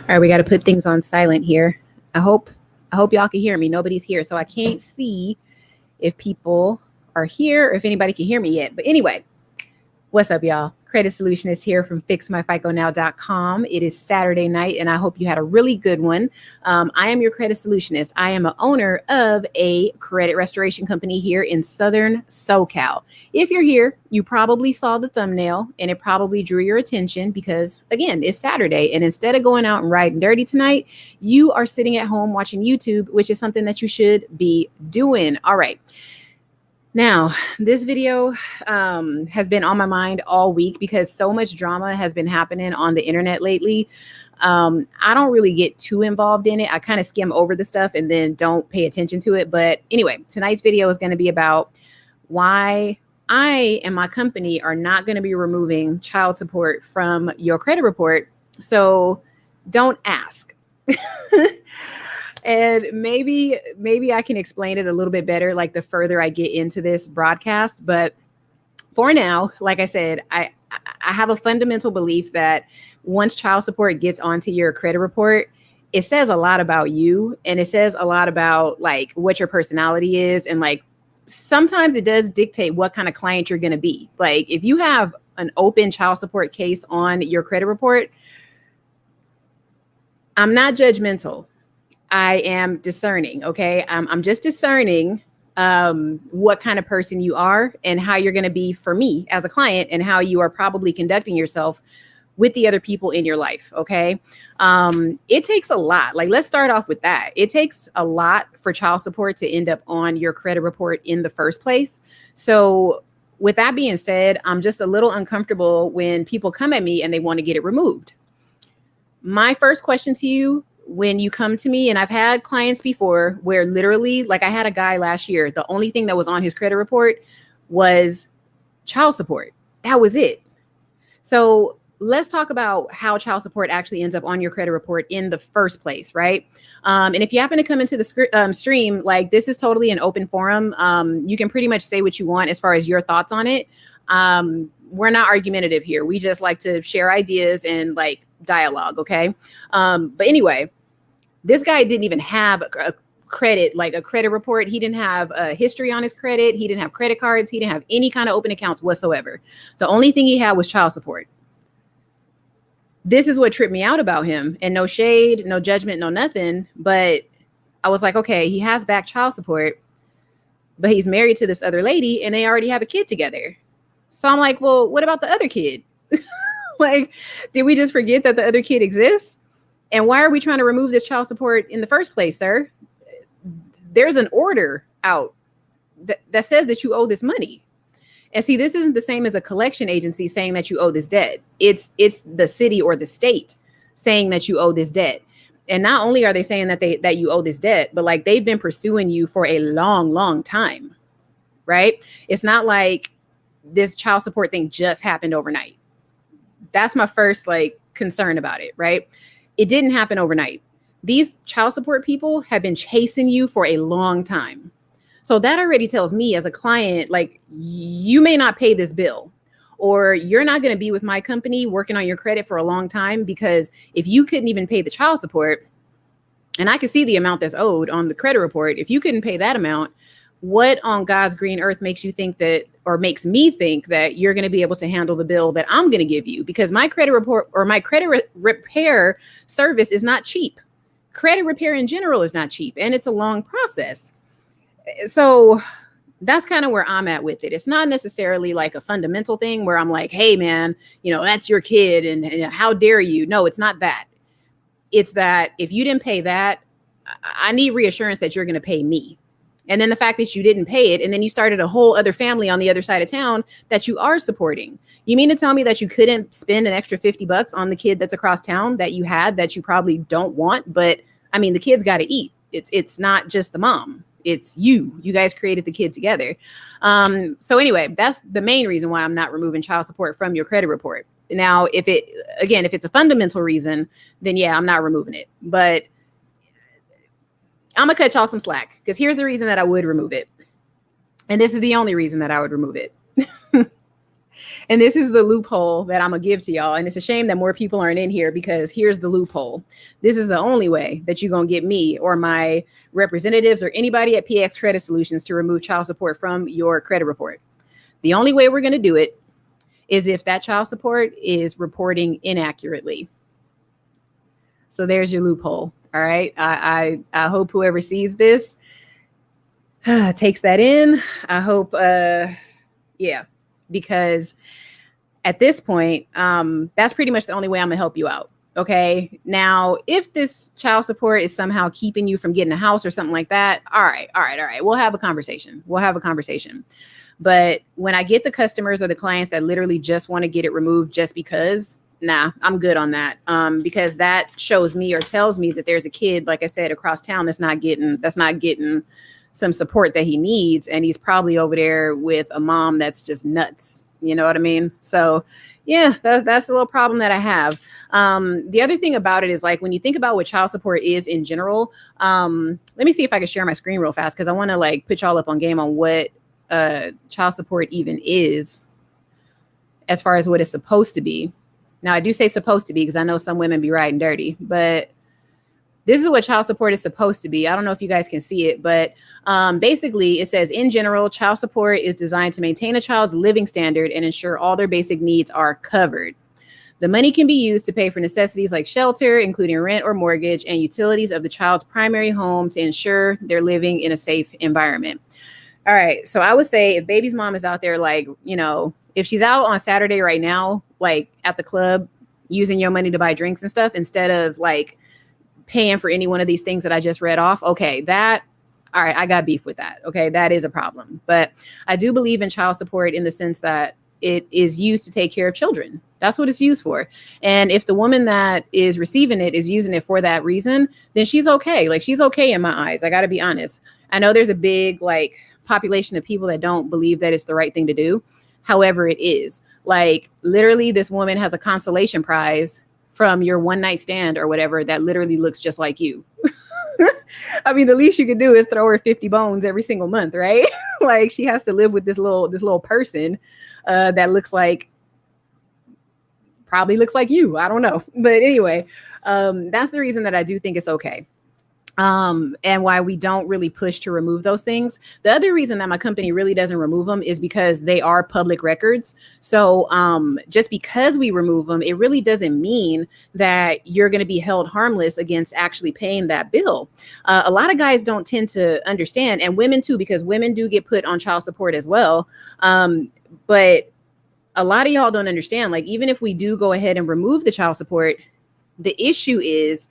All right, we got to put things on silent here. I hope y'all can hear me. Nobody's here, so I can't see if people are here or if anybody can hear me yet. But anyway, what's up, y'all? Credit Solutionist here from FixMyFICONow.com. It is Saturday night, and I hope you had a really good one. I am your credit solutionist. I am an owner of a credit restoration company here in Southern SoCal. If you're here, you probably saw the thumbnail, and it probably drew your attention because, again, it's Saturday, and instead of going out and riding dirty tonight, you are sitting at home watching YouTube, which is something that you should be doing. All right. Now, this video has been on my mind all week because so much drama has been happening on the internet lately. I don't really get too involved in it. I kind of skim over the stuff and then don't pay attention to it. But anyway, tonight's video is going to be about why I and my company are not going to be removing child support from your credit report. So don't ask. And maybe I can explain it a little bit better, like the further I get into this broadcast. But for now, like I said, I have a fundamental belief that once child support gets onto your credit report, it says a lot about you, and it says a lot about like what your personality is. And like sometimes it does dictate what kind of client you're going to be. Like if you have an open child support case on your credit report, I'm not judgmental. I am discerning. Okay. I'm just discerning what kind of person you are and how you're going to be for me as a client and how you are probably conducting yourself with the other people in your life. Okay. It takes a lot. Like, let's start off with that. It takes a lot for child support to end up on your credit report in the first place. So with that being said, I'm just a little uncomfortable when people come at me and they want to get it removed. My first question to you, when you come to me, and I've had clients before where literally, like I had a guy last year, the only thing that was on his credit report was child support. That was it. So let's talk about how child support actually ends up on your credit report in the first place, right? And if you happen to come into the stream, like this is totally an open forum. You can pretty much say what you want as far as your thoughts on it. We're not argumentative here. We just like to share ideas and like dialogue. Okay. But anyway, this guy didn't even have a credit, like a credit report. He didn't have a history on his credit. He didn't have credit cards. He didn't have any kind of open accounts whatsoever. The only thing he had was child support. This is what tripped me out about him, and no shade, no judgment, no nothing. But I was like, okay, he has back child support, but he's married to this other lady and they already have a kid together. So I'm like, well, what about the other kid? Like, did we just forget that the other kid exists? And why are we trying to remove this child support in the first place, sir? There's an order out that says that you owe this money. And see, this isn't the same as a collection agency saying that you owe this debt. It's the city or the state saying that you owe this debt. And not only are they saying that you owe this debt, but like they've been pursuing you for a long, long time, right? It's not like this child support thing just happened overnight. That's my first like concern about it, right? It didn't happen overnight. These child support people have been chasing you for a long time. So that already tells me as a client, like you may not pay this bill, or you're not going to be with my company working on your credit for a long time, because if you couldn't even pay the child support, and I can see the amount that's owed on the credit report, if you couldn't pay that amount, what on God's green earth makes you think that, or makes me think that you're going to be able to handle the bill that I'm going to give you? Because my credit report or my credit repair service is not cheap. Credit repair in general is not cheap, and it's a long process. So that's kind of where I'm at with it. It's not necessarily like a fundamental thing where I'm like, hey man, that's your kid and how dare you? No, it's not that. It's that if you didn't pay that, I need reassurance that you're going to pay me. And then the fact that you didn't pay it, and then you started a whole other family on the other side of town that you are supporting. You mean to tell me that you couldn't spend an extra $50 on the kid that's across town that you had, that you probably don't want? But I mean, the kid's got to eat. It's not just the mom. It's you. You guys created the kid together. So anyway, that's the main reason why I'm not removing child support from your credit report. Now, if it's a fundamental reason, then yeah, I'm not removing it. But I'm gonna cut y'all some slack, because here's the reason that I would remove it. And this is the only reason that I would remove it. And this is the loophole that I'm going to give to y'all. And it's a shame that more people aren't in here, because here's the loophole. This is the only way that you're going to get me or my representatives or anybody at PX Credit Solutions to remove child support from your credit report. The only way we're going to do it is if that child support is reporting inaccurately. So there's your loophole. All right. I hope whoever sees this takes that in. I hope, because at this point, that's pretty much the only way I'm gonna help you out. Okay. Now, if this child support is somehow keeping you from getting a house or something like that, all right. We'll have a conversation. But when I get the customers or the clients that literally just want to get it removed just because, nah, I'm good on that. Because that shows me or tells me that there's a kid, like I said, across town that's not getting some support that he needs. And he's probably over there with a mom that's just nuts. You know what I mean? So yeah, that's a little problem that I have. The other thing about it is, like, when you think about what child support is in general, let me see if I can share my screen real fast, because I want to like put y'all up on game on what child support even is as far as what it's supposed to be. Now, I do say supposed to be because I know some women be riding dirty, but this is what child support is supposed to be. I don't know if you guys can see it, but basically it says, in general, child support is designed to maintain a child's living standard and ensure all their basic needs are covered. The money can be used to pay for necessities like shelter, including rent or mortgage, and utilities of the child's primary home to ensure they're living in a safe environment. All right. So I would say if baby's mom is out there, like, you know, if she's out on Saturday right now, like at the club, using your money to buy drinks and stuff, instead of like paying for any one of these things that I just read off. Okay. All right. I got beef with that. Okay. That is a problem. But I do believe in child support in the sense that it is used to take care of children. That's what it's used for. And if the woman that is receiving it is using it for that reason, then she's okay. Like, she's okay in my eyes. I got to be honest. I know there's a big like population of people that don't believe that it's the right thing to do. However, it is. Like, literally, this woman has a consolation prize from your one night stand or whatever that literally looks just like you. I mean, the least you could do is throw her 50 bones every single month, right? Like, she has to live with this little person that probably looks like you. I don't know. But anyway, that's the reason that I do think it's okay. And why we don't really push to remove those things. The other reason that my company really doesn't remove them is because they are public records. So just because we remove them, it really doesn't mean that you're going to be held harmless against actually paying that bill. A lot of guys don't tend to understand, and women too, because women do get put on child support as well. But a lot of y'all don't understand, like, even if we do go ahead and remove the child support, the issue is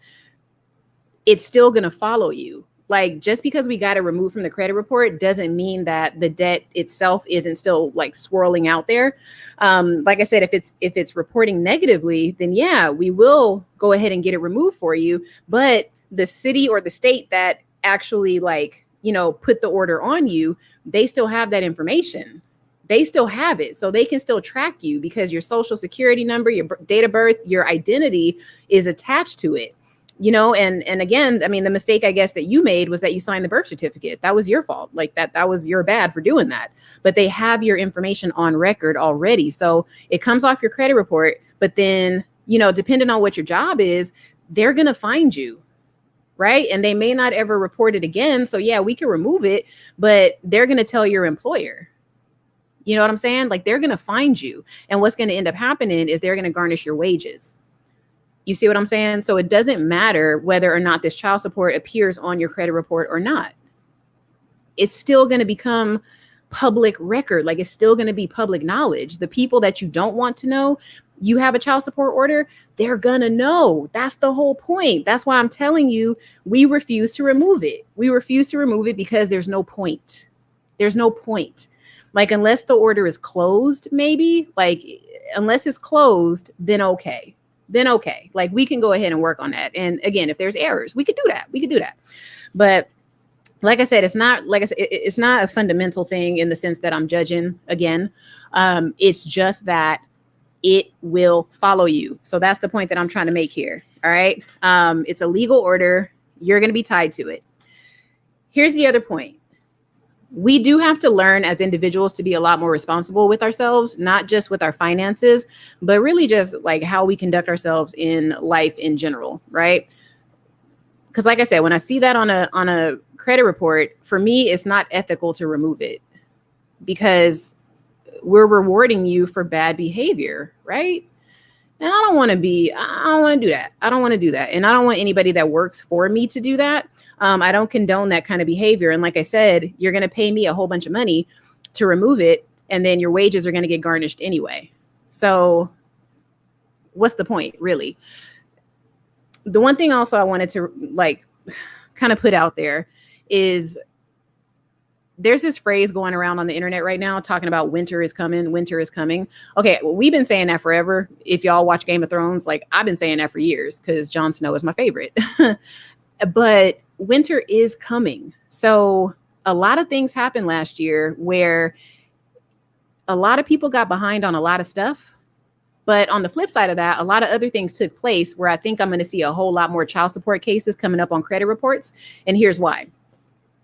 it's still going to follow you. Like, just because we got it removed from the credit report doesn't mean that the debt itself isn't still like swirling out there. Like I said, if it's reporting negatively, then yeah, we will go ahead and get it removed for you. But the city or the state that actually, like, you know, put the order on you, they still have that information. They still have it. So they can still track you because your social security number, your date of birth, your identity is attached to it. You know, and again, I mean, the mistake, I guess, that you made was that you signed the birth certificate. That was your fault. Like, that was your bad for doing that. But they have your information on record already. So it comes off your credit report. But then, you know, depending on what your job is, they're going to find you. Right. And they may not ever report it again. So, yeah, we can remove it, but they're going to tell your employer. You know what I'm saying? Like, they're going to find you. And what's going to end up happening is they're going to garnish your wages. You see what I'm saying? So it doesn't matter whether or not this child support appears on your credit report or not. It's still going to become public record. Like, it's still going to be public knowledge. The people that you don't want to know you have a child support order, they're going to know. That's the whole point. That's why I'm telling you, we refuse to remove it. We refuse to remove it because there's no point. There's no point. Like, unless the order is closed, maybe, like, unless it's closed, then okay. Like, we can go ahead and work on that. And again, if there's errors, we could do that. But like I said, it's not a fundamental thing in the sense that I'm judging again. It's just that it will follow you. So that's the point that I'm trying to make here. All right. It's a legal order. You're going to be tied to it. Here's the other point. we do have to learn as individuals to be a lot more responsible with ourselves, not just with our finances, but really just like how we conduct ourselves in life in general, right? Because like I said, when I see that on a credit report, for me, it's not ethical to remove it because we're rewarding you for bad behavior, right? And I don't want to do that. I don't want to do that. And I don't want anybody that works for me to do that. I don't condone that kind of behavior. And like I said, you're going to pay me a whole bunch of money to remove it. And then your wages are going to get garnished anyway. So what's the point, really? The one thing also I wanted to like kind of put out there is there's this phrase going around on the internet right now talking about winter is coming. Winter is coming. Okay, well, we've been saying that forever. If y'all watch Game of Thrones, like I've been saying that for years because Jon Snow is my favorite. But winter is coming. So a lot of things happened last year where a lot of people got behind on a lot of stuff. But on the flip side of that, a lot of other things took place where I think I'm going to see a whole lot more child support cases coming up on credit reports. And here's why.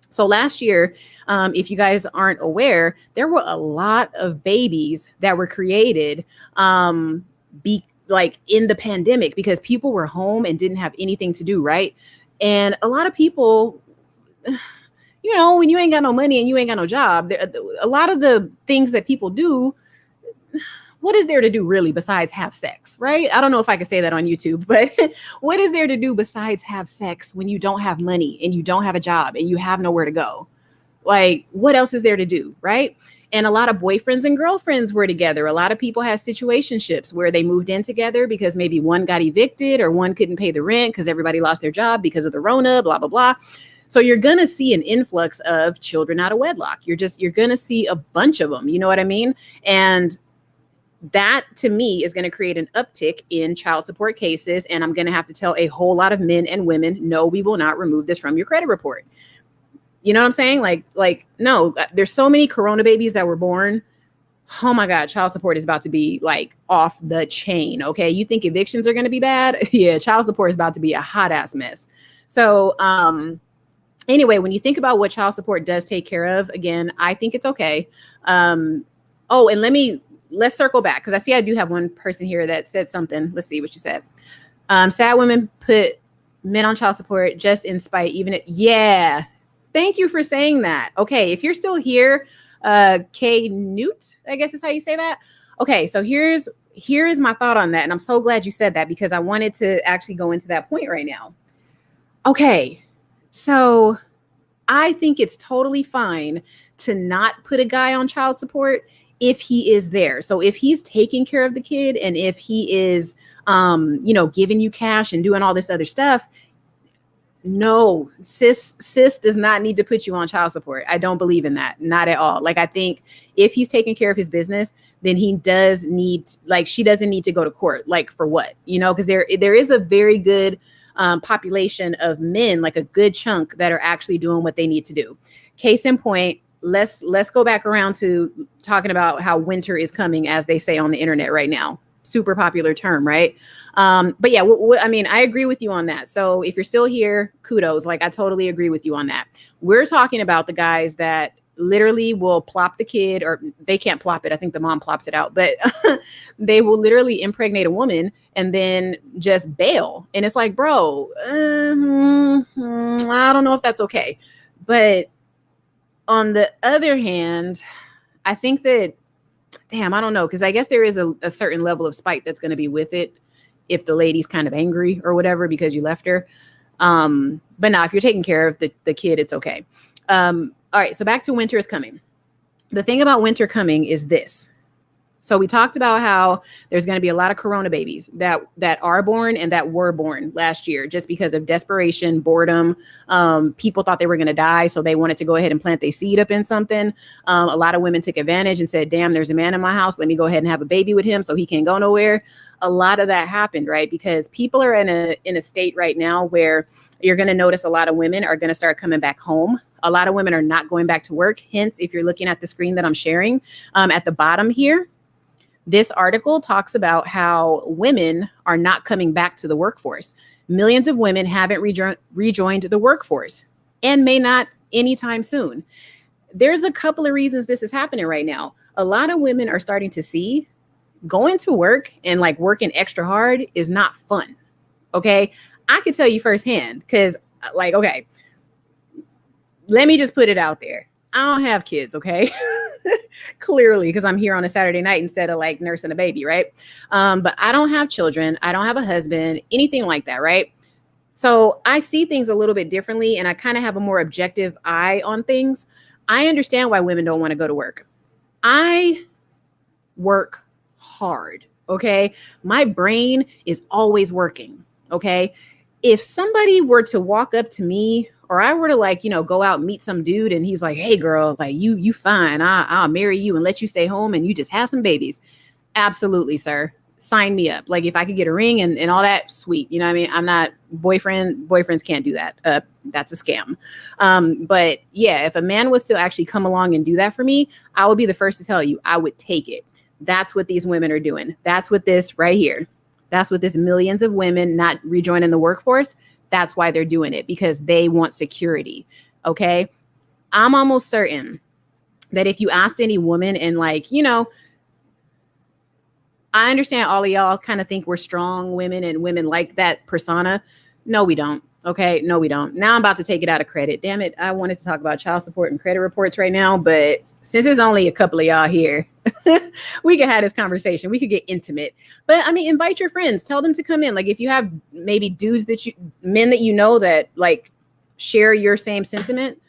So last year, if you guys aren't aware, there were a lot of babies that were created in the pandemic because people were home and didn't have anything to do, right? And a lot of people, you know, when you ain't got no money and you ain't got no job, a lot of the things that people do, what is there to do really besides have sex, right? I don't know if I can say that on YouTube, but what is there to do besides have sex when you don't have money and you don't have a job and you have nowhere to go? Like, what else is there to do, right? And a lot of boyfriends and girlfriends were together. A lot of people had situationships where they moved in together because maybe one got evicted or one couldn't pay the rent because everybody lost their job because of the Rona, blah, blah, blah. So you're going to see an influx of children out of wedlock. You're going to see a bunch of them. You know what I mean? And that to me is going to create an uptick in child support cases. And I'm going to have to tell a whole lot of men and women, no, we will not remove this from your credit report. You know what I'm saying? Like, no, there's so many Corona babies that were born. Oh my God, child support is about to be like off the chain. Okay. You think evictions are going to be bad? Yeah. Child support is about to be a hot ass mess. So, anyway, when you think about what child support does take care of, again, I think it's okay. And let's circle back because I see I do have one person here that said something. Let's see what you said. Sad women put men on child support just in spite, yeah. Thank you for saying that. Okay, if you're still here, K Newt, I guess is how you say that. Okay, so here's my thought on that. And I'm so glad you said that because I wanted to actually go into that point right now. Okay, so I think it's totally fine to not put a guy on child support if he is there. So if he's taking care of the kid and if he is, giving you cash and doing all this other stuff, no, sis does not need to put you on child support. I don't believe in that. Not at all. Like, I think if he's taking care of his business, then he does need, like, she doesn't need to go to court. Like, for what? You know, because there is a very good population of men, like a good chunk that are actually doing what they need to do. Case in point, let's go back around to talking about how winter is coming, as they say on the internet right now. Super popular term, right? But yeah, I agree with you on that. So if you're still here, kudos. Like, I totally agree with you on that. We're talking about the guys that literally will plop the kid, or they can't plop it. I think the mom plops it out, but they will literally impregnate a woman and then just bail. And it's like, bro, I don't know if that's okay. But on the other hand, I think that, I don't know, because I guess there is a certain level of spite that's going to be with it if the lady's kind of angry or whatever because you left her. But now, if you're taking care of the kid, it's okay. All right, so back to winter is coming. The thing about winter coming is this. So we talked about how there's going to be a lot of Corona babies that are born and that were born last year just because of desperation, boredom. People thought they were going to die, so they wanted to go ahead and plant their seed up in something. A lot of women took advantage and said, damn, there's a man in my house. Let me go ahead and have a baby with him so he can't go nowhere. A lot of that happened, right? Because people are in a state right now where you're going to notice a lot of women are going to start coming back home. A lot of women are not going back to work. Hence, if you're looking at the screen that I'm sharing at the bottom here, this article talks about how women are not coming back to the workforce. Millions of women haven't rejoined the workforce and may not anytime soon. there's a couple of reasons this is happening right now. A lot of women are starting to see going to work and like working extra hard is not fun. Okay. I can tell you firsthand because, like, okay, let me just put it out there. I don't have kids, okay? Clearly, because I'm here on a Saturday night instead of like nursing a baby, right? But I don't have children. I don't have a husband, anything like that, right? So I see things a little bit differently, and I kind of have a more objective eye on things. I understand why women don't want to go to work. I work hard, okay? My brain is always working, okay? If somebody were to walk up to me, or I were to like, go out and meet some dude and he's like, hey girl, like you fine. I'll marry you and let you stay home and you just have some babies. Absolutely, sir. Sign me up. Like if I could get a ring and all that, sweet. You know what I mean? I'm not boyfriends can't do that. That's a scam. But yeah, if a man was to actually come along and do that for me, I would be the first to tell you, I would take it. That's what these women are doing. That's what this right here. That's what this millions of women not rejoining the workforce. That's why they're doing it, because they want security. Okay. I'm almost certain that if you asked any woman and like, I understand all of y'all kind of think we're strong women and women like that persona. No, we don't. Okay. No, we don't. Now I'm about to take it out of credit. Damn it. I wanted to talk about child support and credit reports right now, but since there's only a couple of y'all here, we could have this conversation. We could get intimate, but I mean, invite your friends, tell them to come in. Like if you have maybe men that that like share your same sentiment,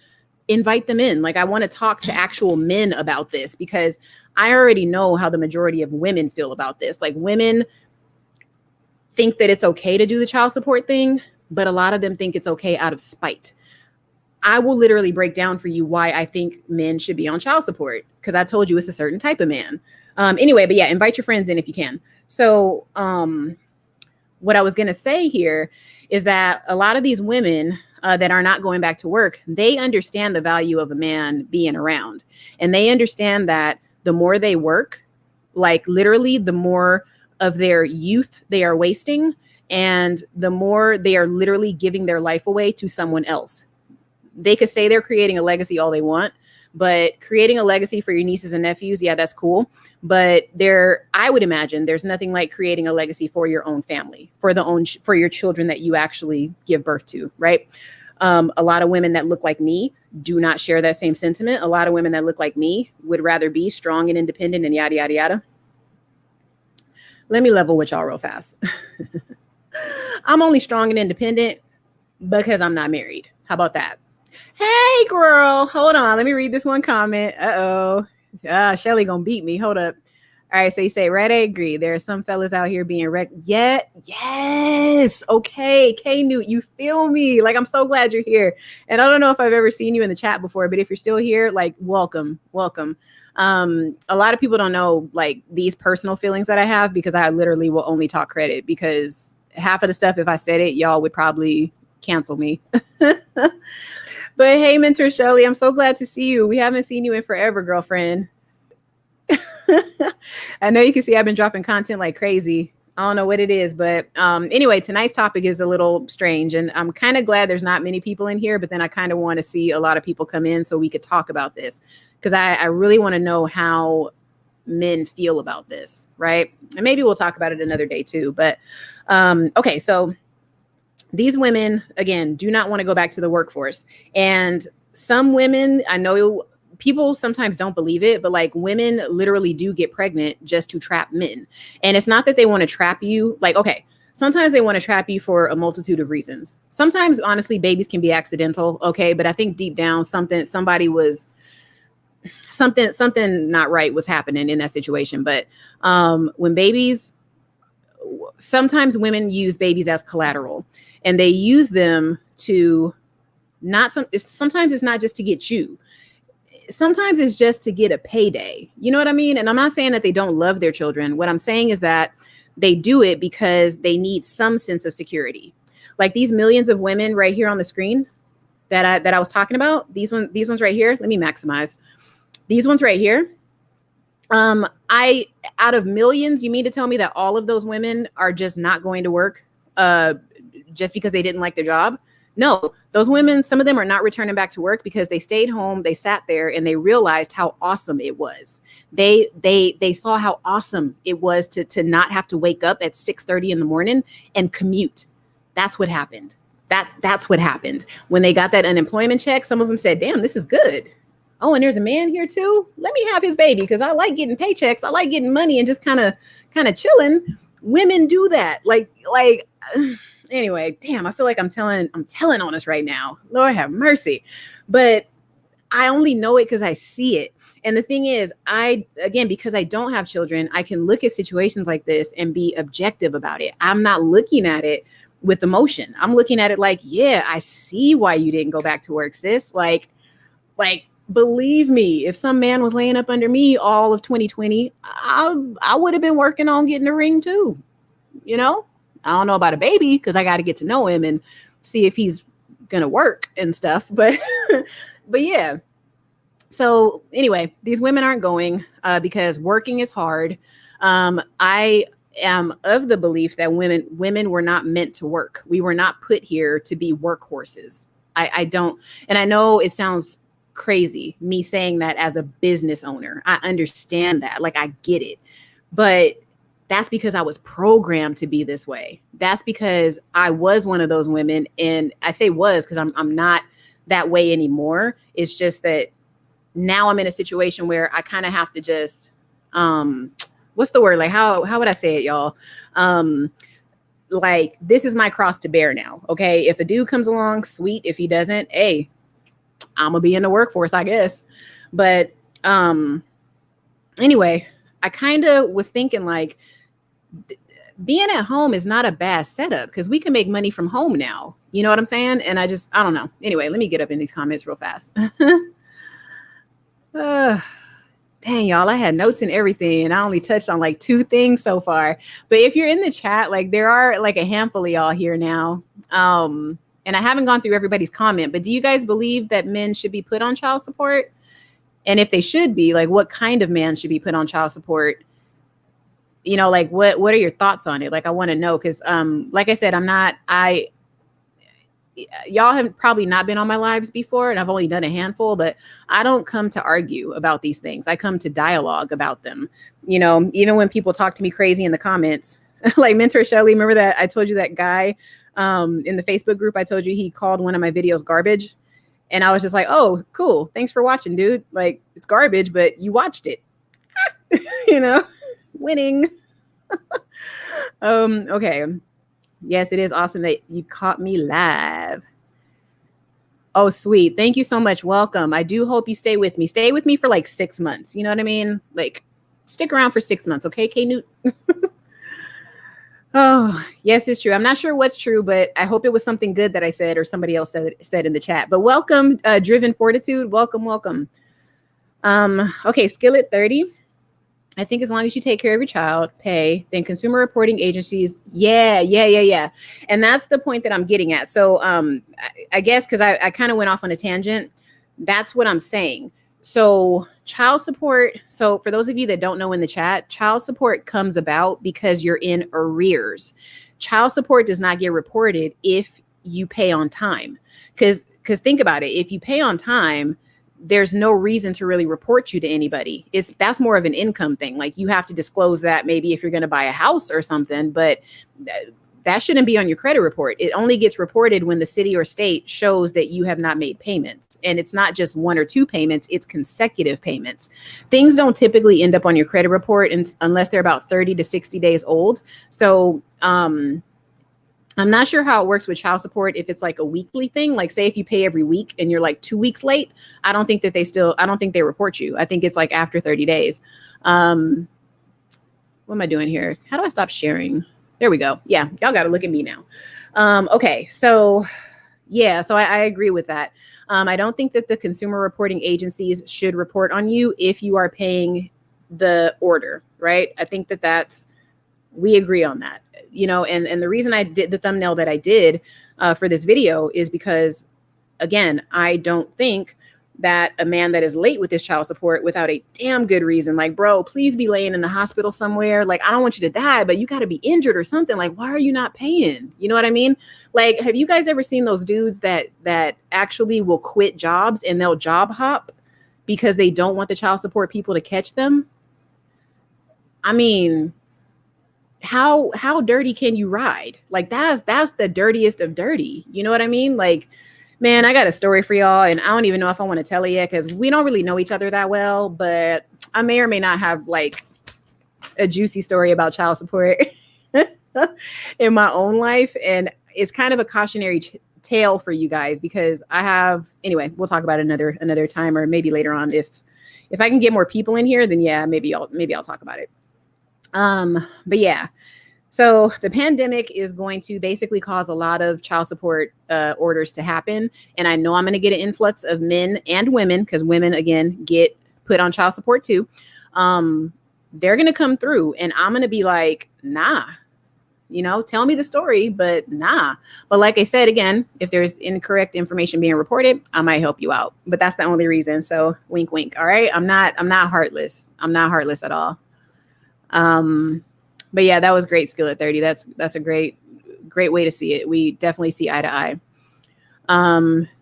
invite them in. Like I want to talk to actual men about this because I already know how the majority of women feel about this. Like women think that it's okay to do the child support thing, but a lot of them think it's okay out of spite. I will literally break down for you why I think men should be on child support, because I told you it's a certain type of man. Anyway, but yeah, invite your friends in if you can. So what I was going to say here is that a lot of these women that are not going back to work, they understand the value of a man being around. And they understand that the more they work, like literally the more of their youth they are wasting, and the more they are literally giving their life away to someone else. They could say they're creating a legacy all they want, but creating a legacy for your nieces and nephews, yeah, that's cool. But I would imagine there's nothing like creating a legacy for your own family, for your children that you actually give birth to, right? A lot of women that look like me do not share that same sentiment. A lot of women that look like me would rather be strong and independent and yada, yada, yada. Let me level with y'all real fast. I'm only strong and independent because I'm not married. How about that? Hey, girl, hold on. Let me read this one comment. Shelly gonna beat me. Hold up. All right, so you say, right, I agree. There are some fellas out here being wrecked. Yeah, yes. Okay, K-Newt, you feel me? Like, I'm so glad you're here. And I don't know if I've ever seen you in the chat before, but if you're still here, like, welcome. A lot of people don't know, like, these personal feelings that I have because I literally will only talk credit, because half of the stuff, if I said it, y'all would probably cancel me. But hey, Mentor Shelly, I'm so glad to see you. We haven't seen you in forever, girlfriend. I know you can see I've been dropping content like crazy. I don't know what it is, but anyway, tonight's topic is a little strange, and I'm kind of glad there's not many people in here, but then I kind of want to see a lot of people come in so we could talk about this, because I really want to know how men feel about this, right? And maybe we'll talk about it another day too. But okay, so these women, again, do not want to go back to the workforce. And some women, I know people sometimes don't believe it, but like women literally do get pregnant just to trap men. And it's not that they want to trap you. Like, okay, sometimes they want to trap you for a multitude of reasons. Sometimes, honestly, babies can be accidental. Okay. But I think deep down, something not right was happening in that situation. But when babies, sometimes women use babies as collateral, and they use them to sometimes it's not just to get you. Sometimes it's just to get a payday. You know what I mean? And I'm not saying that they don't love their children. What I'm saying is that they do it because they need some sense of security. Like these millions of women right here on the screen that I was talking about, these ones right here. Let me maximize. These ones right here. Out of millions, you mean to tell me that all of those women are just not going to work just because they didn't like their job? No, those women, some of them are not returning back to work because they stayed home, they sat there and they realized how awesome it was. They saw how awesome it was to not have to wake up at 6:30 in the morning and commute. That's what happened. That's what happened. When they got that unemployment check, some of them said, "Damn, this is good. Oh, and there's a man here too. Let me have his baby because I like getting paychecks. I like getting money and just kind of chilling." Women do that. Like anyway, damn, I feel like I'm telling on us right now. Lord have mercy. But I only know it because I see it. And the thing is, because I don't have children, I can look at situations like this and be objective about it. I'm not looking at it with emotion. I'm looking at it like, yeah, I see why you didn't go back to work, sis. Like, believe me, if some man was laying up under me all of 2020, I would have been working on getting a ring too. You know, I don't know about a baby because I got to get to know him and see if he's going to work and stuff. But, but yeah. So anyway, these women aren't going because working is hard. I am of the belief that women were not meant to work. We were not put here to be workhorses. I don't, and I know it sounds crazy me saying that as a business owner. I understand that, like I get it, but that's because I was programmed to be this way. That's because I was one of those women, and I say was because I'm not that way anymore. It's just that now I'm in a situation where I kind of have to just what's the word? Like how would I say it, y'all? Like this is my cross to bear now. Okay, if a dude comes along, sweet. If he doesn't, hey, I'm gonna be in the workforce, I guess. But anyway, I kind of was thinking like being at home is not a bad setup because we can make money from home now. You know what I'm saying? And I don't know. Anyway, let me get up in these comments real fast. Dang, y'all, I had notes and everything, and I only touched on like 2 things so far. But if you're in the chat, like there are like a handful of y'all here now. And I haven't gone through everybody's comment, but do you guys believe that men should be put on child support? And if they should be, like what kind of man should be put on child support? You know, like what are your thoughts on it? Like I want to know because like I said, y'all have probably not been on my lives before, and I've only done a handful, but I don't come to argue about these things. I come to dialogue about them. You know, even when people talk to me crazy in the comments, like Mentor Shelly, remember that I told you that guy in the Facebook group, I told you he called one of my videos garbage. And I was just like, oh, cool. Thanks for watching, dude. Like it's garbage, but you watched it, you know, winning. Okay. Yes, it is awesome that you caught me live. Oh, sweet. Thank you so much. Welcome. I do hope you stay with me. Stay with me for like 6 months. You know what I mean? Like stick around for 6 months. Okay, K-Newt? Oh, yes, it's true. I'm not sure what's true, but I hope it was something good that I said or somebody else said in the chat. But welcome, Driven Fortitude. Welcome. Okay, Skillet 30. I think as long as you take care of your child, pay, then consumer reporting agencies. Yeah. And that's the point that I'm getting at. So I guess because I kind of went off on a tangent. That's what I'm saying. So child support. So for those of you that don't know in the chat, child support comes about because you're in arrears. Child support does not get reported if you pay on time. Because think about it. If you pay on time, there's no reason to really report you to anybody. That's more of an income thing. Like you have to disclose that maybe if you're going to buy a house or something, but that shouldn't be on your credit report. It only gets reported when the city or state shows that you have not made payments. And it's not just 1 or 2 payments, it's consecutive payments. Things don't typically end up on your credit report unless they're about 30 to 60 days old. So I'm not sure how it works with child support. If it's like a weekly thing, like say if you pay every week and you're like 2 weeks late, I don't think they report you. I think it's like after 30 days. What am I doing here? How do I stop sharing? There we go. Yeah, y'all got to look at me now. Okay, so yeah, so I agree with that. I don't think that the consumer reporting agencies should report on you if you are paying the order, right? I think we agree on that, you know, and the reason I did the thumbnail that I did for this video is because, again, I don't think that a man that is late with his child support without a damn good reason, like, bro, please be laying in the hospital somewhere. Like, I don't want you to die, but you got to be injured or something. Like, why are you not paying? You know what I mean? Like, have you guys ever seen those dudes that actually will quit jobs and they'll job hop because they don't want the child support people to catch them? I mean, how dirty can you ride? Like, that's the dirtiest of dirty. You know what I mean? Like, man, I got a story for y'all, and I don't even know if I want to tell it yet because we don't really know each other that well, but I may or may not have like a juicy story about child support in my own life. And it's kind of a cautionary tale for you guys because anyway, we'll talk about it another time, or maybe later on. If I can get more people in here, then yeah, maybe I'll talk about it. But yeah. So the pandemic is going to basically cause a lot of child support orders to happen. And I know I'm going to get an influx of men and women, because women, again, get put on child support too. They're going to come through and I'm going to be like, nah, tell me the story, but nah. But like I said, again, if there's incorrect information being reported, I might help you out. But that's the only reason. So wink, wink. All right. I'm not heartless. I'm not heartless at all. But yeah, that was great. Skill at 30. That's a great way to see it. We definitely see eye to eye.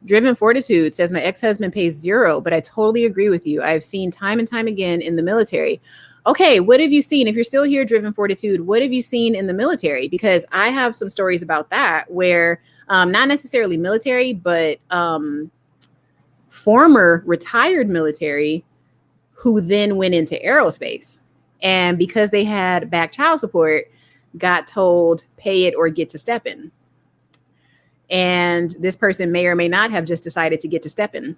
Driven Fortitude says my ex-husband pays $0, but I totally agree with you. I've seen time and time again in the military. Okay, what have you seen? If you're still here, Driven Fortitude, what have you seen in the military? Because I have some stories about that where not necessarily military, but former retired military who then went into aerospace. And because they had back child support, got told, pay it or get to stepping. And this person may or may not have just decided to get to stepping.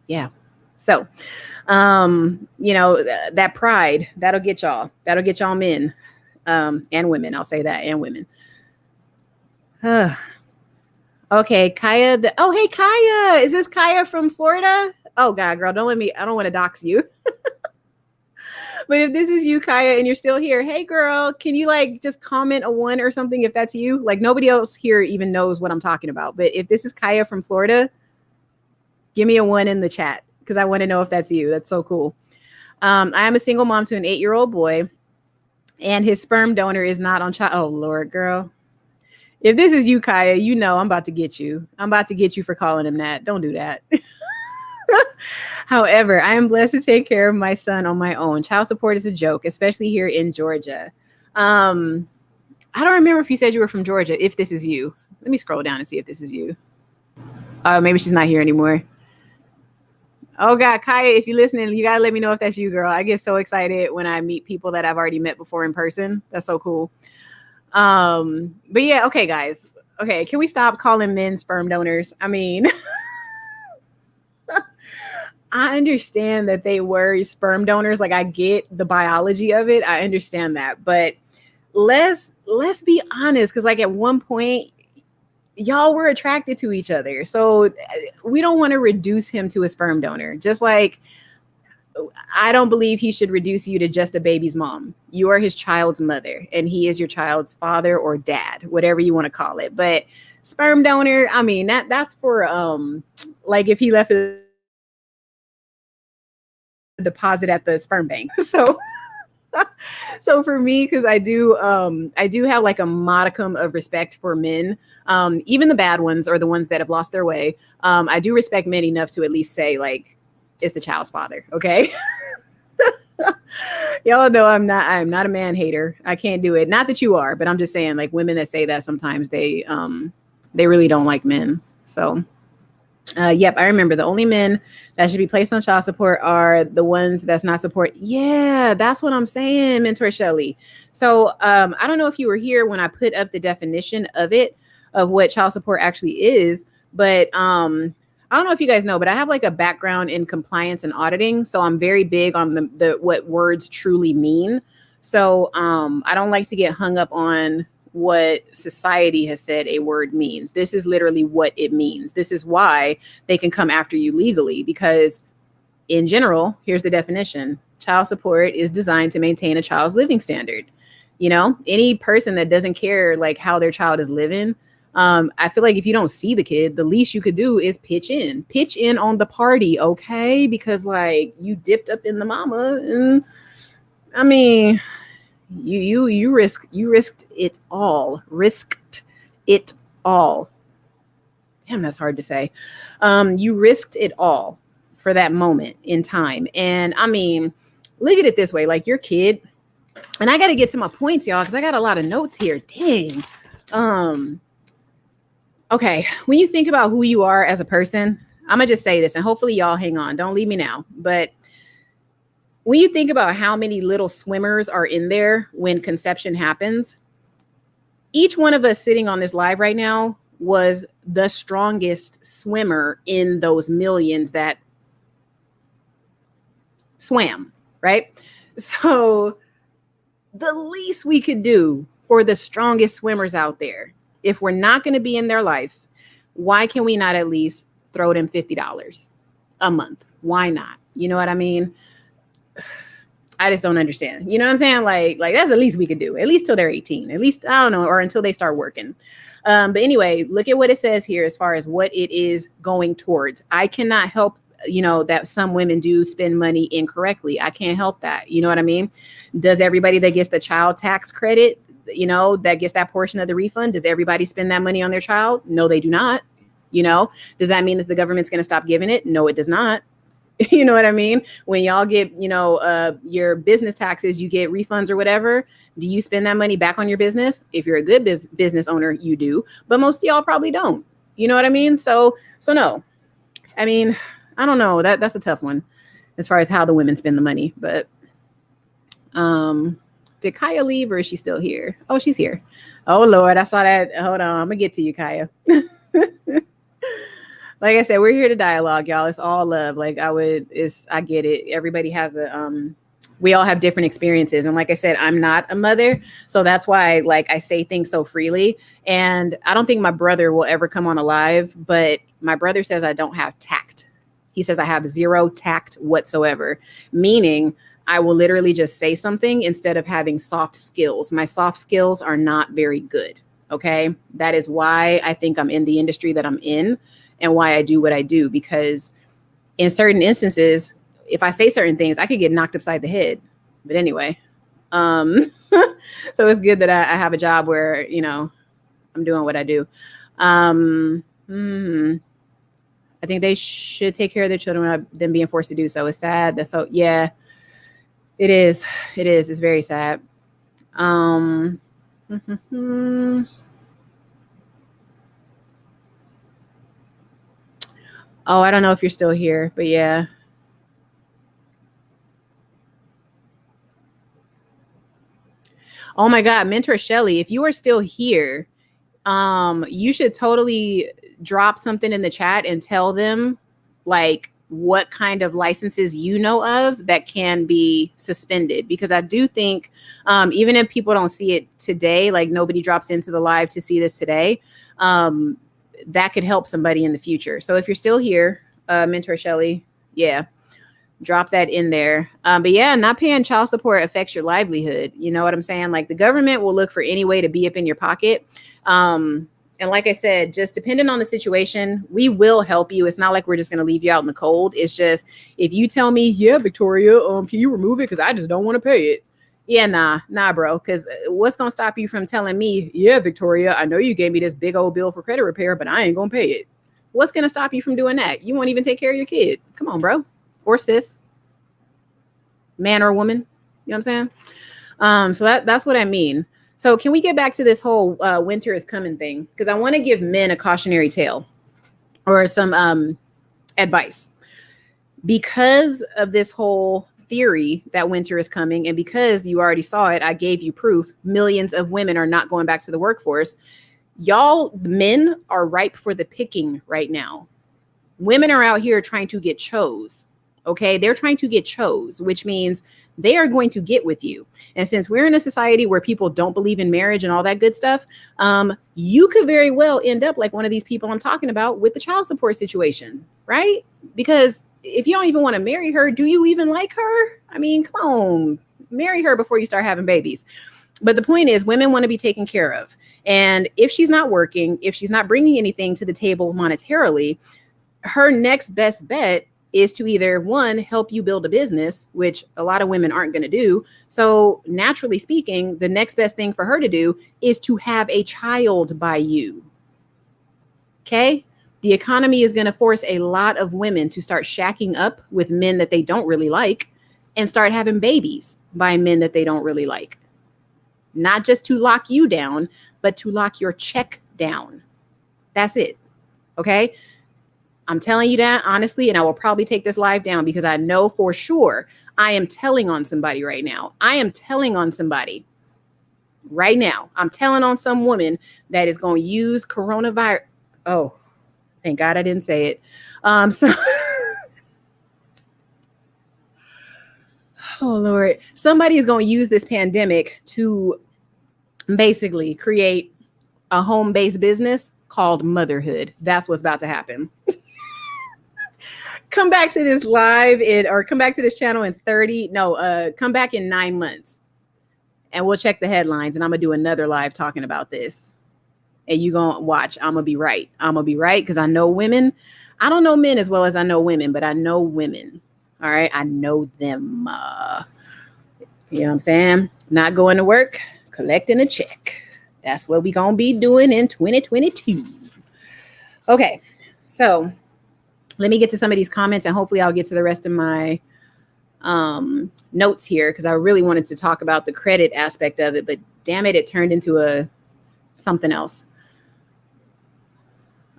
Yeah. So, that pride, that'll get y'all men and women. I'll say that, and women. Okay. Kaya. Hey, Kaya. Is this Kaya from Florida? Oh God, girl, I don't want to dox you. But if this is you, Kaya, and you're still here, hey girl, can you just comment a 1 or something if that's you? Like, nobody else here even knows what I'm talking about. But if this is Kaya from Florida, give me a 1 in the chat because I want to know if that's you. That's so cool. I am a single mom to an 8-year-old boy, and his sperm donor is not on child. Oh Lord, girl. If this is you, Kaya, I'm about to get you. I'm about to get you for calling him that. Don't do that. However, I am blessed to take care of my son on my own. Child support is a joke, especially here in Georgia. I don't remember if you said you were from Georgia, if this is you. Let me scroll down and see if this is you. Maybe she's not here anymore. Oh God, Kaya, if you're listening, you got to let me know if that's you, girl. I get so excited when I meet people that I've already met before in person. That's so cool. But yeah, okay, guys. Okay, can we stop calling men sperm donors? I mean... I understand that they were sperm donors. Like, I get the biology of it. I understand that. But let's be honest, because at one point, y'all were attracted to each other. So we don't want to reduce him to a sperm donor. Just like I don't believe he should reduce you to just a baby's mom. You are his child's mother, and he is your child's father or dad, whatever you want to call it. But sperm donor, I mean, that's for if he left a deposit at the sperm bank. So for me, because I do have a modicum of respect for men, even the bad ones or the ones that have lost their way. I do respect men enough to at least say it's the child's father. Okay. Y'all know I'm not a man hater. I can't do it. Not that you are, but I'm just saying women that say that sometimes they really don't like men. So yep, I remember the only men that should be placed on child support are the ones that's not support. Yeah, that's what I'm saying, Mentor Shelley. So I don't know if you were here when I put up the definition of what child support actually is, but I don't know if you guys know, but I have a background in compliance and auditing. So I'm very big on the what words truly mean. So I don't like to get hung up on what society has said a word means. This is literally what it means. This is why they can come after you legally, because in general, here's the definition. Child support is designed to maintain a child's living standard. Any person that doesn't care how their child is living, I feel like if you don't see the kid, the least you could do is pitch in on the party. Okay. Because like you dipped up in the mama, and I mean, you risked it all. Damn, that's hard to say. You risked it all for that moment in time. And I mean, look at it this way, like your kid, and I got to get to my points, y'all, because I got a lot of notes here. Dang. Okay. When you think about who you are as a person, I'm going to just say this, and hopefully y'all hang on. Don't leave me now. But when you think about how many little swimmers are in there when conception happens, each one of us sitting on this live right now was the strongest swimmer in those millions that swam, right? So the least we could do for the strongest swimmers out there, if we're not going to be in their life, why can we not at least throw them $50 a month? Why not? You know what I mean? I just don't understand. You know what I'm saying? Like that's the least we could do, at least till they're 18, at least, I don't know, or until they start working. But anyway, look at what it says here as far as what it is going towards. I cannot help, that some women do spend money incorrectly. I can't help that. You know what I mean? Does everybody that gets the child tax credit, that gets that portion of the refund, does everybody spend that money on their child? No, they do not. Does that mean that the government's going to stop giving it? No, it does not. You know what I mean? When y'all get, your business taxes, you get refunds or whatever. Do you spend that money back on your business? If you're a good business owner, you do. But most of y'all probably don't. You know what I mean? So no. I mean, I don't know. That's a tough one as far as how the women spend the money. But did Kaya leave or is she still here? Oh, she's here. Oh, Lord. I saw that. Hold on. I'm going to get to you, Kaya. Like I said, we're here to dialogue, y'all. It's all love. Like I get it. Everybody has we all have different experiences. And like I said, I'm not a mother. So that's why, like, I say things so freely. And I don't think my brother will ever come on a live, but my brother says I don't have tact. He says I have zero tact whatsoever, meaning I will literally just say something instead of having soft skills. My soft skills are not very good. Okay. That is why I think I'm in the industry that I'm in. And why I do what I do, because in certain instances, if I say certain things, I could get knocked upside the head. But anyway, so it's good that I have a job where, I'm doing what I do. I think they should take care of their children without them being forced to do so. It's sad. Yeah, it is. It is. It's very sad. Oh, I don't know if you're still here, but yeah. Oh my God, Mentor Shelly, if you are still here, you should totally drop something in the chat and tell them like what kind of licenses you know of that can be suspended. Because I do think even if people don't see it today, like nobody drops into the live to see this today, that could help somebody in the future. So if you're still here, Mentor Shelly, yeah, drop that in there. But yeah, not paying child support affects your livelihood. You know what I'm saying? Like the government will look for any way to be up in your pocket. And like I said, just depending on the situation, we will help you. It's not like we're just going to leave you out in the cold. It's just, if you tell me, yeah, Victoria, can you remove it? Cause I just don't want to pay it. Yeah, nah, bro. Because what's going to stop you from telling me, yeah, Victoria, I know you gave me this big old bill for credit repair, but I ain't going to pay it. What's going to stop you from doing that? You won't even take care of your kid. Come on, bro. Or sis. Man or woman. You know what I'm saying? So that's what I mean. So can we get back to this whole winter is coming thing? Because I want to give men a cautionary tale or some advice. Because of this whole theory that winter is coming, and because you already saw it, I gave you proof, millions of women are not going back to the workforce. Y'all men are ripe for the picking right now. Women are out here trying to get chose. Okay, they're trying to get chose, which means they are going to get with you. And since we're in a society where people don't believe in marriage and all that good stuff, you could very well end up like one of these people I'm talking about with the child support situation, right? Because if you don't even want to marry her, do you even like her? I mean, come on, marry her before you start having babies. But the point is, women want to be taken care of. And if she's not working, if she's not bringing anything to the table monetarily, her next best bet is to either, one, help you build a business, which a lot of women aren't going to do. So naturally speaking, the next best thing for her to do is to have a child by you. Okay? The economy is going to force a lot of women to start shacking up with men that they don't really like and start having babies by men that they don't really like. Not just to lock you down, but to lock your check down. That's it. Okay? I'm telling you that honestly, and I will probably take this live down because I know for sure I am telling on somebody right now. I am telling on somebody right now. I'm telling on some woman that is going to use coronavirus. Oh, thank God I didn't say it. Oh, Lord. Somebody is going to use this pandemic to basically create a home-based business called motherhood. That's what's about to happen. Come back to this live or come back to this channel in come back in 9 months and we'll check the headlines and I'm going to do another live talking about this. And you're going to watch. I'm going to be right. I'm going to be right because I know women. I don't know men as well as I know women, but I know women. All right. I know them. You know what I'm saying? Not going to work, collecting a check. That's what we're going to be doing in 2022. Okay. So let me get to some of these comments and hopefully I'll get to the rest of my notes here because I really wanted to talk about the credit aspect of it, but damn it, it turned into something else.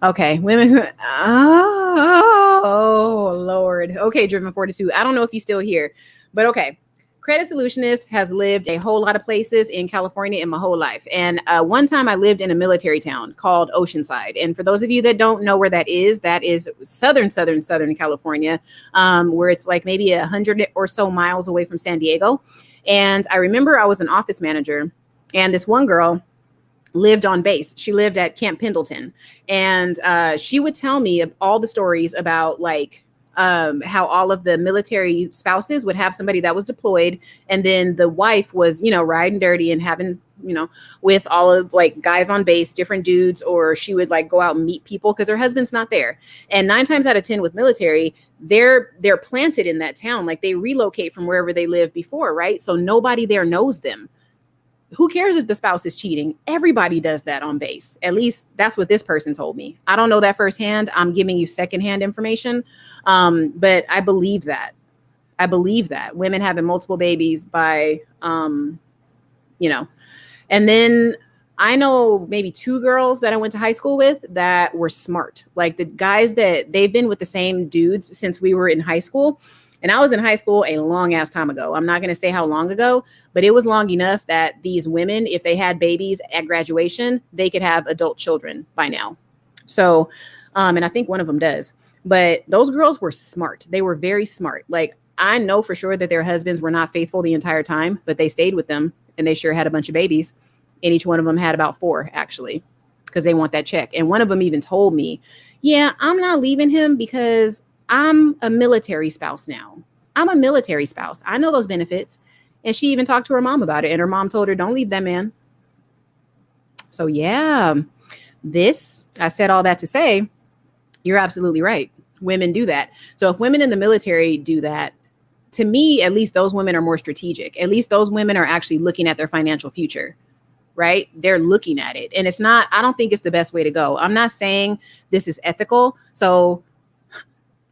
Okay, women who, oh Lord. Okay, Driven 42. I don't know if you're still here, but okay. Credit Solutionist has lived a whole lot of places in California in my whole life. And one time I lived in a military town called Oceanside. And for those of you that don't know where that is southern California, where it's like maybe 100 or so miles away from San Diego. And I remember I was an office manager and this one girl lived on base. She lived at Camp Pendleton. And she would tell me all the stories about how all of the military spouses would have somebody that was deployed. And then the wife was, riding dirty and having, with all of guys on base, different dudes, or she would go out and meet people because her husband's not there. And 9 times out of 10 with military, they're planted in that town. They relocate from wherever they lived before. Right. So nobody there knows them. Who cares if the spouse is cheating? Everybody does that on base. At least that's what this person told me. I don't know that firsthand. I'm giving you secondhand information. But I believe that. I believe that women having multiple babies by, and then I know maybe 2 girls that I went to high school with that were smart. The guys that they've been with the same dudes since we were in high school. And I was in high school a long ass time ago. I'm not going to say how long ago, but it was long enough that these women, if they had babies at graduation, they could have adult children by now. So, and I think one of them does, but those girls were smart. They were very smart. I know for sure that their husbands were not faithful the entire time, but they stayed with them and they sure had a bunch of babies. And each one of them had about 4 actually, because they want that check. And one of them even told me, yeah, I'm not leaving him because I'm a military spouse now. I'm a military spouse. I know those benefits. And she even talked to her mom about it. And her mom told her, don't leave that man. So yeah, I said all that to say, you're absolutely right. Women do that. So if women in the military do that, to me, at least those women are more strategic. At least those women are actually looking at their financial future, right? They're looking at it. And I don't think it's the best way to go. I'm not saying this is ethical. So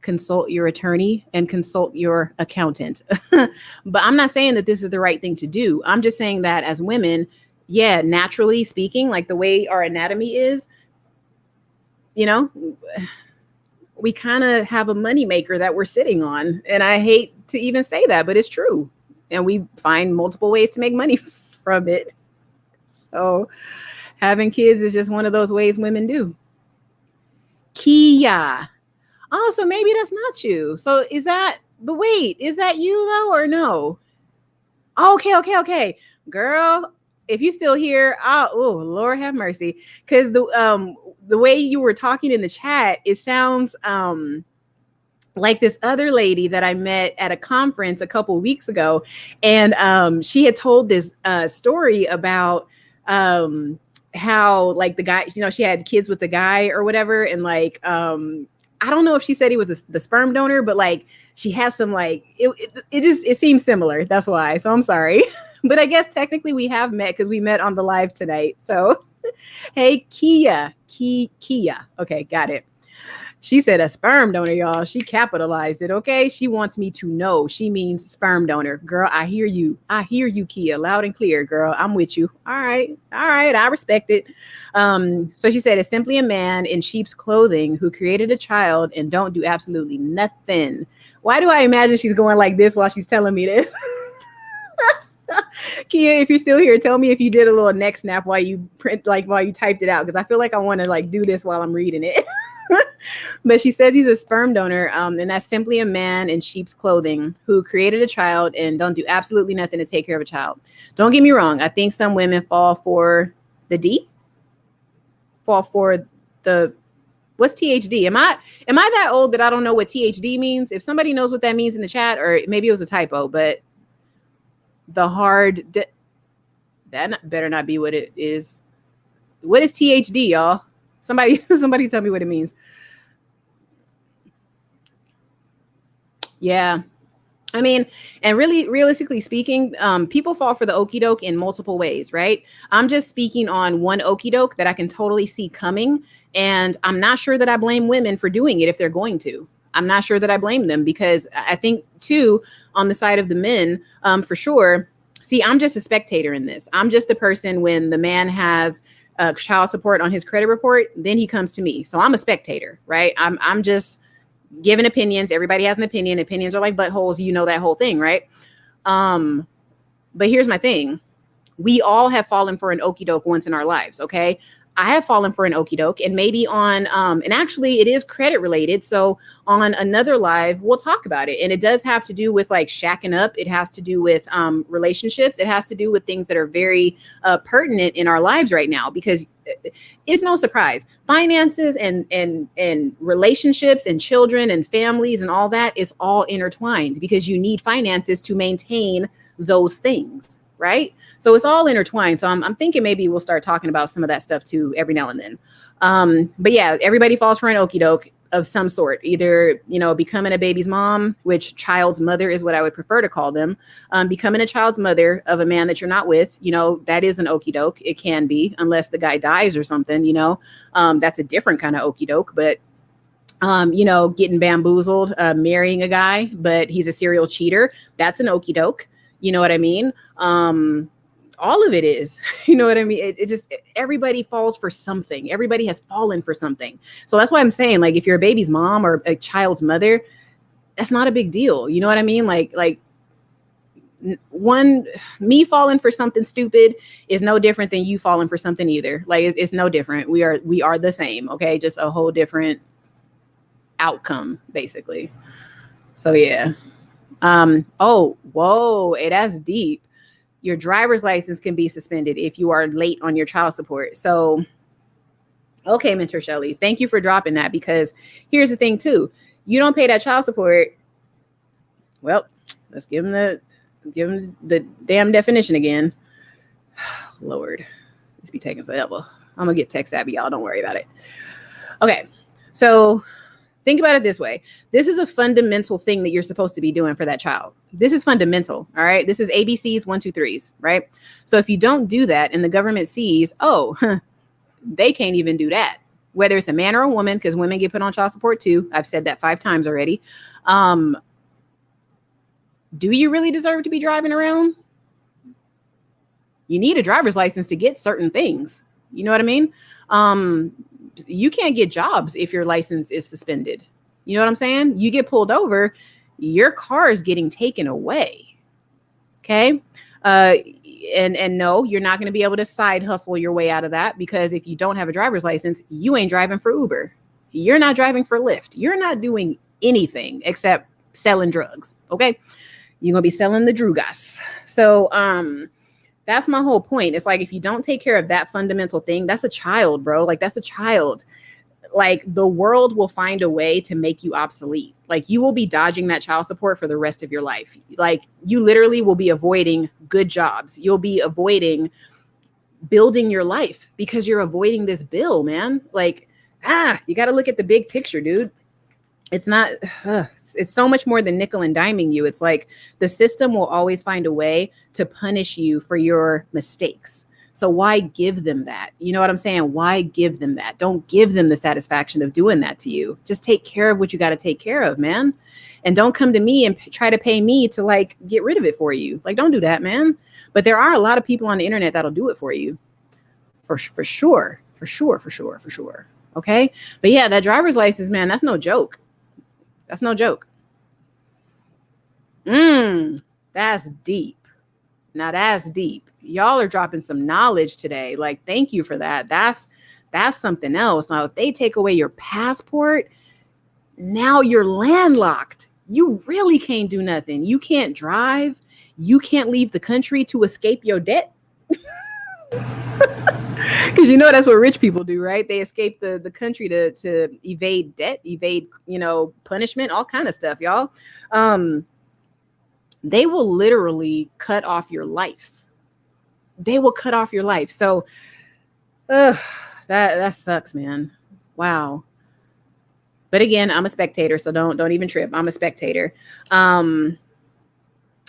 consult your attorney and consult your accountant. But I'm not saying that this is the right thing to do. I'm just saying that as women, yeah, naturally speaking, the way our anatomy is, we kind of have a moneymaker that we're sitting on. And I hate to even say that, but it's true. And we find multiple ways to make money from it. So having kids is just one of those ways women do. Kia. Oh, so maybe that's not you. So is that you though, or no? Okay. Girl, if you still here, oh, Lord have mercy. Because the way you were talking in the chat, it sounds like this other lady that I met at a conference a couple of weeks ago, and she had told this story about how like the guy, you know, she had kids with the guy or whatever, and like I don't know if she said he was the sperm donor, but like she has some like it seems similar. That's why. So I'm sorry, but I guess technically we have met because we met on the live tonight. So hey, Kia. Okay, got it. She said a sperm donor, y'all. She capitalized it, okay? She wants me to know. She means sperm donor. Girl, I hear you. I hear you, Kia, loud and clear, girl. I'm with you. All right. I respect it. So she said, it's simply a man in sheep's clothing who created a child and don't do absolutely nothing. Why do I imagine she's going like this while she's telling me this? Kia, if you're still here, tell me if you did a little neck snap while you typed it out, because I feel like I want to like do this while I'm reading it. But she says he's a sperm donor, and that's simply a man in sheep's clothing who created a child and don't do absolutely nothing to take care of a child. Don't get me wrong. I think some women fall for the what's THD? Am I that old that I don't know what THD means? If somebody knows what that means in the chat, or maybe it was a typo, but that better not be what it is. What is THD, y'all? Somebody tell me what it means. Yeah. I mean, and really, realistically speaking, people fall for the okie doke in multiple ways, right? I'm just speaking on one okie doke that I can totally see coming. And I'm not sure that I blame women for doing it if they're going to. I'm not sure that I blame them, because I think, too, on the side of the men, for sure. See, I'm just a spectator in this. I'm just the person when the man has child support on his credit report, then he comes to me. So I'm a spectator, right? I'm just giving opinions. Everybody has an opinion. Opinions are like buttholes. You know that whole thing, right? But here's my thing. We all have fallen for an okie doke once in our lives, okay? I have fallen for an okie doke, and maybe on, and actually it is credit related. So on another live, we'll talk about it. And it does have to do with like shacking up. It has to do with relationships. It has to do with things that are very pertinent in our lives right now, because it's no surprise. Finances and relationships and children and families and all that is all intertwined, because you need finances to maintain those things. Right. So it's all intertwined. So I'm thinking maybe we'll start talking about some of that stuff too every now and then. But yeah, everybody falls for an okie doke of some sort, either, you know, becoming a baby's mom, which child's mother is what I would prefer to call them. Becoming a child's mother of a man that you're not with, you know, that is an okie doke. It can be, unless the guy dies or something, you know, that's a different kind of okie doke. But you know, getting bamboozled, marrying a guy, but he's a serial cheater, that's an okie doke. You know what I mean? All of it is, you know what I mean? It just, everybody falls for something. Everybody has fallen for something. So that's why I'm saying, like, if you're a baby's mom or a child's mother, that's not a big deal. You know what I mean? Like me falling for something stupid is no different than you falling for something either. Like it's no different. We are the same. Okay. Just a whole different outcome, basically. So yeah. Oh, whoa. Hey, that's deep. Your driver's license can be suspended if you are late on your child support. So, okay, Mentor Shelley, thank you for dropping that, because here's the thing too. You don't pay that child support. Well, let's give them the damn definition again. Lord, this be taking forever. I'm gonna get tech savvy, y'all. Don't worry about it. Okay. So think about it this way. This is a fundamental thing that you're supposed to be doing for that child. This is fundamental. All right. This is ABCs 1, 2, 3s, right? So if you don't do that and the government sees, oh, they can't even do that, whether it's a man or a woman, because women get put on child support too. I've said that 5 times already. Do you really deserve to be driving around? You need a driver's license to get certain things. You know what I mean? You can't get jobs if your license is suspended. You know what I'm saying? You get pulled over, your car is getting taken away. Okay. And no, you're not going to be able to side hustle your way out of that, because if you don't have a driver's license, you ain't driving for Uber. You're not driving for Lyft. You're not doing anything except selling drugs. Okay. You're going to be selling the drugas. So, that's my whole point. It's like, if you don't take care of that fundamental thing, that's a child, bro. Like, that's a child. like the world will find a way to make you obsolete. Like you will be dodging that child support for the rest of your life. Like you literally will be avoiding good jobs. You'll be avoiding building your life because you're avoiding this bill, man. Like, you got to look at the big picture, dude. It's not, it's so much more than nickel and diming you. It's like the system will always find a way to punish you for your mistakes. So why give them that? You know what I'm saying? Why give them that? Don't give them the satisfaction of doing that to you. Just take care of what you got to take care of, man. And don't come to me and try to pay me to like get rid of it for you. Like, don't do that, man. But there are a lot of people on the internet that'll do it for you. For sure. Okay. But yeah, that driver's license, man, that's no joke. That's no joke. That's deep. Now that's deep. Y'all are dropping some knowledge today. Like, thank you for that. That's something else. Now, if they take away your passport, now you're landlocked. You really can't do nothing. You can't drive. You can't leave the country to escape your debt. Because you know that's what rich people do, right? They escape the country to evade debt, evade, punishment, all kind of stuff, y'all. They will literally cut off your life. They will cut off your life. So that sucks, man. Wow. But again, I'm a spectator, so don't even trip. I'm a spectator.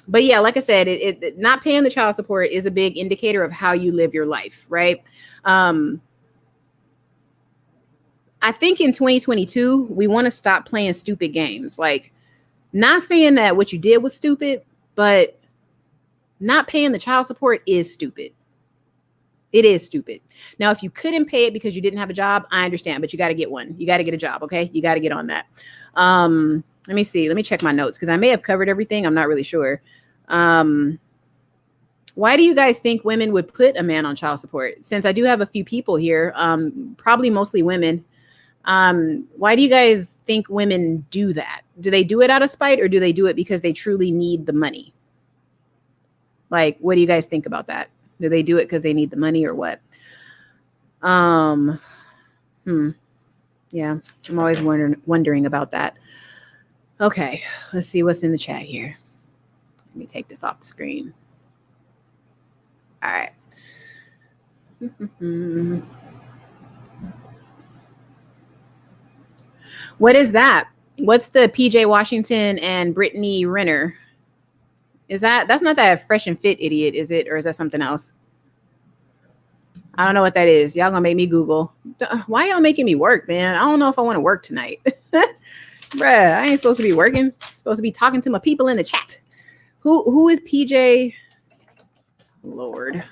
But yeah, like I said, it not paying the child support is a big indicator of how you live your life, right? I think in 2022, we want to stop playing stupid games. Like, not saying that what you did was stupid, but not paying the child support is stupid. It is stupid. Now, if you couldn't pay it because you didn't have a job, I understand, but you got to get one. You got to get a job, okay? You got to get on that. Let me see. Let me check my notes because I may have covered everything. I'm not really sure. Why do you guys think women would put a man on child support? Since I do have a few people here, probably mostly women. Why do you guys think women do that? Do they do it out of spite or do they do it because they truly need the money? Like, what do you guys think about that? Do they do it because they need the money or what? Yeah, I'm always wondering about that. Okay, let's see what's in the chat here. Let me take this off the screen. All right. What is that? What's the PJ Washington and Brittany Renner? That's not that Fresh and Fit idiot, is it? Or is that something else? I don't know what that is. Y'all gonna make me Google. Why y'all making me work, man? I don't know if I want to work tonight. Bruh, I ain't supposed to be working. I'm supposed to be talking to my people in the chat. Who is PJ? Lord.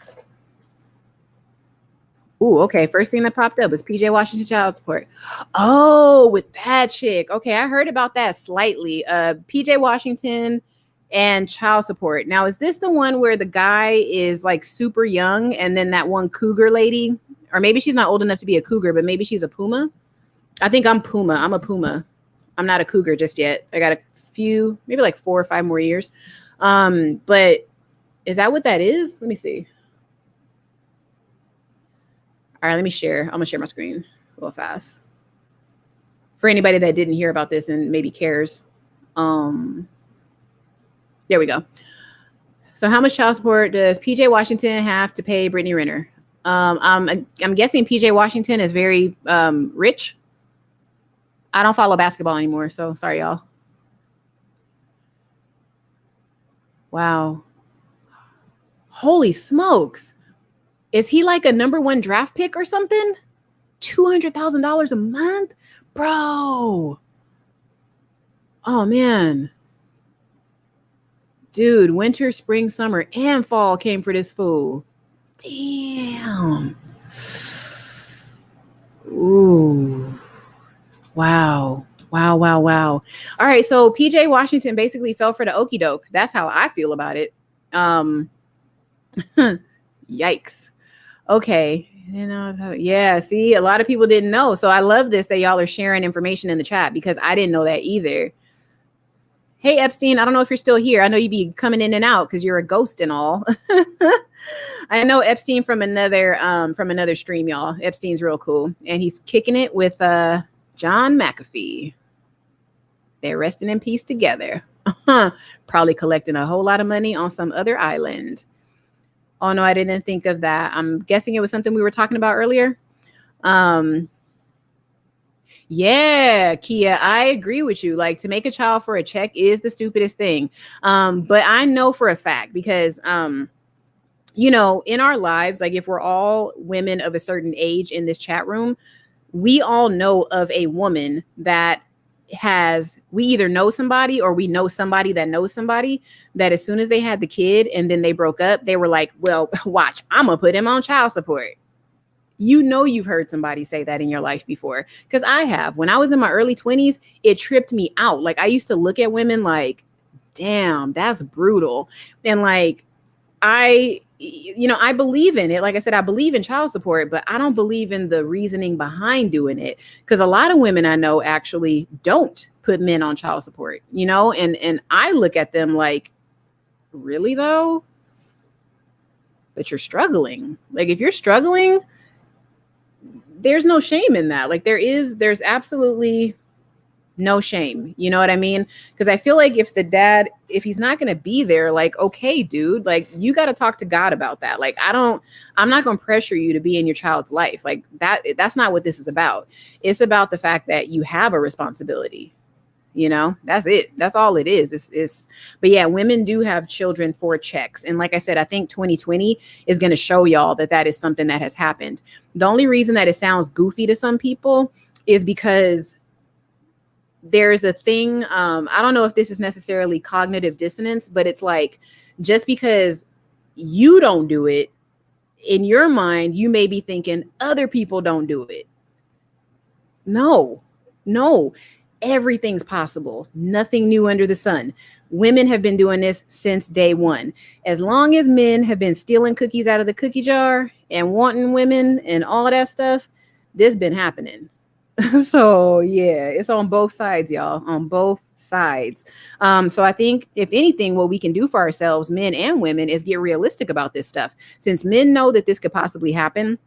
Ooh, okay. First thing that popped up is PJ Washington child support. Oh, with that chick. Okay, I heard about that slightly. PJ Washington and child support. Now, is this the one where the guy is like super young and then that one cougar lady, or maybe she's not old enough to be a cougar, but maybe she's a puma? I think I'm puma. I'm a puma. I'm not a cougar just yet. I got a few, maybe like 4 or 5 more years. But is that what that is? Let me see. All right, let me share. I'm gonna share my screen a little fast for anybody that didn't hear about this and maybe cares. There we go. So how much child support does PJ Washington have to pay Brittany Renner? I'm guessing PJ Washington is very rich. I don't follow basketball anymore, so sorry, y'all. Wow. Holy smokes. Is he like a #1 draft pick or something? $200,000 a month? Bro. Oh, man. Dude, winter, spring, summer, and fall came for this fool. Damn. Ooh. Wow. Wow. All right, so PJ Washington basically fell for the okie doke. That's how I feel about it. Yikes. Okay. Yeah, see, a lot of people didn't know. So I love this that y'all are sharing information in the chat because I didn't know that either. Hey, Epstein, I don't know if you're still here. I know you'd be coming in and out because you're a ghost and all. I know Epstein from another stream, y'all. Epstein's real cool. And he's kicking it with John McAfee. They're resting in peace together. Probably collecting a whole lot of money on some other island. Oh, no, I didn't think of that. I'm guessing it was something we were talking about earlier. Yeah, Kia, I agree with you. Like, to make a child for a check is the stupidest thing. But I know for a fact because, you know, in our lives, like if we're all women of a certain age in this chat room, we all know of a woman that we either know somebody or we know somebody that knows somebody that as soon as they had the kid and then they broke up, they were like, well, watch, I'm gonna put him on child support. You know, you've heard somebody say that in your life before, because I have. When I was in my early 20s, it tripped me out. Like, I used to look at women like, damn, that's brutal. And like, I believe in it. Like I said, I believe in child support, but I don't believe in the reasoning behind doing it. Because a lot of women I know actually don't put men on child support, you know, and I look at them like, really though? But you're struggling. Like, if you're struggling, there's no shame in that. Like, there's absolutely no shame. You know what I mean? Because I feel like if he's not going to be there, like, okay, dude, like, you got to talk to God about that. Like, I'm not going to pressure you to be in your child's life. Like, that's not what this is about. It's about the fact that you have a responsibility. You know, that's it. That's all it is. But yeah, women do have children for checks. And like I said, I think 2020 is going to show y'all that is something that has happened. The only reason that it sounds goofy to some people is because there's a thing. I don't know if this is necessarily cognitive dissonance, but it's like, just because you don't do it, in your mind, you may be thinking other people don't do it. No. Everything's possible. Nothing new under the sun. Women have been doing this since day one. As long as men have been stealing cookies out of the cookie jar and wanting women and all of that stuff, this been happening. So yeah, it's on both sides, y'all, on both sides. So I think if anything, what we can do for ourselves, men and women, is get realistic about this stuff. Since men know that this could possibly happen,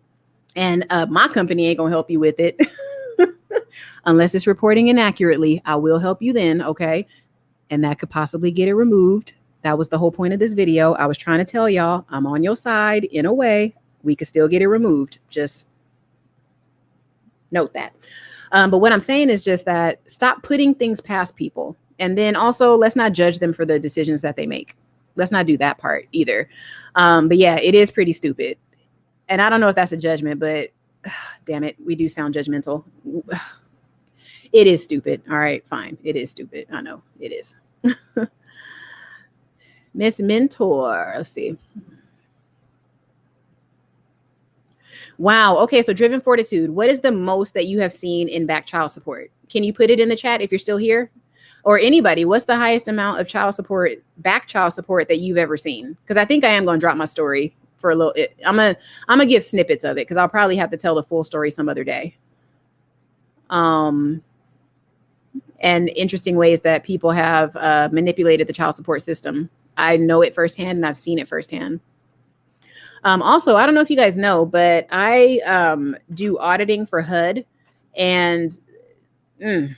and my company ain't gonna help you with it. Unless it's reporting inaccurately, I will help you then, okay? And that could possibly get it removed. That was the whole point of this video. I was trying to tell y'all I'm on your side in a way. We could still get it removed. Just note that. But what I'm saying is just that stop putting things past people. And then also, let's not judge them for the decisions that they make. Let's not do that part either. But yeah, it is pretty stupid. And I don't know if that's a judgment, but damn it, we do sound judgmental. It is stupid. All right, fine. It is stupid. I know it is. Miss Mentor. Let's see. Wow. Okay. So Driven Fortitude, what is the most that you have seen in back child support? Can you put it in the chat if you're still here? Or anybody, what's the highest amount of back child support that you've ever seen? Because I think I am going to drop my story for a little. I'm gonna give snippets of it because I'll probably have to tell the full story some other day. And interesting ways that people have manipulated the child support system. I know it firsthand and I've seen it firsthand. Also, I don't know if you guys know, but I do auditing for HUD, and I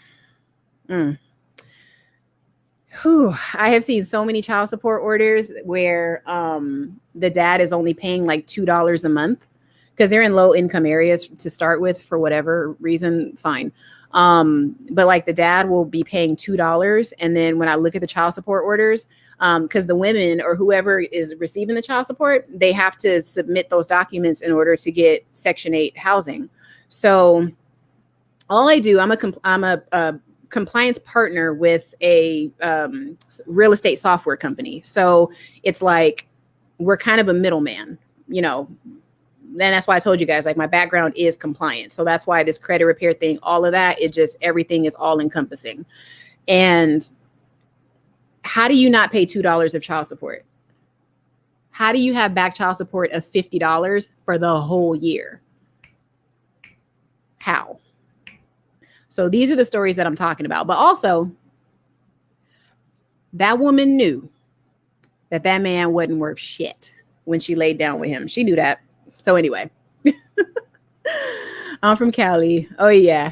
have seen so many child support orders where the dad is only paying like $2 a month because they're in low income areas to start with for whatever reason. Fine. But like the dad will be paying $2. And then when I look at the child support orders, because the women or whoever is receiving the child support, they have to submit those documents in order to get Section 8 housing. So all I do, I'm a compliance partner with a real estate software company. So it's like we're kind of a middleman, you know. And that's why I told you guys, like, my background is compliance. So that's why this credit repair thing, all of that, everything is all encompassing. And how do you not pay $2 of child support? How do you have back child support of $50 for the whole year? How? So these are the stories that I'm talking about. But also, That woman knew that that man wasn't worth shit when she laid down with him. She knew that. So anyway, I'm from Cali. Oh yeah.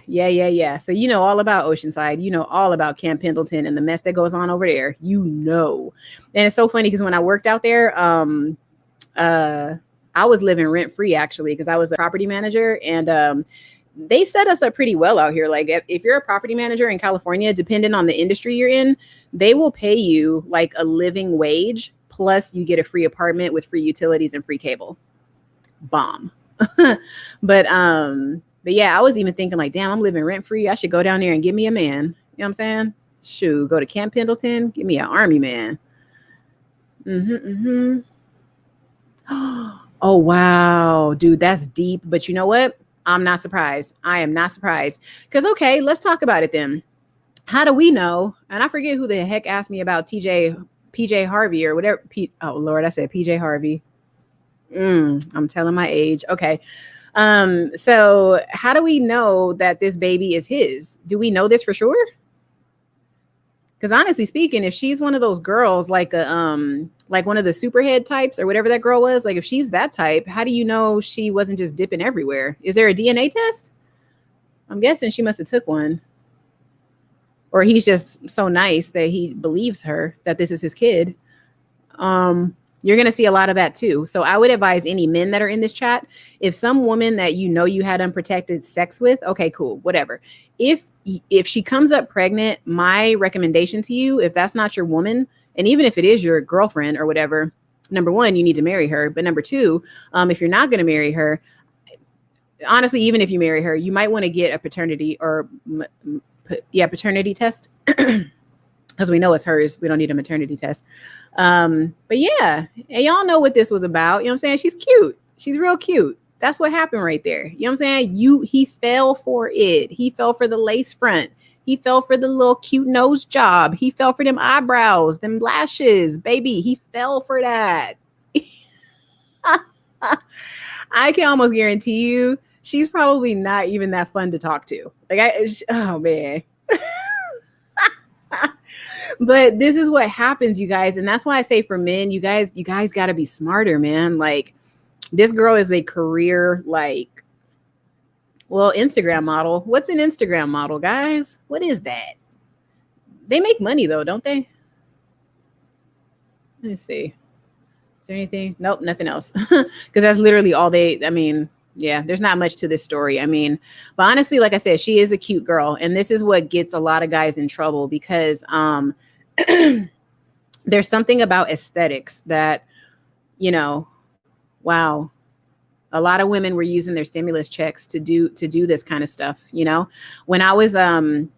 So you know all about Oceanside. You know all about Camp Pendleton and the mess that goes on over there. You know. And it's so funny because when I worked out there, I was living rent free actually because I was a property manager, and they set us up pretty well out here. Like if you're a property manager in California, depending on the industry you're in, they will pay you like a living wage. Plus you get a free apartment with free utilities and free cable. Bomb. But yeah, I was even thinking like, damn, I'm living rent free. I should go down there and get me a man. You know what I'm saying? Shoot, go to Camp Pendleton, give me an army man. Oh, wow, dude, that's deep. But you know what? I'm not surprised. I am not surprised. Because, okay, let's talk about it then. How do we know? And I forget who the heck asked me about PJ Harvey or whatever. Oh, Lord, I said PJ Harvey. I'm telling my age. Okay. So how do we know that this baby is his? Do we know this for sure? Because honestly speaking, if she's one of those girls like like one of the superhead types or whatever that girl was, like if she's that type, how do you know she wasn't just dipping everywhere? Is there a DNA test? I'm guessing she must have took one. Or he's just so nice that he believes her that this is his kid. You're going to see a lot of that too. So I would advise any men that are in this chat, if some woman that you know you had unprotected sex with, okay, cool, whatever. If she comes up pregnant, my recommendation to you, if that's not your woman, and even if it is your girlfriend or whatever, number one, you need to marry her. But number two, if you're not going to marry her, honestly, even if you marry her, you might want to get a paternity or paternity test. Because we know it's hers. We don't need a maternity test. But yeah, and y'all know what this was about. You know what I'm saying? She's cute. She's real cute. That's what happened right there. You know what I'm saying? He fell for it. He fell for the lace front. He fell for the little cute nose job. He fell for them eyebrows, them lashes, baby. He fell for that. I can almost guarantee you she's probably not even that fun to talk to. Oh man. But this is what happens, you guys. And that's why I say for men, you guys got to be smarter, man. Like this girl is a career, Instagram model. What's an Instagram model, guys? What is that? They make money though, don't they? Let's see. Is there anything? Nope, nothing else. Because that's literally all there's not much to this story. But honestly, like I said, she is a cute girl. And this is what gets a lot of guys in trouble because there's something about aesthetics that, wow, a lot of women were using their stimulus checks to do this kind of stuff. When I was on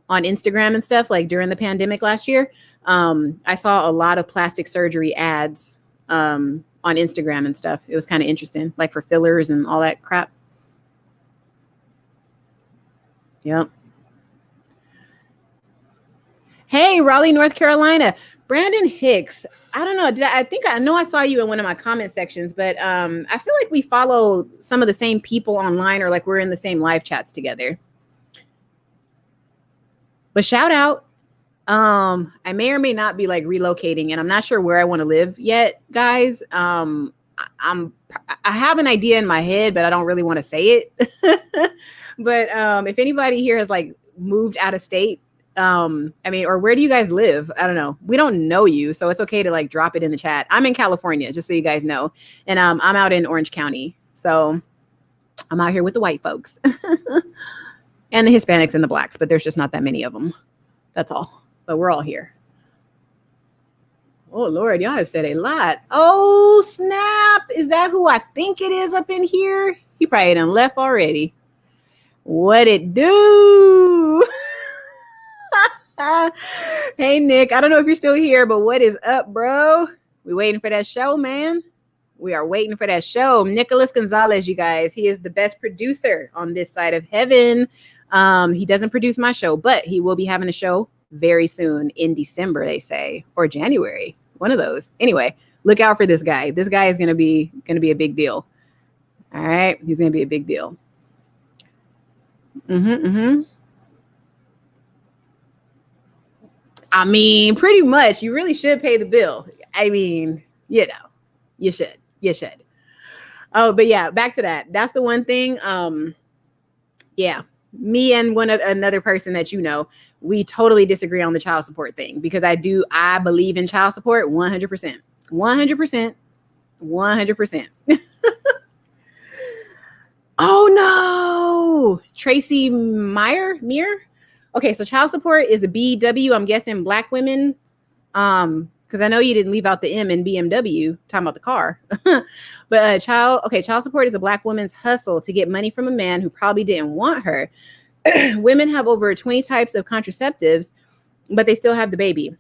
Instagram and stuff, like during the pandemic last year, I saw a lot of plastic surgery ads on Instagram and stuff. It was kind of interesting, like for fillers and all that crap. Yep. Hey, Raleigh, North Carolina. Brandon Hicks. I don't know. I know I saw you in one of my comment sections, but I feel like we follow some of the same people online or like we're in the same live chats together. But shout out. I may or may not be like relocating and I'm not sure where I want to live yet, guys. I have an idea in my head, but I don't really want to say it. But if anybody here has like moved out of state, or where do you guys live? I don't know. We don't know you, so it's okay to like drop it in the chat. I'm in California, just so you guys know. And I'm out in Orange County. So I'm out here with the white folks and the Hispanics and the blacks, but there's just not that many of them. That's all. But we're all here. Oh, Lord, y'all have said a lot. Oh, snap. Is that who I think it is up in here? He probably done left already. What it do? Hey, Nick. I don't know if you're still here, but what is up, bro? We waiting for that show, man. We are waiting for that show. Nicholas Gonzalez, you guys. He is the best producer on this side of heaven. He doesn't produce my show, but he will be having a show very soon in December, they say, or January, one of those. Anyway, look out for this guy. This guy is going to be a big deal. All right. He's going to be a big deal. I mean, pretty much. You really should pay the bill. I mean, you know, you should. You should. Oh, but yeah, back to that. That's the one thing. Yeah, me and another person that you know, we totally disagree on the child support thing because I believe in child support 100%. 100%. 100%. Oh no, Tracy Meyer. Okay, so child support is a BW. I'm guessing black women. Because I know you didn't leave out the M in BMW, talking about the car. But child support is a black woman's hustle to get money from a man who probably didn't want her. Women have over 20 types of contraceptives, but they still have the baby.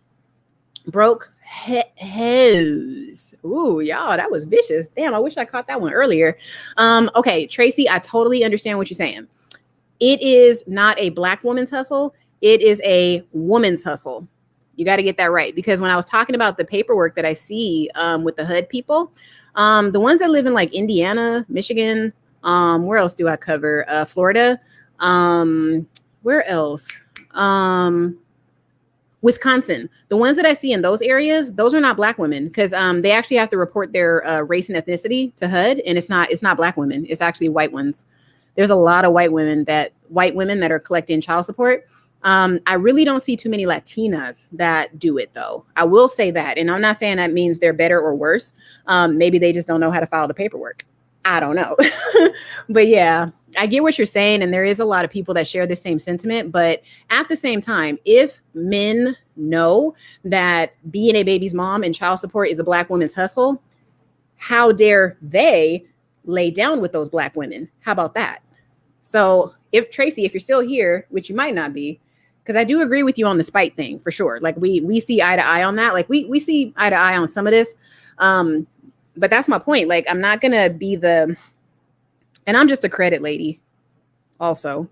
Broke hoes. Ooh, y'all, that was vicious. Damn, I wish I caught that one earlier. Okay, Tracy, I totally understand what you're saying. It is not a black woman's hustle. It is a woman's hustle. You got to get that right. Because when I was talking about the paperwork that I see with the HUD people, the ones that live in like Indiana, Michigan, where else do I cover? Florida. Where else? Wisconsin. The ones that I see in those areas, those are not black women because they actually have to report their race and ethnicity to HUD. And it's not black women. It's actually white ones. There's a lot of white women that are collecting child support. I really don't see too many Latinas that do it, though. I will say that. And I'm not saying that means they're better or worse. Maybe they just don't know how to file the paperwork. I don't know. But yeah, I get what you're saying. And there is a lot of people that share the same sentiment. But at the same time, if men know that being a baby's mom and child support is a black woman's hustle, how dare they lay down with those black women? How about that? So if Tracy, if you're still here, which you might not be, because I do agree with you on the spite thing for sure. Like we see eye to eye on that. Like we see eye to eye on some of this. But that's my point. Like I'm not going to be and I'm just a credit lady also.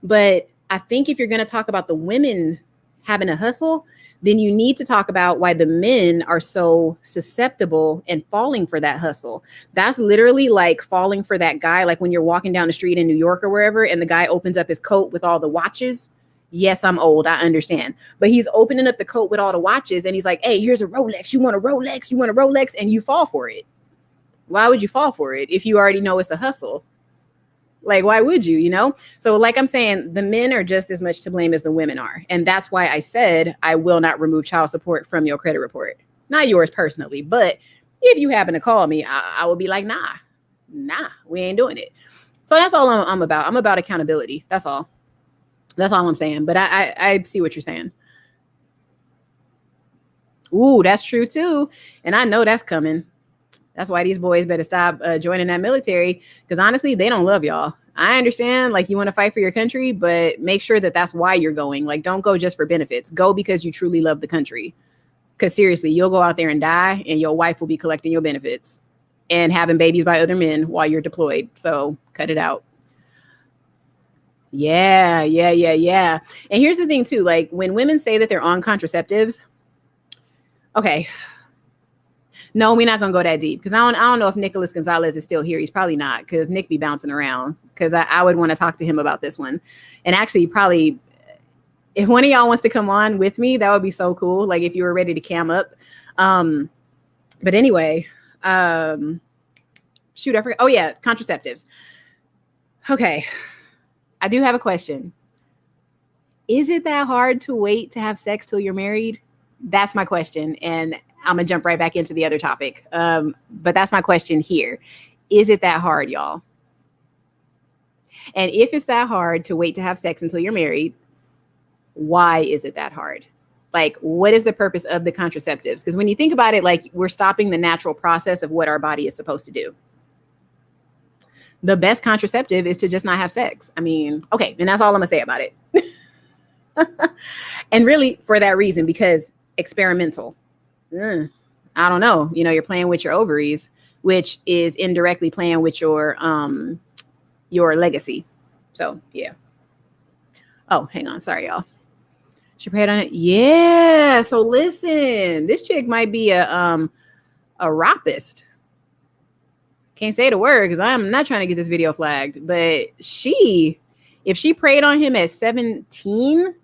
But I think if you're going to talk about the women having a hustle, then you need to talk about why the men are so susceptible and falling for that hustle. That's literally like falling for that guy. Like when you're walking down the street in New York or wherever, and the guy opens up his coat with all the watches. Yes, I'm old. I understand. But he's opening up the coat with all the watches and he's like, hey, here's a Rolex. You want a Rolex? You want a Rolex? And you fall for it. Why would you fall for it if you already know it's a hustle? Like, why would you, you know? So like I'm saying, the men are just as much to blame as the women are. And that's why I said I will not remove child support from your credit report. Not yours personally, but if you happen to call me, I will be like, nah, we ain't doing it. So that's all I'm about. I'm about accountability. That's all. That's all I'm saying. But I see what you're saying. Ooh, that's true too. And I know that's coming. That's why these boys better stop joining that military, because honestly, they don't love y'all. I understand, like, you want to fight for your country, but make sure that that's why you're going. Like, don't go just for benefits. Go because you truly love the country. Because seriously, you'll go out there and die, and your wife will be collecting your benefits and having babies by other men while you're deployed. So cut it out. Yeah. And here's the thing too, like when women say that they're on contraceptives, okay. No, we're not going to go that deep because I don't know if Nicholas Gonzalez is still here. He's probably not because Nick be bouncing around because I would want to talk to him about this one. And actually probably if one of y'all wants to come on with me, that would be so cool. Like if you were ready to cam up. But anyway, shoot, I forgot. Oh yeah, contraceptives. Okay. I do have a question. Is it that hard to wait to have sex till you're married? That's my question. And I'm going to jump right back into the other topic. But that's my question here. Is it that hard, y'all? And if it's that hard to wait to have sex until you're married, why is it that hard? Like, what is the purpose of the contraceptives? Because when you think about it, like we're stopping the natural process of what our body is supposed to do. The best contraceptive is to just not have sex. I mean, okay. And that's all I'm going to say about it. And really for that reason, because experimental. I don't know. You know, you're playing with your ovaries, which is indirectly playing with your legacy. So, yeah. Oh, hang on. Sorry, y'all. She prayed on it. Yeah. So listen, this chick might be a rapist. Can't say the word because I'm not trying to get this video flagged. But if she preyed on him at 17,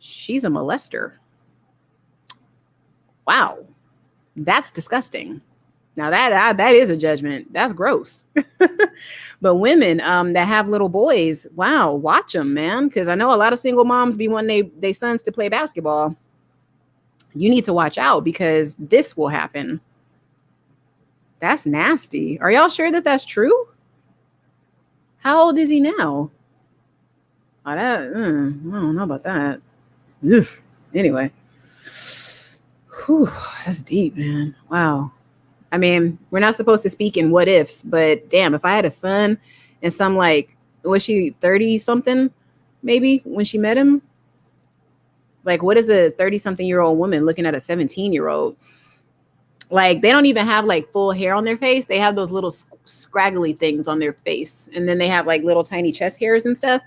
She's a molester. Wow. That's disgusting. Now that is a judgment. That's gross. But women that have little boys, wow, watch them, man. Because I know a lot of single moms be wanting they sons to play basketball. You need to watch out because this will happen. That's nasty. Are y'all sure that that's true? How old is he now? Oh, I don't know about that. Ugh. Anyway. Whew, that's deep, man. Wow. I mean, we're not supposed to speak in what ifs, but damn, if I had a son and some like, was she 30 something maybe when she met him? Like, what is a 30 something year old woman looking at a 17-year-old? Like, they don't even have like full hair on their face. They have those little scraggly things on their face. And then they have like little tiny chest hairs and stuff.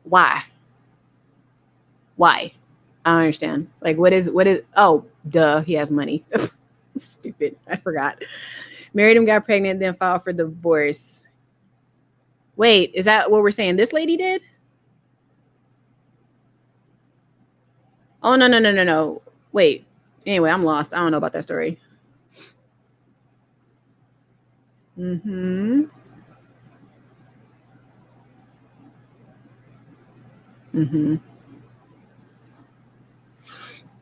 Why? I don't understand. Like, what is, oh, duh, he has money. Stupid. I forgot. Married him, got pregnant, then filed for divorce. Wait, is that what we're saying this lady did? Oh, no. Wait. Anyway, I'm lost. I don't know about that story. Mm-hmm.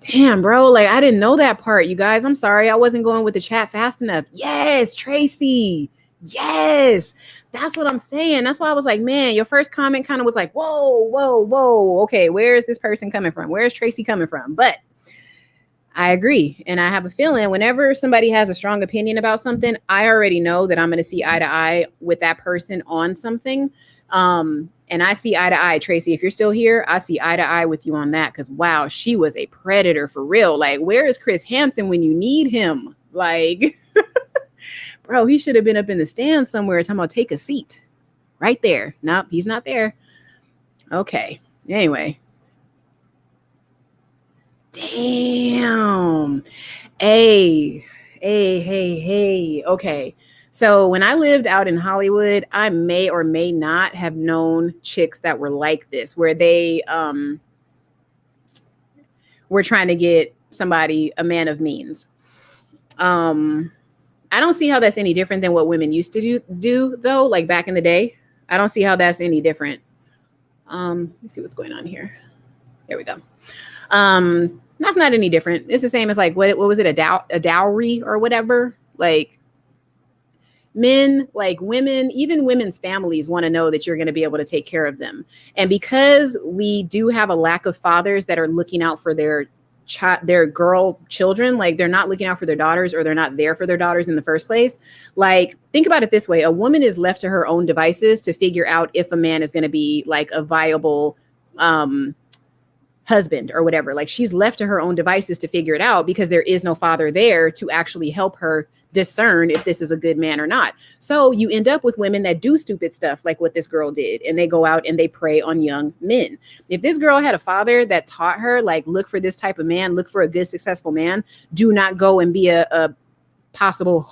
Damn, bro. Like, I didn't know that part, you guys. I'm sorry. I wasn't going with the chat fast enough. Yes, Tracy. Yes. That's what I'm saying. That's why I was like, man, your first comment kind of was like, whoa. Okay, where is this person coming from? Where is Tracy coming from? But I agree. And I have a feeling whenever somebody has a strong opinion about something, I already know that I'm going to see eye to eye with that person on something. And I see eye to eye, Tracy. If you're still here, I see eye to eye with you on that. Because, wow, she was a predator for real. Like, where is Chris Hansen when you need him? Like, bro, he should have been up in the stands somewhere talking about take a seat right there. Nope, he's not there. Okay. Anyway. Damn. Hey. Okay. So when I lived out in Hollywood, I may or may not have known chicks that were like this, where they were trying to get somebody, a man of means. I don't see how that's any different than what women used to do though, like back in the day. I don't see how that's any different. Let's see what's going on here. There we go. That's not any different. It's the same as like, what was it? A dowry or whatever. Like, men, like women, even women's families want to know that you're going to be able to take care of them. And because we do have a lack of fathers that are looking out for their girl children, like they're not looking out for their daughters, or they're not there for their daughters in the first place. Like, think about it this way. A woman is left to her own devices to figure out if a man is going to be like a viable, husband or whatever. Like, she's left to her own devices to figure it out because there is no father there to actually help her discern if this is a good man or not. So you end up with women that do stupid stuff like what this girl did, and they go out and they prey on young men. If this girl had a father that taught her, like, look for this type of man, look for a good, successful man, do not go and be a possible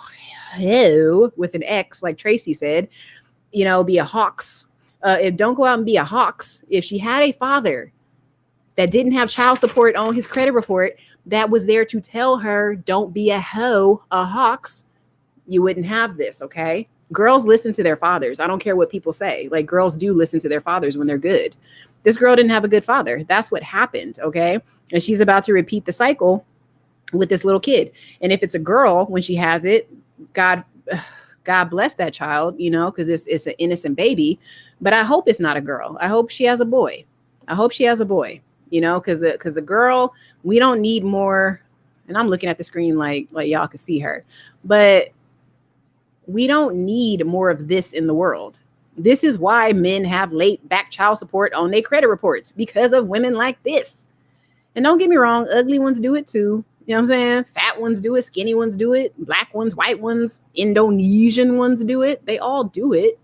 hoe with an X, like Tracy said, you know, be a hawks. Don't go out and be a hawks. If she had a father that didn't have child support on his credit report, that was there to tell her, don't be a hoe, a hawks, you wouldn't have this, okay? Girls listen to their fathers. I don't care what people say. Like, girls do listen to their fathers when they're good. This girl didn't have a good father. That's what happened, okay? And she's about to repeat the cycle with this little kid. And if it's a girl, when she has it, God bless that child, you know, because it's an innocent baby. But I hope it's not a girl. I hope she has a boy. You know, because the girl, we don't need more. And I'm looking at the screen like y'all can see her, but we don't need more of this in the world. This is why men have late back child support on their credit reports, because of women like this. And don't get me wrong, ugly ones do it too. You know what I'm saying? Fat ones do it, skinny ones do it, black ones, white ones, Indonesian ones do it. They all do it.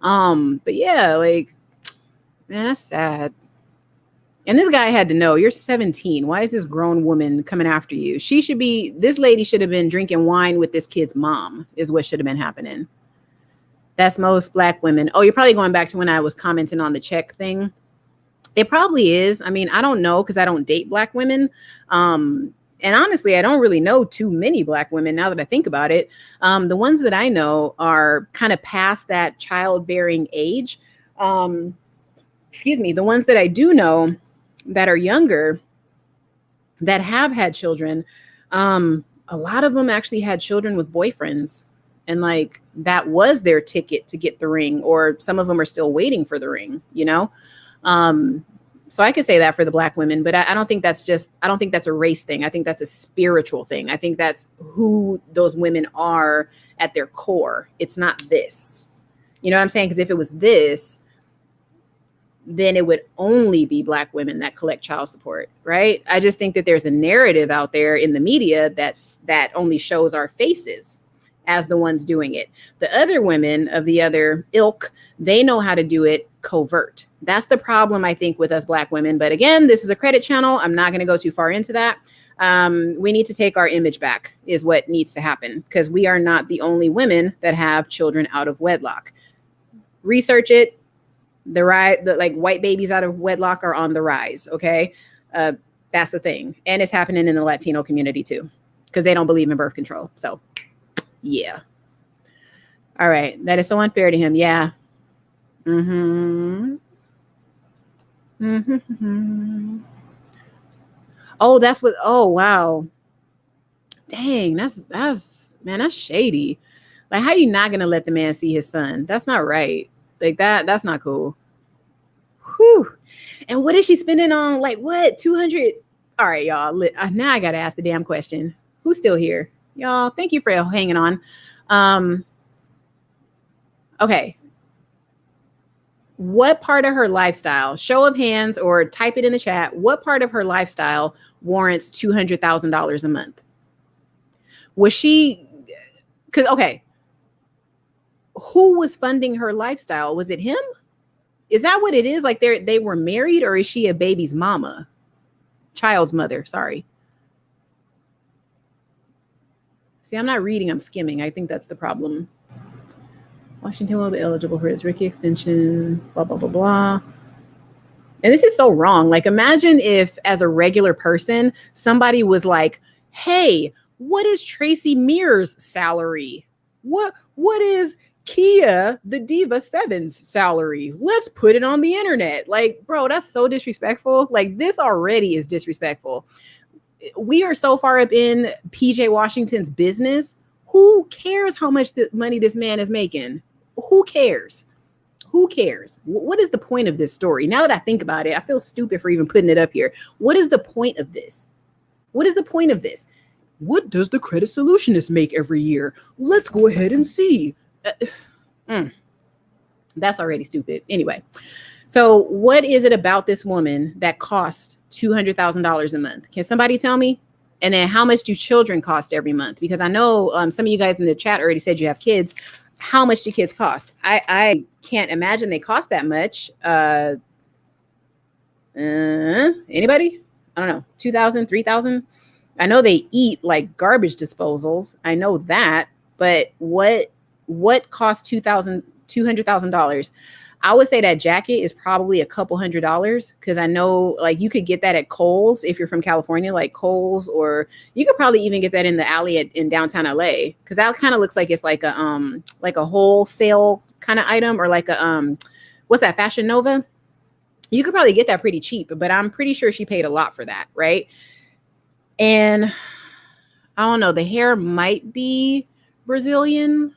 But yeah, like, man, that's sad. And this guy had to know, you're 17. Why is this grown woman coming after you? This lady should have been drinking wine with this kid's mom, is what should have been happening. That's most black women. Oh, you're probably going back to when I was commenting on the check thing. It probably is. I mean, I don't know because I don't date Black women. And honestly, I don't really know too many Black women now that I think about it. The ones that I know are kind of past that childbearing age. Excuse me. The ones that I do know that are younger, that have had children, a lot of them actually had children with boyfriends. And like that was their ticket to get the ring, or some of them are still waiting for the ring, you know? So I could say that for the Black women, but I don't think that's I don't think that's a race thing. I think that's a spiritual thing. I think that's who those women are at their core. It's not this, you know what I'm saying? Because if it was this, then it would only be Black women that collect child support, right? I just think that there's a narrative out there in the media that only shows our faces as the ones doing it. The other women of the other ilk, they know how to do it covert. That's the problem, I think, with us Black women. But again, this is a credit channel. I'm not going to go too far into that. We need to take our image back is what needs to happen, because we are not the only women that have children out of wedlock. Research it. Like white babies out of wedlock are on the rise. Okay. That's the thing. And it's happening in the Latino community too, because they don't believe in birth control. So yeah. All right. That is so unfair to him. Yeah. Mm-hmm. Mm-hmm. Oh, that's what. Oh, wow. Dang, that's shady. Like, how you not gonna let the man see his son? That's not right. Like that's not cool. Whew. And what is she spending on? Like what? 200? All right, y'all. Now I gotta ask the damn question. Who's still here? Y'all, thank you for hanging on. Okay. What part of her lifestyle, show of hands or type it in the chat, what part of her lifestyle warrants $200,000 a month? Was she, okay, who was funding her lifestyle? Was it him? Is that what it is? Like they were married, or is she a baby's mama? Child's mother, sorry. See, I'm not reading, I'm skimming. I think that's the problem. Washington will be eligible for its Ricky extension, blah, blah, blah, blah. And this is so wrong. Like, imagine if, as a regular person, somebody was like, hey, what is Tracy Mears' salary? What is Kia, the Diva 7's salary? Let's put it on the internet. Like, bro, that's so disrespectful. Like, this already is disrespectful. We are so far up in PJ Washington's business. Who cares how much money this man is making? Who cares? Who cares? What is the point of this story? Now that I think about it, I feel stupid for even putting it up here. What is the point of this? What is the point of this? What does the credit solutionist make every year? Let's go ahead and see. That's already stupid. Anyway, so what is it about this woman that costs $200,000 a month? Can somebody tell me? And then how much do children cost every month? Because I know some of you guys in the chat already said you have kids. How much do kids cost? I can't imagine they cost that much. Anybody? I don't know. 2,000, 3,000. I know they eat like garbage disposals. I know that. But what costs $200,000? I would say that jacket is probably a couple $100, because I know like you could get that at Kohl's if you're from California, like Kohl's, or you could probably even get that in the alley in downtown LA, because that kind of looks like it's like a wholesale kind of item, or like a what's that, Fashion Nova? You could probably get that pretty cheap, but I'm pretty sure she paid a lot for that, right? And I don't know, the hair might be Brazilian.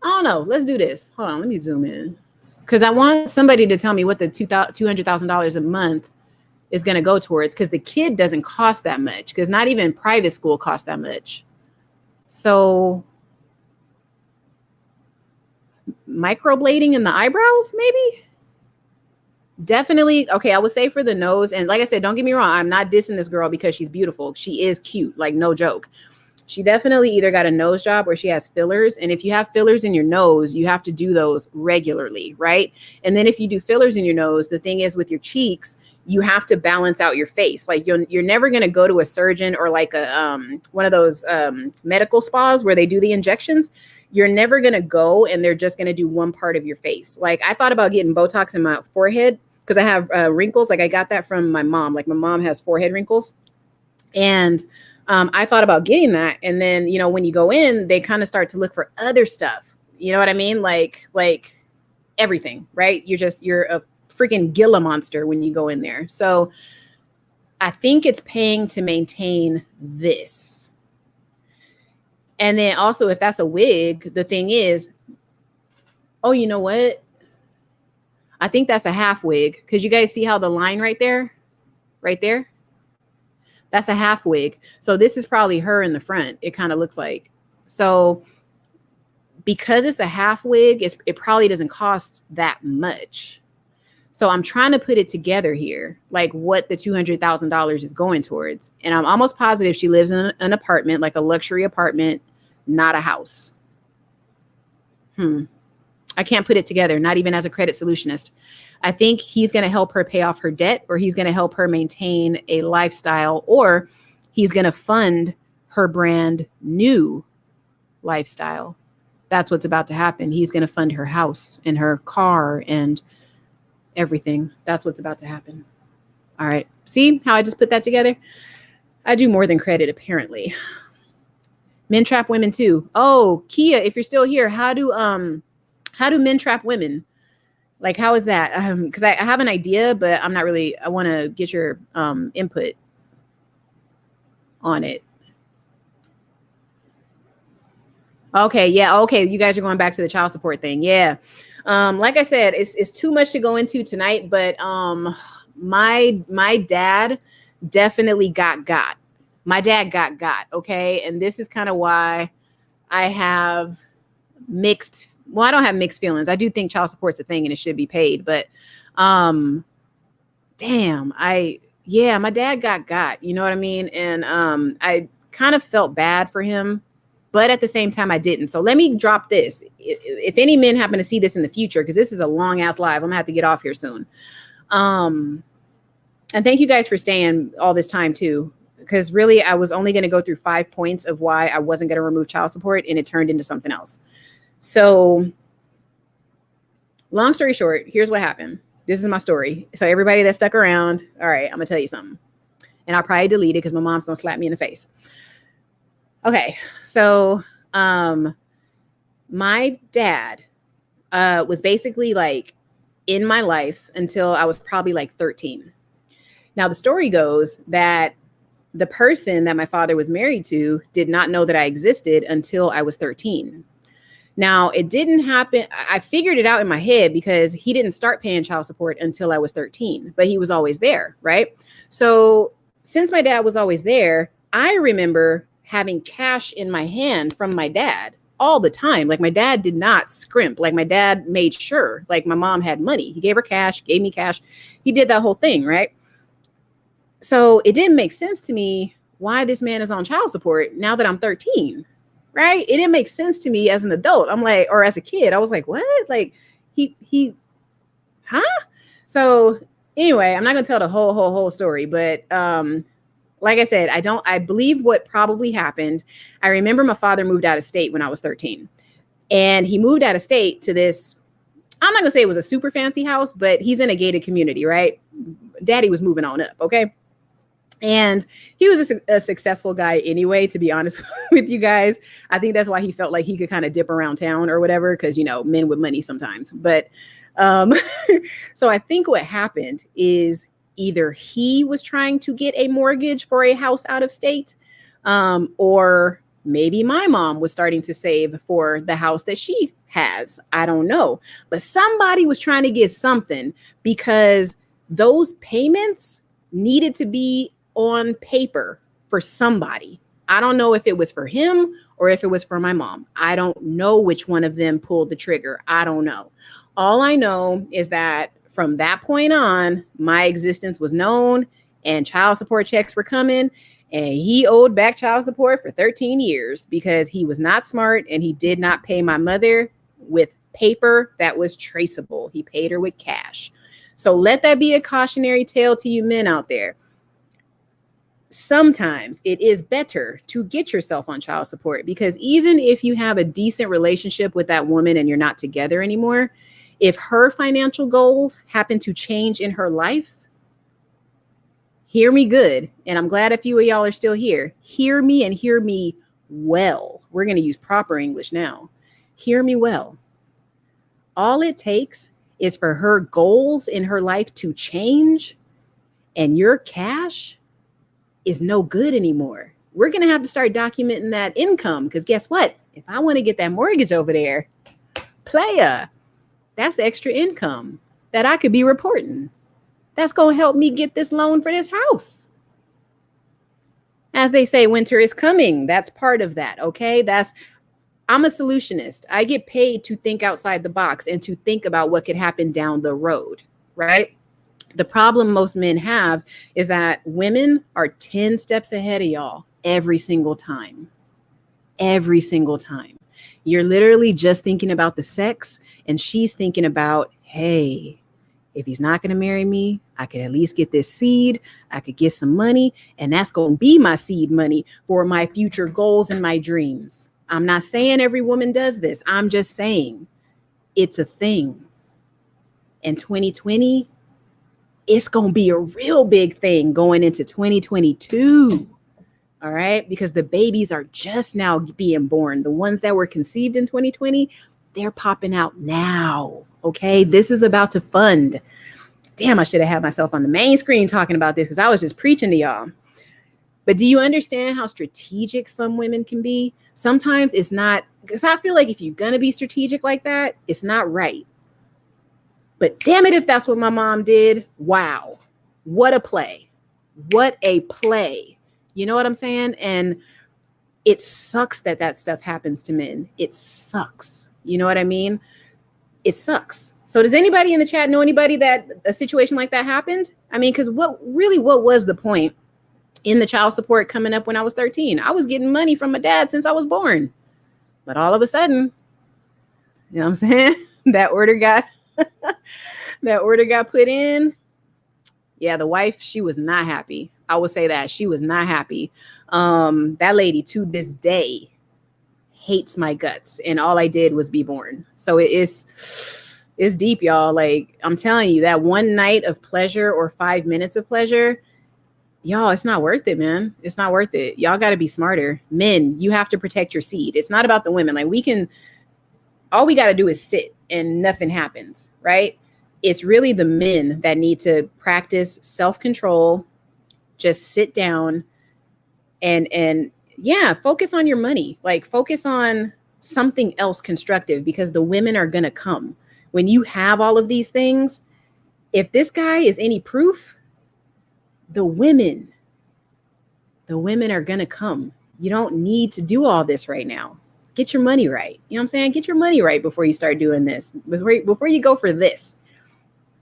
I don't know. Let's do this. Hold on. Let me zoom in, because I want somebody to tell me what the $200,000 a month is going to go towards, because the kid doesn't cost that much, because not even private school costs that much. So microblading in the eyebrows, maybe? Definitely. Okay, I would say for the nose. And like I said, don't get me wrong, I'm not dissing this girl because she's beautiful. She is cute, like no joke. She definitely either got a nose job or she has fillers. And if you have fillers in your nose, you have to do those regularly, right? And then if you do fillers in your nose, the thing is with your cheeks, you have to balance out your face. Like you're never going to go to a surgeon or like a one of those medical spas where they do the injections. You're never going to go and they're just going to do one part of your face. Like I thought about getting Botox in my forehead, because I have wrinkles. Like I got that from my mom. Like my mom has forehead wrinkles. And I thought about getting that. And then, you know, when you go in, they kind of start to look for other stuff. You know what I mean? Like everything, right? You're a freaking Gila monster when you go in there. So I think it's paying to maintain this. And then also, if that's a wig, the thing is, oh, you know what? I think that's a half wig, because you guys see how the line right there, that's a half wig. So this is probably her in the front. It kind of looks like. So because it's a half wig, it probably doesn't cost that much. So I'm trying to put it together here, like what the $200,000 is going towards. And I'm almost positive she lives in an apartment, like a luxury apartment, not a house. I can't put it together, not even as a credit solutionist. I think he's going to help her pay off her debt, or he's going to help her maintain a lifestyle, or he's going to fund her brand new lifestyle. That's what's about to happen. He's going to fund her house and her car and everything. That's what's about to happen. All right. See how I just put that together? I do more than credit, apparently. Men trap women too. Oh, Kia, if you're still here, how do men trap women? Like, how is that? Because I have an idea, but I'm not really, I want to get your input on it. Okay. Yeah. Okay. You guys are going back to the child support thing. Yeah. Like I said, it's too much to go into tonight, but my dad definitely got. My dad got. Okay. And this is kind of why I have mixed. Well, I don't have mixed feelings. I do think child support's a thing and it should be paid, but my dad got, you know what I mean? And I kind of felt bad for him, but at the same time I didn't. So let me drop this. If any men happen to see this in the future, because this is a long ass live, I'm gonna have to get off here soon. And thank you guys for staying all this time too, because really I was only going to go through 5 points of why I wasn't going to remove child support, and it turned into something else. So long story short, here's what happened. This is my story. So everybody that stuck around, all right, I'm gonna tell you something, and I'll probably delete it because my mom's gonna slap me in the face. Okay. So, my dad, was basically like in my life until I was probably like 13. Now the story goes that the person that my father was married to did not know that I existed until I was 13. Now, it didn't happen. I figured it out in my head because he didn't start paying child support until I was 13, but he was always there, right? So since my dad was always there, I remember having cash in my hand from my dad all the time. Like my dad did not scrimp. Like my dad made sure, like my mom had money. He gave her cash, gave me cash. He did that whole thing, right? So it didn't make sense to me why this man is on child support now that I'm 13. Right? It didn't make sense to me as an adult. I'm like, or as a kid, I was like, what? Like huh? So anyway, I'm not going to tell the whole story, but, like I said, I believe what probably happened. I remember my father moved out of state when I was 13, and he moved out of state to this, I'm not going to say it was a super fancy house, but he's in a gated community, right? Daddy was moving on up. Okay. And he was a successful guy anyway, to be honest with you guys. I think that's why he felt like he could kind of dip around town or whatever, because, you know, men with money sometimes. But so I think what happened is either he was trying to get a mortgage for a house out of state, or maybe my mom was starting to save for the house that she has. I don't know. But somebody was trying to get something, because those payments needed to be on paper for somebody. I don't know if it was for him or if it was for my mom. I don't know which one of them pulled the trigger. I don't know. All I know is that from that point on, my existence was known and child support checks were coming, and he owed back child support for 13 years because he was not smart and he did not pay my mother with paper that was traceable. He paid her with cash. So let that be a cautionary tale to you men out there. Sometimes it is better to get yourself on child support, because even if you have a decent relationship with that woman and you're not together anymore, If her financial goals happen to change in her life, hear me good. And I'm glad a few of y'all are still here. Hear me and hear me well. We're going to use proper English now. Hear me well. All it takes is for her goals in her life to change, and your cash is no good anymore. We're going to have to start documenting that income, because guess what? If I want to get that mortgage over there, playa, that's extra income that I could be reporting. That's going to help me get this loan for this house. As they say, winter is coming. That's part of that. Okay. I'm a solutionist. I get paid to think outside the box and to think about what could happen down the road. Right. The problem most men have is that women are 10 steps ahead of y'all every single time. Every single time. You're literally just thinking about the sex, and she's thinking about, hey, if he's not going to marry me, I could at least get this seed. I could get some money, and that's going to be my seed money for my future goals and my dreams. I'm not saying every woman does this. I'm just saying it's a thing. In 2020, it's going to be a real big thing going into 2022. All right. Because the babies are just now being born. The ones that were conceived in 2020, they're popping out now. Okay. This is about to fund. Damn, I should have had myself on the main screen talking about this, because I was just preaching to y'all. But do you understand how strategic some women can be? Sometimes it's not, because I feel like if you're going to be strategic like that, it's not right. But damn it, if that's what my mom did, wow, what a play. What a play. You know what I'm saying? And it sucks that that stuff happens to men. It sucks. You know what I mean? It sucks. So does anybody in the chat know anybody that a situation like that happened? I mean, because what was the point in the child support coming up when I was 13? I was getting money from my dad since I was born. But all of a sudden, you know what I'm saying? that order got put in. Yeah, the wife, she was not happy. I will say that she was not happy. That lady to this day hates my guts, and all I did was be born. So it's deep, y'all. Like, I'm telling you, that one night of pleasure or 5 minutes of pleasure, y'all, it's not worth it, man. It's not worth it. Y'all got to be smarter. Men, you have to protect your seed. It's not about the women. Like, all we got to do is sit and nothing happens, right? It's really the men that need to practice self-control. Just sit down and yeah, focus on your money. Like, focus on something else constructive, because the women are going to come. When you have all of these things, if this guy is any proof, the women are going to come. You don't need to do all this right now. Get your money right. You know what I'm saying? Get your money right before you start doing this. Before you go for this,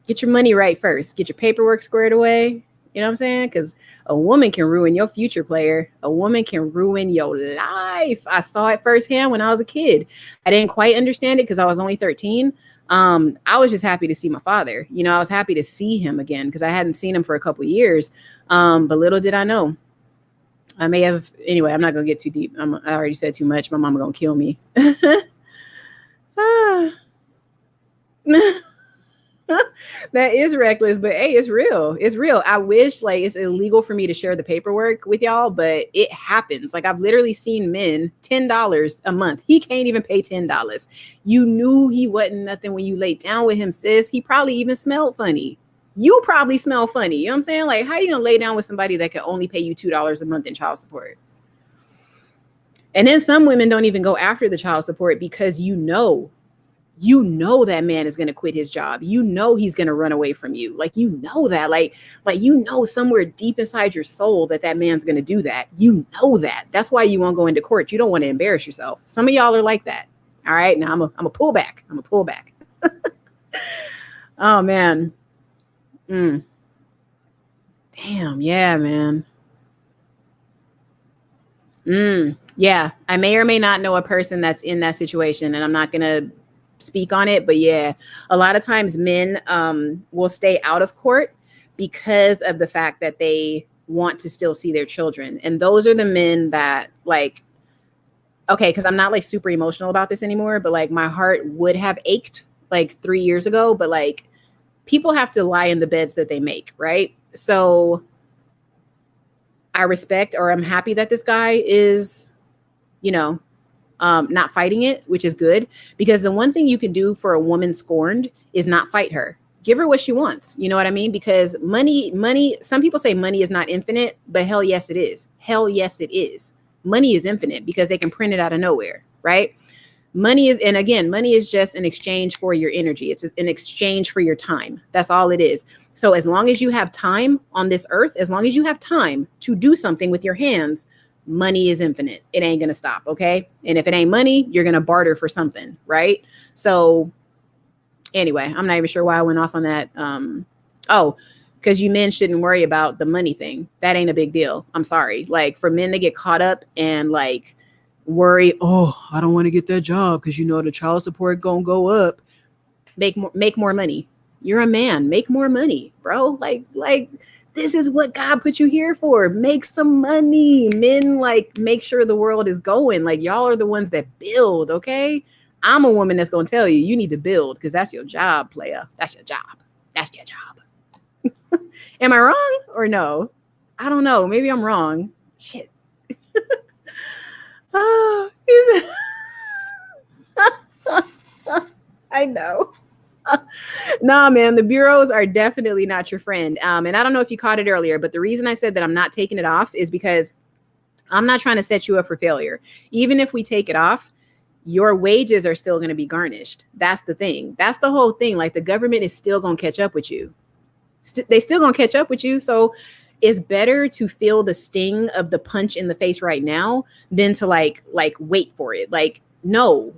get your money right first. Get your paperwork squared away. You know what I'm saying? Because a woman can ruin your future, player. A woman can ruin your life. I saw it firsthand when I was a kid. I didn't quite understand it because I was only 13. I was just happy to see my father. You know, I was happy to see him again because I hadn't seen him for a couple of years. But little did I know. Anyway, I'm not going to get too deep. I already said too much. My mama going to kill me. That is reckless, but hey, it's real. It's real. I wish like it's illegal for me to share the paperwork with y'all, but it happens. Like, I've literally seen men $10 a month. He can't even pay $10. You knew he wasn't nothing when you laid down with him, sis. He probably even smelled funny. You probably smell funny. You know what I'm saying? Like, how you gonna lay down with somebody that can only pay you $2 a month in child support? And then some women don't even go after the child support because you know that man is going to quit his job. You know he's going to run away from you. Like, you know that. Like you know somewhere deep inside your soul that man's going to do that. You know that. That's why you won't go into court. You don't want to embarrass yourself. Some of y'all are like that. All right. Now I'm a pull back. Oh, man. Damn. Yeah, man. Yeah. I may or may not know a person that's in that situation, and I'm not going to speak on it, but yeah, a lot of times men will stay out of court because of the fact that they want to still see their children. And those are the men that, like, okay, because I'm not like super emotional about this anymore, but like my heart would have ached like 3 years ago, but like people have to lie in the beds that they make, right? So I respect, or I'm happy that this guy is, you know, not fighting it, which is good, because the one thing you can do for a woman scorned is not fight her. Give her what she wants. You know what I mean? Because money, some people say money is not infinite, but hell yes, it is. Hell yes, it is. Money is infinite because they can print it out of nowhere, right? Money is, and again, money is just an exchange for your energy. It's an exchange for your time. That's all it is. So as long as you have time on this earth, as long as you have time to do something with your hands, money is infinite. It ain't going to stop. Okay. And if it ain't money, you're going to barter for something. Right. So anyway, I'm not even sure why I went off on that. Because you men shouldn't worry about the money thing. That ain't a big deal. I'm sorry. Like for men to get caught up and like worry, oh, I don't want to get that job because, you know, the child support going to go up. Make more money. You're a man. Make more money, bro. Like this is what God put you here for. Make some money. Men, like, make sure the world is going. Like, y'all are the ones that build, okay? I'm a woman that's going to tell you, you need to build because that's your job, player. That's your job. That's your job. Am I wrong or no? I don't know. Maybe I'm wrong. Shit. Oh, I know. Nah, man, the bureaus are definitely not your friend. And I don't know if you caught it earlier, but the reason I said that I'm not taking it off is because I'm not trying to set you up for failure. Even if we take it off, your wages are still going to be garnished. That's the thing. That's the whole thing. Like the government is still going to catch up with you. They still going to catch up with you. So it's better to feel the sting of the punch in the face right now than to like wait for it. Like, no,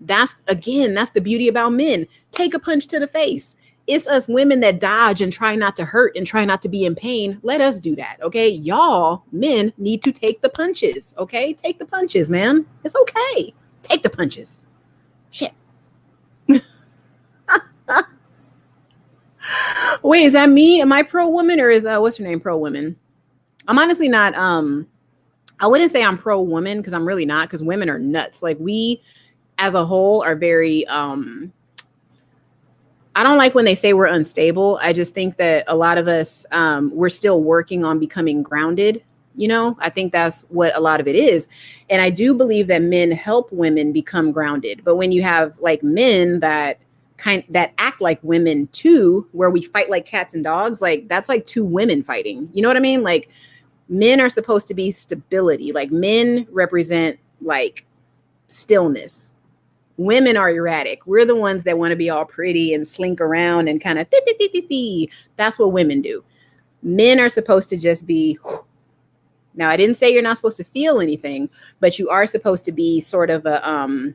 that's the beauty about men. Take a punch to the face. It's us women that dodge and try not to hurt and try not to be in pain. Let us do that. Okay. Y'all men need to take the punches. Okay. Take the punches, man. It's okay. Take the punches. Shit. Wait, is that me? Am I pro woman or is what's her name pro woman? I'm honestly not. I wouldn't say I'm pro woman because I'm really not, because women are nuts. Like we as a whole are very I don't like when they say we're unstable. I just think that a lot of us we're still working on becoming grounded. You know, I think that's what a lot of it is. And I do believe that men help women become grounded. But when you have like men that act like women too, where we fight like cats and dogs, like that's like two women fighting. You know what I mean? Like men are supposed to be stability. Like men represent like stillness. Women are erratic. We're the ones that want to be all pretty and slink around and kind of that's what women do. Men are supposed to just be. Now, I didn't say you're not supposed to feel anything, but you are supposed to be sort of a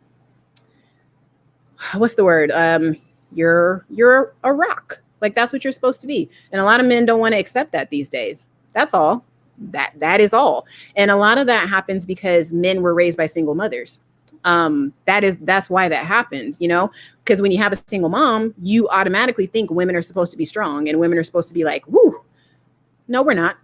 what's the word? You're a rock. Like that's what you're supposed to be. And a lot of men don't want to accept that these days. That's all. That is all. And a lot of that happens because men were raised by single mothers. That's why that happened, you know, because when you have a single mom, you automatically think women are supposed to be strong and women are supposed to be like, woo. No, we're not.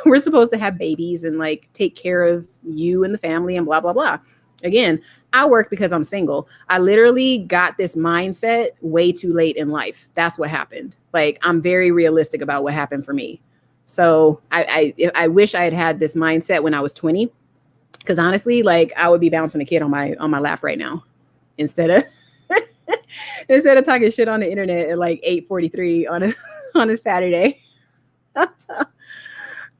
We're supposed to have babies and like take care of you and the family and blah, blah, blah. Again, I work because I'm single. I literally got this mindset way too late in life. That's what happened. Like, I'm very realistic about what happened for me. So I wish I had had this mindset when I was 20, because honestly, like I would be bouncing a kid on my lap right now instead of talking shit on the internet at like 8:43 on a Saturday.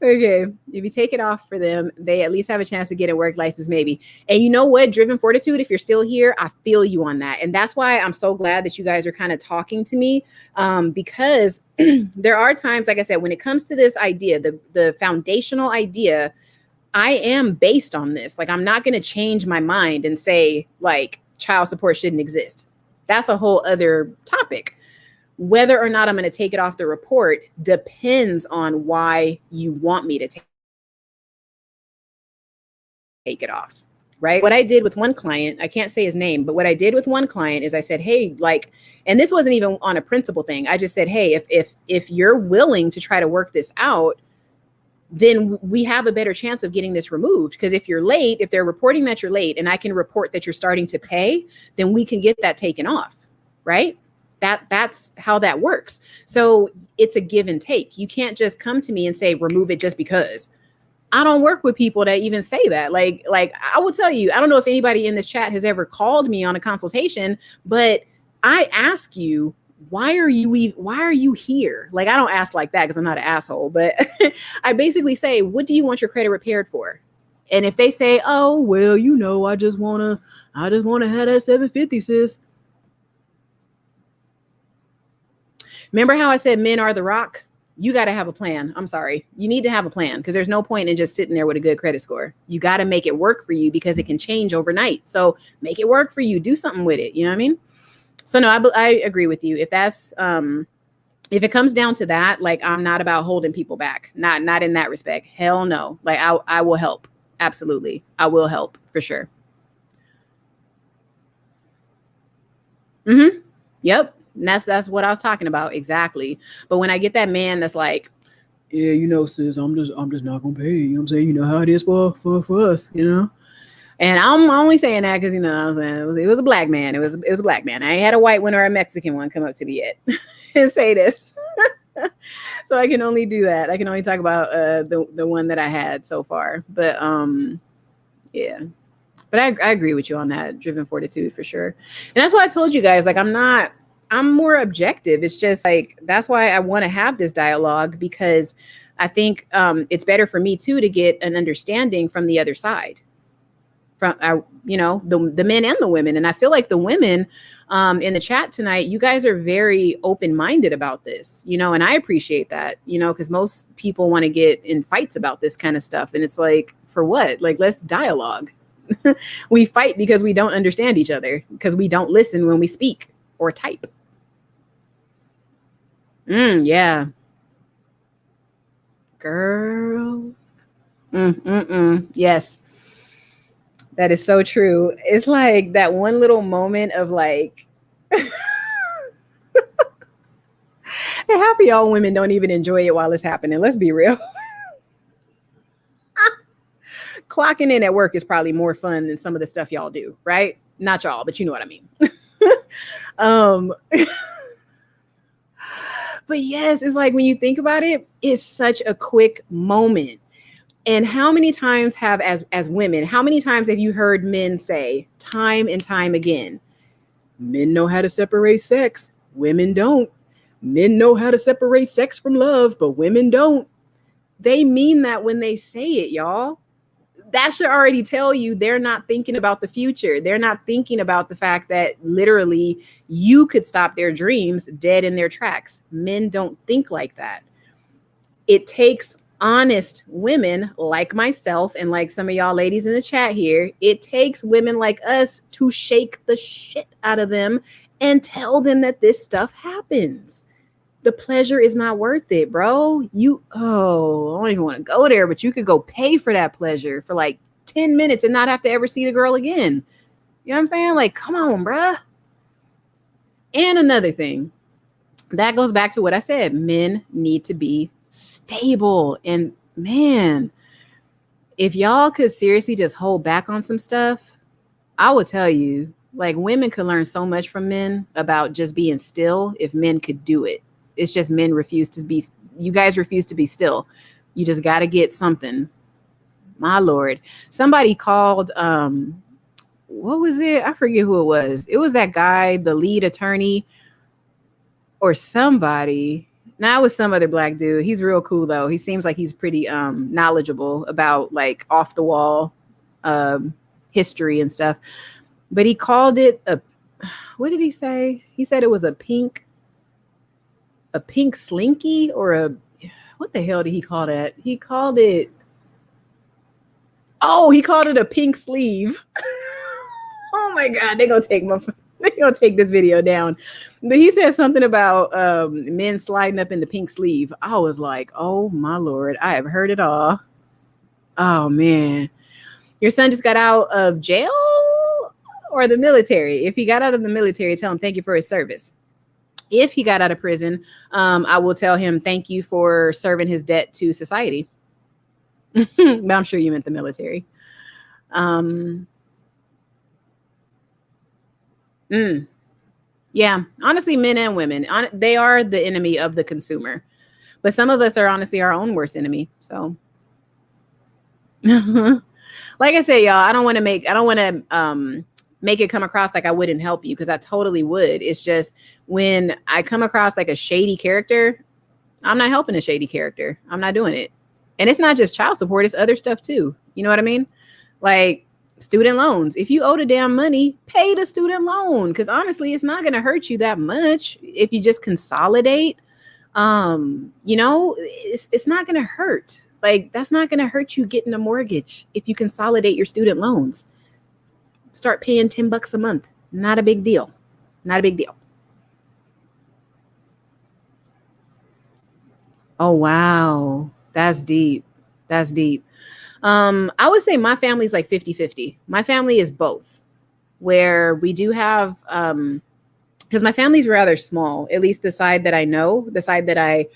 Okay, if you take it off for them, they at least have a chance to get a work license, maybe. And you know what? Driven Fortitude, if you're still here, I feel you on that. And that's why I'm so glad that you guys are kind of talking to me, because there are times, like I said, when it comes to this idea, the foundational idea, I am based on this. Like, I'm not going to change my mind and say, like, child support shouldn't exist. That's a whole other topic. Whether or not I'm going to take it off the report depends on why you want me to take it off, right? What I did with one client, I can't say his name, but what I did with one client is I said, hey, like, and this wasn't even on a principle thing. I just said, hey, if you're willing to try to work this out, then we have a better chance of getting this removed. Because if you're late, if they're reporting that you're late and I can report that you're starting to pay, then we can get that taken off. right? That's how that works. So it's a give and take. You can't just come to me and say, remove it just because. I don't work with people that even say that. Like I will tell you, I don't know if anybody in this chat has ever called me on a consultation, but I ask you, why are you here? Like, I don't ask like that because I'm not an asshole, but I basically say, what do you want your credit repaired for? And if they say, oh, well, I just wanna have that 750, sis. Remember how I said men are the rock? You got to have a plan. I'm sorry. You need to have a plan, because there's no point in just sitting there with a good credit score. You got to make it work for you, because it can change overnight. So make it work for you. Do something with it. You know what I mean? So no, I agree with you. If that's, if it comes down to that, like, I'm not about holding people back. Not in that respect. Hell no. Like, I will help. Absolutely. I will help for sure. Mm-hmm. Yep. And that's what I was talking about. Exactly. But when I get that man that's like, yeah, sis, I'm just not gonna pay. You know what I'm saying? You know how it is for us, And I'm only saying that because, what I'm saying, it was a black man. It was a black man. I ain't had a white one or a Mexican one come up to me yet and say this. So I can only do that. I can only talk about the one that I had so far. But yeah. But I agree with you on that, driven fortitude for sure. And that's why I told you guys, like, I'm more objective. It's just like, that's why I want to have this dialogue, because I think it's better for me too to get an understanding from the other side, from the men and the women. And I feel like the women in the chat tonight, you guys are very open-minded about this, and I appreciate that, because most people want to get in fights about this kind of stuff. And it's like, for what? Like, let's dialogue. We fight because we don't understand each other, because we don't listen when we speak or type. Yeah. Girl. Yes. That is so true. It's like that one little moment of like, happy all women don't even enjoy it while it's happening. Let's be real. Clocking in at work is probably more fun than some of the stuff y'all do, right? Not y'all, but you know what I mean. But yes, it's like, when you think about it, it's such a quick moment. And how many times as women, how many times have you heard men say time and time again, men know how to separate sex, women don't. Men know how to separate sex from love, but women don't. They mean that when they say it, y'all. That should already tell you they're not thinking about the future. They're not thinking about the fact that literally you could stop their dreams dead in their tracks. Men don't think like that. It takes honest women like myself and like some of y'all ladies in the chat here. It takes women like us to shake the shit out of them and tell them that this stuff happens. The pleasure is not worth it, bro. I don't even want to go there, but you could go pay for that pleasure for like 10 minutes and not have to ever see the girl again. You know what I'm saying? Like, come on, bruh. And another thing, that goes back to what I said. Men need to be stable. And man, if y'all could seriously just hold back on some stuff, I will tell you, like, women could learn so much from men about just being still if men could do it. It's just men you guys refuse to be still. You just got to get something. My Lord. Somebody called, what was it? I forget who it was. It was that guy, the lead attorney or somebody. Now it was some other black dude. He's real cool though. He seems like he's pretty knowledgeable about like off the wall history and stuff. But he called it what did he say? He said it was a pink slinky, or what the hell did he call that? He called it a pink sleeve. Oh my God, they're gonna take this video down. But he said something about men sliding up in the pink sleeve. I was like, oh my Lord, I have heard it all. Oh man. Your son just got out of jail or the military? If he got out of the military, tell him thank you for his service. If he got out of prison, I will tell him thank you for serving his debt to society. But I'm sure you meant the military. Yeah, honestly, men and women, they are the enemy of the consumer. But some of us are honestly our own worst enemy. So, like I say, y'all, I don't want to make it come across like I wouldn't help you, because I totally would. It's just when I come across like a shady character, I'm not helping a shady character. I'm not doing it. And it's not just child support, it's other stuff too. You know what I mean? Like student loans. If you owe the damn money, pay the student loan. Because honestly, it's not going to hurt you that much if you just consolidate. It's not going to hurt. Like, that's not going to hurt you getting a mortgage if you consolidate your student loans. Start paying $10 a month. Not a big deal. Not a big deal. Oh, wow. That's deep. That's deep. I would say my family's like 50-50. My family is both, where we do have, because my family's rather small, at least the side that I know, the side that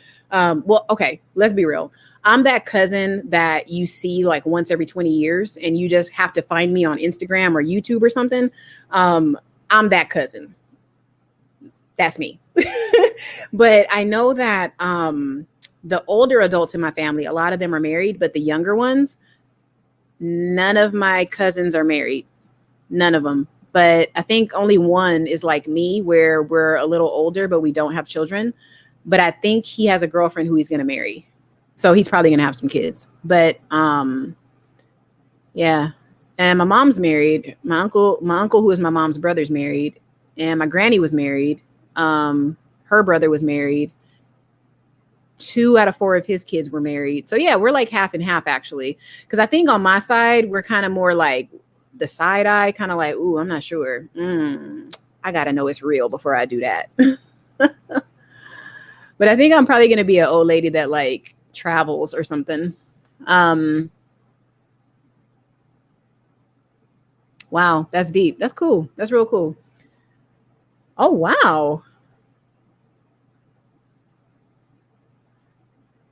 okay, let's be real. I'm that cousin that you see like once every 20 years and you just have to find me on Instagram or YouTube or something. I'm that cousin. That's me. But I know that the older adults in my family, a lot of them are married, but the younger ones, none of my cousins are married. None of them. But I think only one is like me, where we're a little older, but we don't have children. But I think he has a girlfriend who he's going to marry. So he's probably going to have some kids. But yeah. And my mom's married. My uncle, who is my mom's brother's married. And my granny was married. Her brother was married. 2 out of 4 of his kids were married. So yeah, we're like half and half actually. Because I think on my side, we're kind of more like the side eye, kind of like, ooh, I'm not sure. I got to know it's real before I do that. But I think I'm probably going to be an old lady that like travels or something. Wow, that's deep. That's cool. That's real cool. Oh, wow.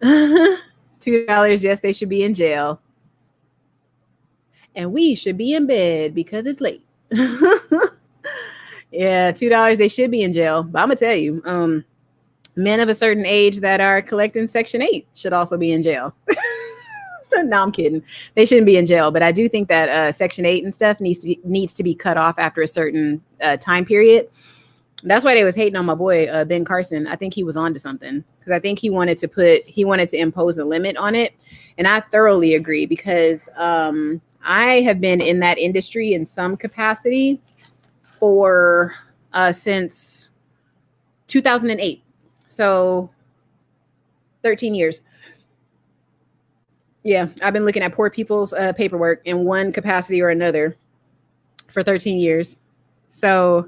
$2. Yes, they should be in jail. And we should be in bed because it's late. Yeah, $2. They should be in jail. But I'm going to tell you, men of a certain age that are collecting Section 8 should also be in jail. No, I'm kidding. They shouldn't be in jail. But I do think that Section 8 and stuff needs to be cut off after a certain time period. That's why they was hating on my boy, Ben Carson. I think he was onto something, because I think he wanted to impose a limit on it. And I thoroughly agree, because I have been in that industry in some capacity for since 2008. So 13 years. Yeah, I've been looking at poor people's paperwork in one capacity or another for 13 years. So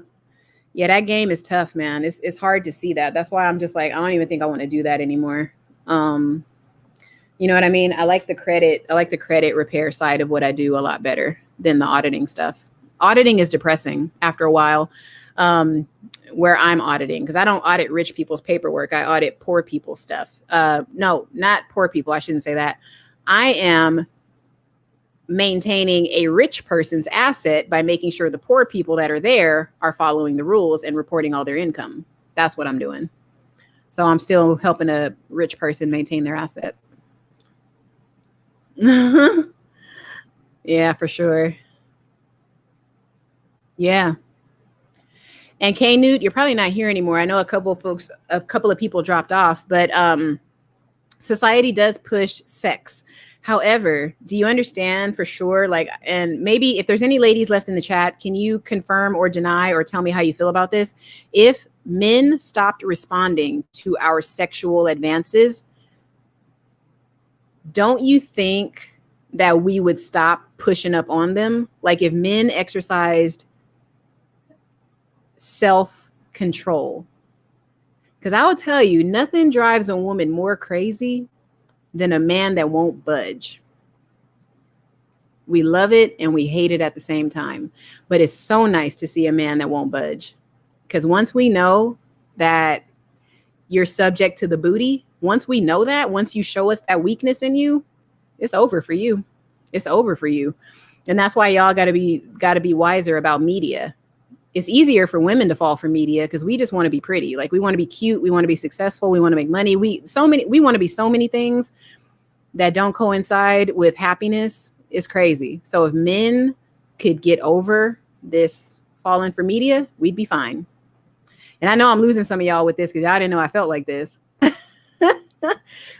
yeah, that game is tough, man. It's hard to see that. That's why I'm just like, I don't even think I want to do that anymore. You know what I mean? I like the credit repair side of what I do a lot better than the auditing stuff. Auditing is depressing after a while, where I'm auditing, because I don't audit rich people's paperwork. I audit poor people's stuff. No, not poor people. I shouldn't say that. I am maintaining a rich person's asset by making sure the poor people that are there are following the rules and reporting all their income. That's what I'm doing. So I'm still helping a rich person maintain their asset. Yeah, for sure. Yeah. And K Newt, you're probably not here anymore. I know a couple of people dropped off, but society does push sex. However, do you understand for sure? Like, and maybe if there's any ladies left in the chat, can you confirm or deny or tell me how you feel about this? If men stopped responding to our sexual advances, don't you think that we would stop pushing up on them? Like if men exercised self-control. Because I will tell you, nothing drives a woman more crazy than a man that won't budge. We love it and we hate it at the same time. But it's so nice to see a man that won't budge. Because once we know that you're subject to the booty, once we know that, once you show us that weakness in you, it's over for you. It's over for you. And that's why y'all gotta be wiser about media. it's easier for women to fall for media because we just want to be pretty. Like we want to be cute. We want to be successful. We want to make money. We want to be so many things that don't coincide with happiness. It's crazy. So if men could get over this falling for media, we'd be fine. And I know I'm losing some of y'all with this because y'all didn't know I felt like this.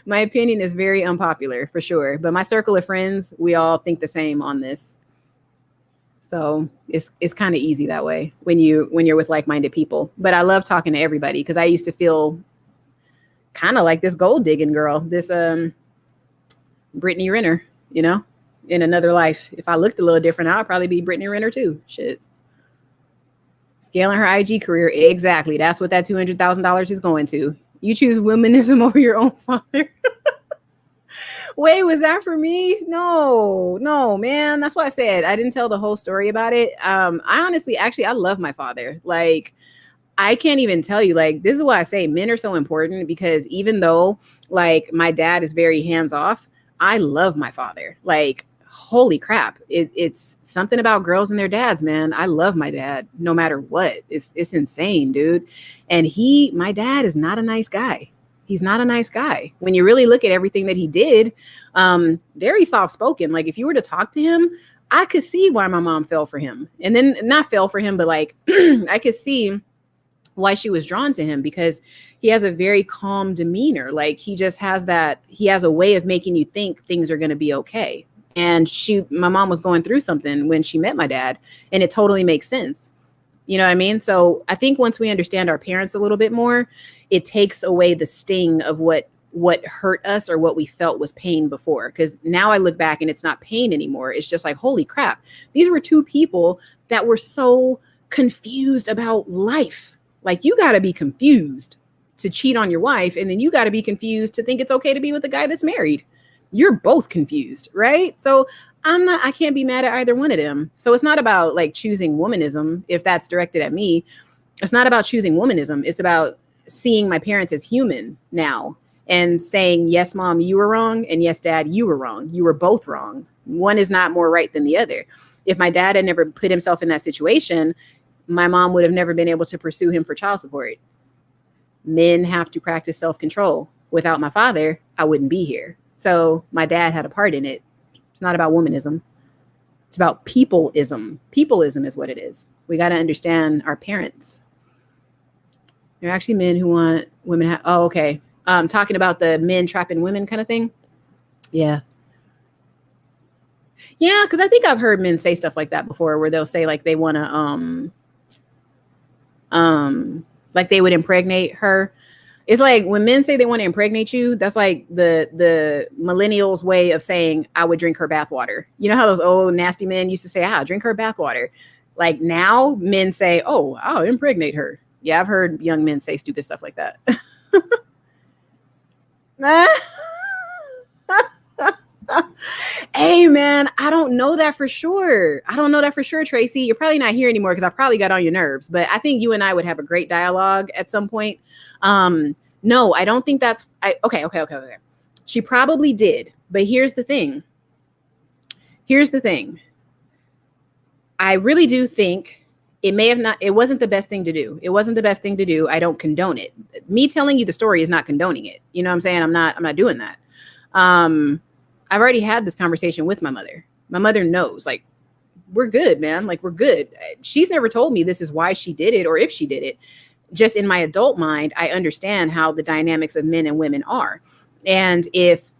My opinion is very unpopular for sure. But my circle of friends, we all think the same on this. So it's kind of easy that way when you're with like-minded people. But I love talking to everybody because I used to feel kind of like this gold digging girl, this Brittany Renner, you know, in another life. If I looked a little different, I'd probably be Brittany Renner too. Shit. Scaling her IG career. Exactly. That's what that $200,000 is going to. You choose womanism over your own father. Wait, was that for me? No, man. That's what I said. I didn't tell the whole story about it. I honestly, I love my father. Like, I can't even tell you, like, this is why I say men are so important, because even though like my dad is very hands off, I love my father. Like, holy crap. It's something about girls and their dads, man. I love my dad no matter what. It's insane, dude. And my dad is not a nice guy. He's not a nice guy. When you really look at everything that he did, very soft-spoken. Like if you were to talk to him, I could see why my mom fell for him. And then not fell for him, but like I could see why she was drawn to him, because he has a very calm demeanor. Like he has a way of making you think things are going to be okay. And my mom was going through something when she met my dad, and it totally makes sense. You know what I mean? So I think once we understand our parents a little bit more, it takes away the sting of what hurt us or what we felt was pain before. Because now I look back and it's not pain anymore. It's just like, holy crap. These were two people that were so confused about life. Like you got to be confused to cheat on your wife. And then you got to be confused to think it's okay to be with a guy that's married. You're both confused, right? So I can't be mad at either one of them. So it's not about like choosing womanism. If that's directed at me, it's not about choosing womanism. It's about seeing my parents as human now and saying, yes, mom, you were wrong. And yes, dad, you were wrong. You were both wrong. One is not more right than the other. If my dad had never put himself in that situation, my mom would have never been able to pursue him for child support. Men have to practice self-control. Without my father, I wouldn't be here. So my dad had a part in it. It's not about womanism. It's about peopleism. Peopleism is what it is. We got to understand our parents. There are actually men who want women to have, oh, okay. Talking about the men trapping women kind of thing. Yeah. Yeah, because I think I've heard men say stuff like that before, where they'll say like they want to like they would impregnate her. It's like when men say they want to impregnate you, that's like the millennials' way of saying I would drink her bathwater. You know how those old nasty men used to say, drink her bathwater. Like now men say, oh, I'll impregnate her. Yeah, I've heard young men say stupid stuff like that. Hey, man, I don't know that for sure. Tracy. You're probably not here anymore because I probably got on your nerves. But I think you and I would have a great dialogue at some point. No, I don't think that's... Okay. She probably did. But here's the thing. I really do think it wasn't the best thing to do. I don't condone it. Me telling you the story is not condoning it. You know what I'm saying? I'm not doing that. I've already had this conversation with my mother. My mother knows, like, we're good, man. Like, we're good. She's never told me this is why she did it or if she did it. Just in my adult mind, I understand how the dynamics of men and women are. And if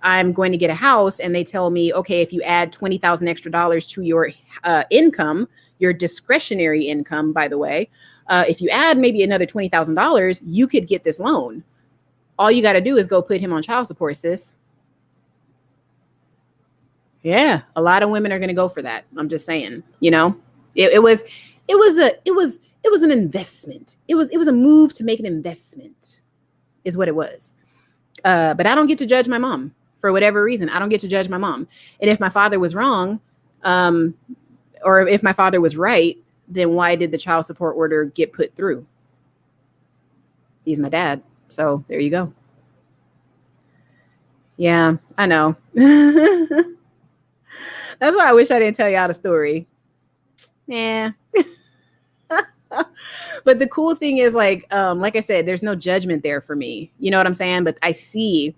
I'm going to get a house and they tell me, okay, if you add $20,000 extra to your income, your discretionary income, by the way, if you add maybe another $20,000, you could get this loan. All you got to do is go put him on child support, sis. Yeah, a lot of women are going to go for that. I'm just saying, you know, it was an investment. It was a move to make an investment is what it was. But I don't get to judge my mom for whatever reason. I don't get to judge my mom. And if my father was wrong, or if my father was right, then why did the child support order get put through? He's my dad. So there you go. Yeah, I know. That's why I wish I didn't tell y'all the story. Yeah. But the cool thing is like I said, there's no judgment there for me. You know what I'm saying? But I see,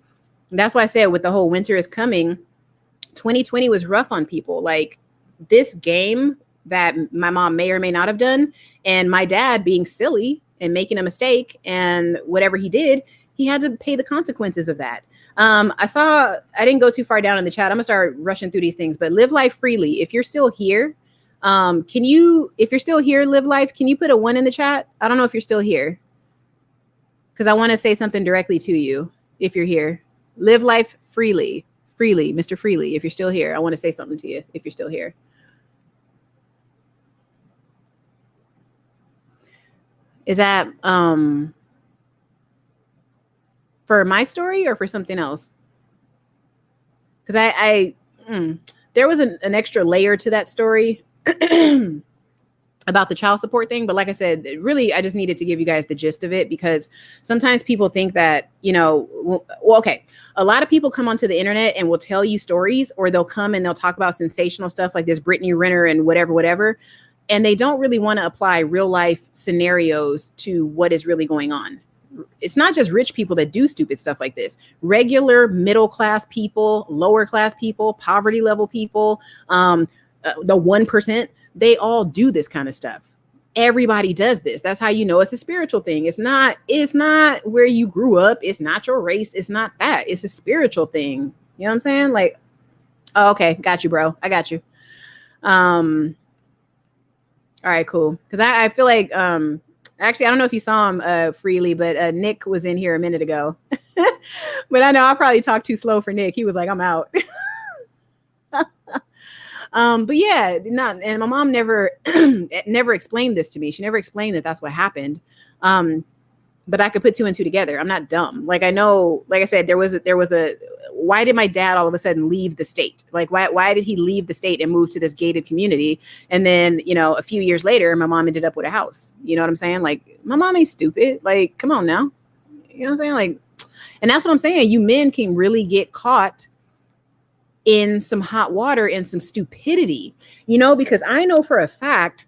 that's why I said with the whole winter is coming, 2020 was rough on people. Like this game that my mom may or may not have done, and my dad being silly and making a mistake, and whatever he did, he had to pay the consequences of that. I didn't go too far down in the chat. I'm gonna start rushing through these things, but live life freely. If you're still here, if you're still here, live life, can you put a 1 in the chat? I don't know if you're still here, because I want to say something directly to you. If you're here, live life freely, Mr. Freely. If you're still here, I want to say something to you. If you're still here, is that for my story or for something else? Because there was an extra layer to that story about the child support thing. But like I said, really, I just needed to give you guys the gist of it, because sometimes people think that, well, okay, a lot of people come onto the internet and will tell you stories, or they'll come and they'll talk about sensational stuff like this Brittany, Renner, and whatever. And they don't really want to apply real life scenarios to what is really going on. It's not just rich people that do stupid stuff like this. Regular middle class people, lower class people, poverty level people, the 1%, they all do this kind of stuff. Everybody does this. That's how you know it's a spiritual thing. It's not where you grew up. It's not your race. It's not that. It's a spiritual thing. You know what I'm saying? Like, oh, okay, got you, bro. I got you. All right, cool. Because I feel like actually, I don't know if you saw him freely, but Nick was in here a minute ago. But I know I probably talked too slow for Nick. He was like, I'm out. But yeah, and my mom never explained this to me. She never explained that that's what happened. But I could put 2 and 2 together. I'm not dumb. Like, I know, like I said, there was a, why did my dad all of a sudden leave the state? Like, why did he leave the state and move to this gated community? And then, a few years later, my mom ended up with a house. You know what I'm saying? Like, my mom ain't stupid. Like, come on now. You know what I'm saying? Like, and that's what I'm saying. You men can really get caught in some hot water and some stupidity, because I know for a fact,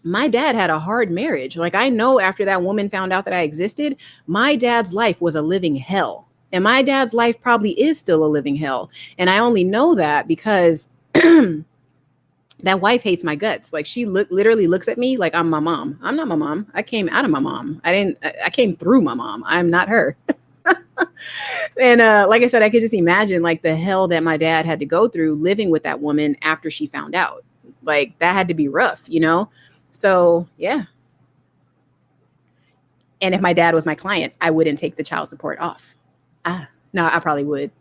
my dad had a hard marriage. Like, I know after that woman found out that I existed, my dad's life was a living hell. And my dad's life probably is still a living hell. And I only know that because that wife hates my guts. Like, she literally looks at me like I'm my mom. I'm not my mom. I came out of my mom. I came through my mom. I'm not her. And like I said, I could just imagine like the hell that my dad had to go through living with that woman after she found out. Like, that had to be rough, So, yeah. And if my dad was my client, I wouldn't take the child support off. No, I probably would.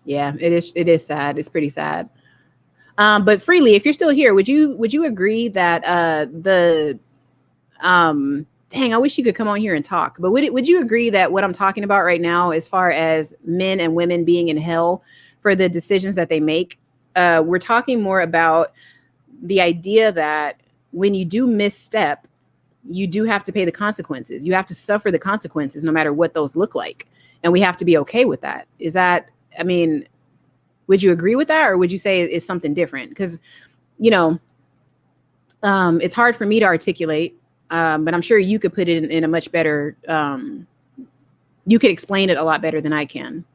Yeah, it is sad. It's pretty sad. But Freely, if you're still here, would you agree that dang, I wish you could come on here and talk. But would you agree that what I'm talking about right now, as far as men and women being in hell for the decisions that they make, we're talking more about the idea that when you do misstep, you do have to pay the consequences. You have to suffer the consequences no matter what those look like. And we have to be okay with that. Would you agree with that? Or would you say it's something different? Because, it's hard for me to articulate, but I'm sure you could put it in a much better, you could explain it a lot better than I can.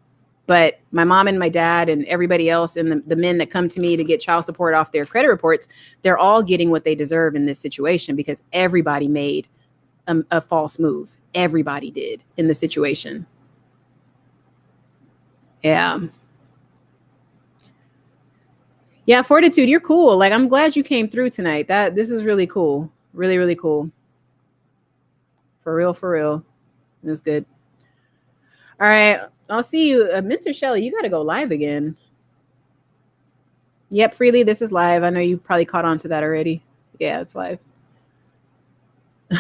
But my mom and my dad and everybody else and the men that come to me to get child support off their credit reports, they're all getting what they deserve in this situation, because everybody made a false move. Everybody did in the situation. Yeah. Yeah, Fortitude, you're cool. Like, I'm glad you came through tonight. This is really cool. Really, really cool. For real. It was good. All right. I'll see you. Mr. Shelley, you got to go live again. Yep, Freely, this is live. I know you probably caught on to that already. Yeah, it's live.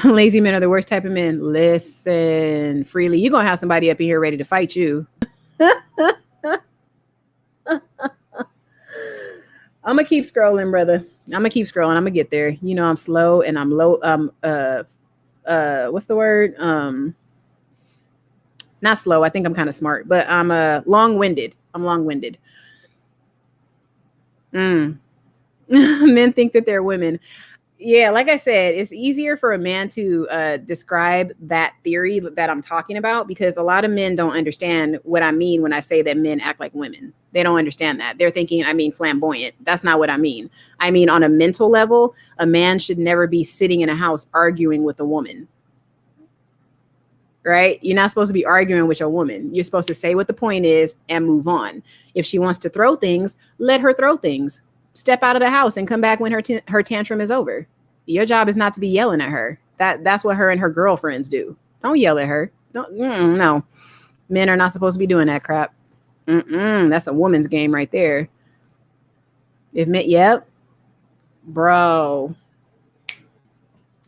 Lazy men are the worst type of men. Listen, Freely, you're going to have somebody up in here ready to fight you. I'm going to keep scrolling, brother. I'm going to keep scrolling. I'm going to get there. I'm slow and I'm low. What's the word? Not slow. I think I'm kind of smart, but I'm long-winded. Mm. Men think that they're women. Yeah, like I said, it's easier for a man to describe that theory that I'm talking about, because a lot of men don't understand what I mean when I say that men act like women. They don't understand that. They're thinking I mean flamboyant. That's not what I mean. I mean, on a mental level, a man should never be sitting in a house arguing with a woman. Right? You're not supposed to be arguing with your woman. You're supposed to say what the point is and move on. If she wants to throw things, let her throw things. Step out of the house and come back when her tantrum is over. Your job is not to be yelling at her. That's what her and her girlfriends do. Don't yell at her. No. Men are not supposed to be doing that crap. That's a woman's game right there. Yep. Bro.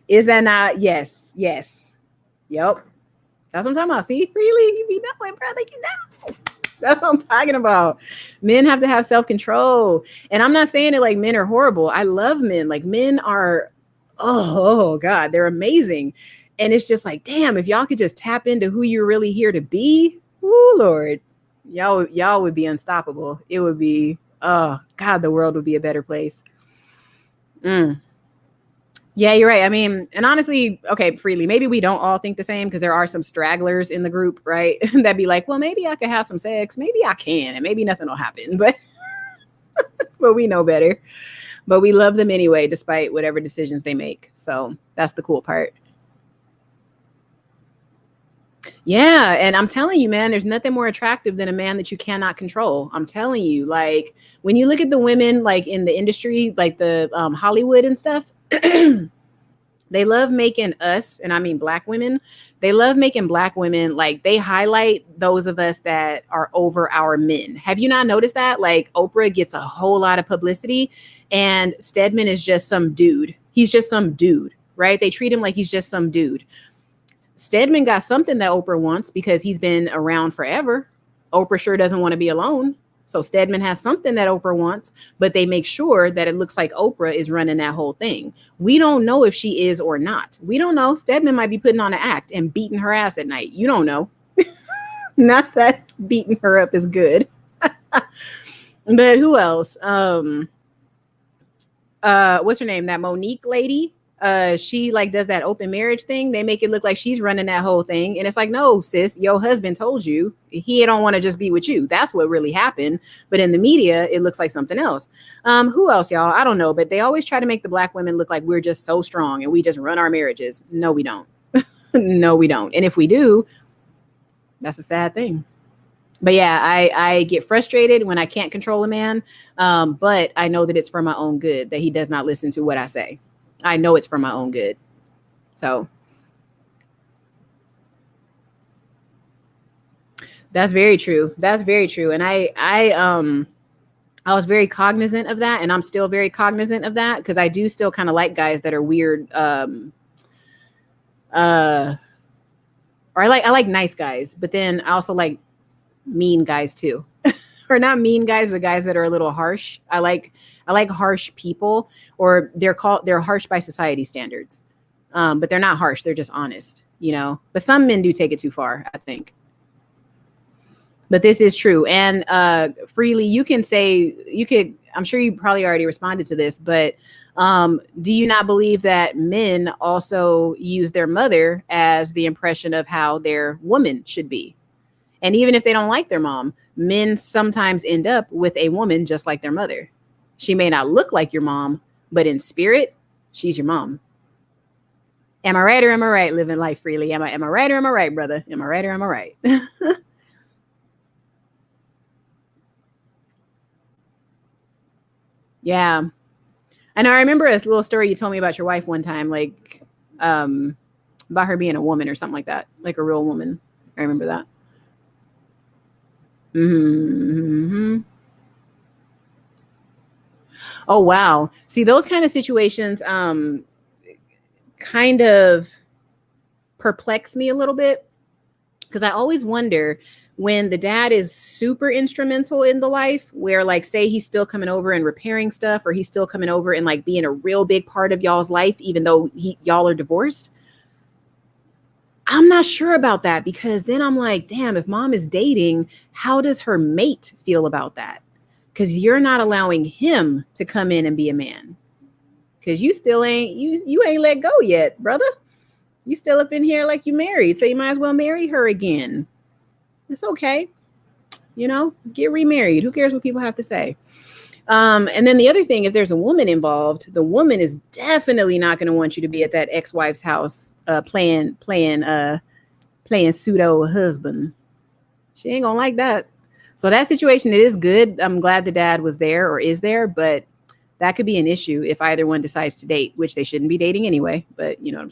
Is that not? Yes. Yep. That's what I'm talking about. See, freely, you be knowing, brother, you know. That's what I'm talking about. Men have to have self-control. And I'm not saying it like men are horrible. I love men. Like, men are, oh God, they're amazing. And it's just like, damn, if y'all could just tap into who you're really here to be, woo, Lord, y'all would be unstoppable. It would be, oh God, the world would be a better place. Yeah, you're right. I mean, and honestly, okay, freely, maybe we don't all think the same, because there are some stragglers in the group, right? That'd be like, well, maybe I could have some sex. Maybe I can, and maybe nothing will happen. But but we know better. But we love them anyway, despite whatever decisions they make. So that's the cool part. Yeah, and I'm telling you, man, there's nothing more attractive than a man that you cannot control. I'm telling you, like, when you look at the women, like in the industry, like the Hollywood and stuff, they love making us, and I mean black women, they love making black women, like, they highlight those of us that are over our men. Have you not noticed that? Like, Oprah gets a whole lot of publicity, and Stedman is just some dude. He's just some dude, right? They treat him like he's just some dude. Stedman got something that Oprah wants because he's been around forever. Oprah sure doesn't want to be alone. So Stedman has something that Oprah wants, but they make sure that it looks like Oprah is running that whole thing. We don't know if she is or not. We don't know. Stedman might be putting on an act and beating her ass at night. You don't know. Not that beating her up is good. But who else? What's her name? That Monique lady. She like does that open marriage thing. They make it look like she's running that whole thing, and it's like, no, sis, your husband told you he don't want to just be with you. That's what really happened. But in the media, it looks like something else. Who else, y'all? I don't know, but they always try to make the black women look like we're just so strong and we just run our marriages. No, we don't. No, we don't. And if we do, that's a sad thing. But yeah, I get frustrated when I can't control a man. But I know that it's for my own good that he does not listen to what I say. I know it's for my own good. So that's very true. That's very true. And I was very cognizant of that, and I'm still very cognizant of that, because I do still kind of like guys that are weird. Or I like nice guys, but then I also like mean guys too. Or not mean guys, but guys that are a little harsh. I like harsh people, or they're harsh by society standards. But they're not harsh. They're just honest, you know, but some men do take it too far, I think. But this is true. And freely, you can say, I'm sure you probably already responded to this, but do you not believe that men also use their mother as the impression of how their woman should be? And even if they don't like their mom, men sometimes end up with a woman just like their mother. She may not look like your mom, but in spirit, she's your mom. Am I right or am I right? Living life freely. Am I right or am I right, brother? Am I right or am I right? Yeah. I know. I remember a little story you told me about your wife one time, like about her being a woman or something like that, like a real woman. I remember that. Mm-hmm. Oh, wow. See, those kind of situations kind of perplex me a little bit, because I always wonder, when the dad is super instrumental in the life, where like, say he's still coming over and repairing stuff, or he's still coming over and like being a real big part of y'all's life, even though y'all are divorced. I'm not sure about that, because then I'm like, damn, if mom is dating, how does her mate feel about that? because you're not allowing him to come in and be a man. Because you still ain't, you ain't let go yet, brother. You still up in here like you married. So you might as well marry her again. It's okay. You know, get remarried. Who cares what people have to say? And then the other thing, if there's a woman involved, the woman is definitely not going to want you to be at that ex-wife's house playing pseudo husband. She ain't gonna like that. So that situation, it is good. I'm glad the dad was there or is there, but that could be an issue if either one decides to date, which they shouldn't be dating anyway. But you know what I'm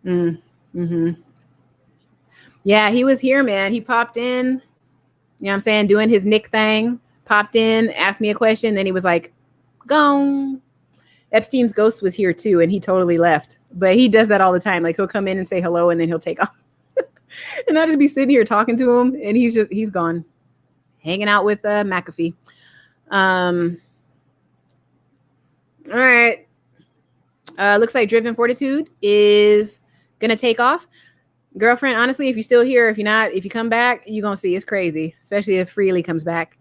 saying? Mm-hmm. Yeah, he was here, man. He popped in, you know what I'm saying, doing his Nick thing, popped in, asked me a question, then he was like, gone. Epstein's ghost was here too, and he totally left. But he does that all the time. Like he'll come in and say hello, and then he'll take off. And I'll just be sitting here talking to him, and he's gone, hanging out with McAfee. All right. Looks like Driven Fortitude is gonna take off. Girlfriend, honestly, if you're still here, if you're not, if you come back, you're gonna see it's crazy, especially if Freely comes back.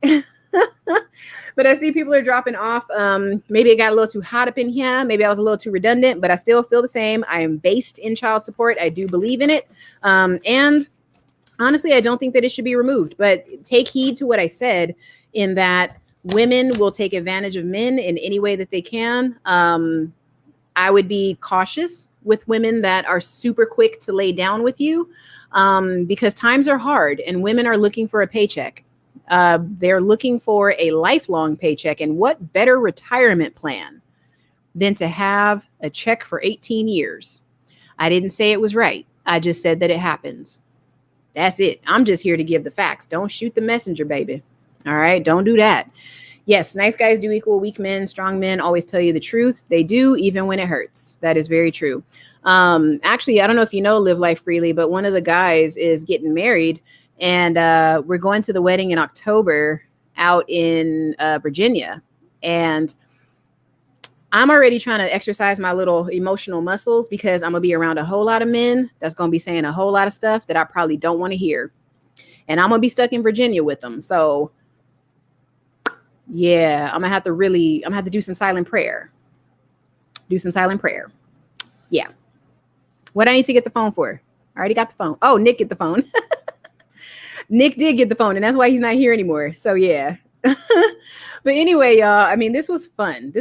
But I see people are dropping off. Maybe it got a little too hot up in here. Maybe I was a little too redundant, but I still feel the same. I am based in child support. I do believe in it. And honestly, I don't think that it should be removed, but take heed to what I said in that women will take advantage of men in any way that they can. I would be cautious with women that are super quick to lay down with you because times are hard and women are looking for a paycheck. They're looking for a lifelong paycheck. And what better retirement plan than to have a check for 18 years? I didn't say it was right. I just said that it happens. That's it. I'm just here to give the facts. Don't shoot the messenger, baby. All right. Don't do that. Yes, nice guys do equal weak men. Strong men always tell you the truth. They do, even when it hurts. That is very true. Actually, I don't know if you know Live Life Freely, but one of the guys is getting married. And we're going to the wedding in October out in Virginia. And I'm already trying to exercise my little emotional muscles because I'm going to be around a whole lot of men that's going to be saying a whole lot of stuff that I probably don't want to hear. And I'm going to be stuck in Virginia with them. So, yeah, I'm going to have to do some silent prayer. Yeah. What I need to get the phone for? I already got the phone. Oh, Nick get the phone. Nick did get the phone, and that's why he's not here anymore. So, yeah. But anyway, y'all, I mean, this was fun.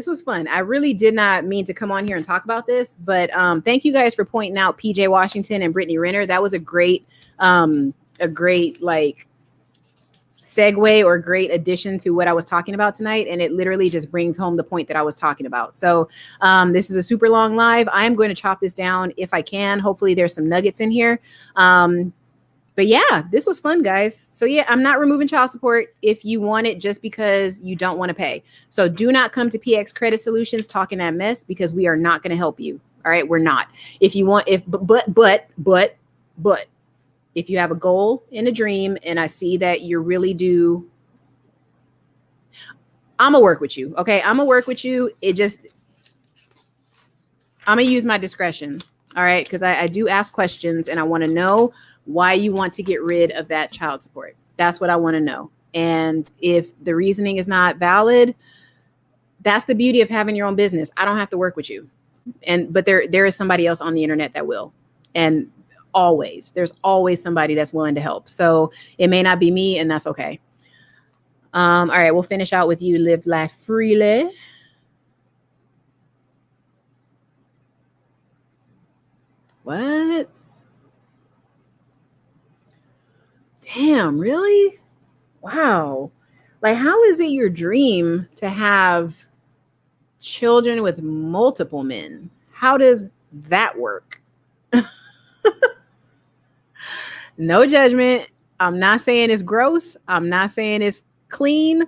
I really did not mean to come on here and talk about this, but thank you guys for pointing out PJ Washington and Brittany Renner. That was a great like segue or great addition to what I was talking about tonight. And it literally just brings home the point that I was talking about. So this is a super long live. I'm going to chop this down if I can. Hopefully there's some nuggets in here. But yeah, this was fun, guys. So yeah, I'm not removing child support if you want it just because you don't want to pay. So do not come to PX Credit Solutions talking that mess because we are not going to help you. All right, we're not. If you want, but if you have a goal and a dream, and I see that you really do, I'm gonna work with you. Okay, I'm gonna work with you. I'm gonna use my discretion. All right, because I do ask questions and I want to know why you want to get rid of that child support. That's what I want to know. And if the reasoning is not valid, that's the beauty of having your own business. I don't have to work with you. But there is somebody else on the internet that will. And there's always somebody that's willing to help. So it may not be me, and that's okay. All right, we'll finish out with you. Live Life Freely. What? Damn, really? Wow. Like, how is it your dream to have children with multiple men? How does that work? No judgment. I'm not saying it's gross. I'm not saying it's clean.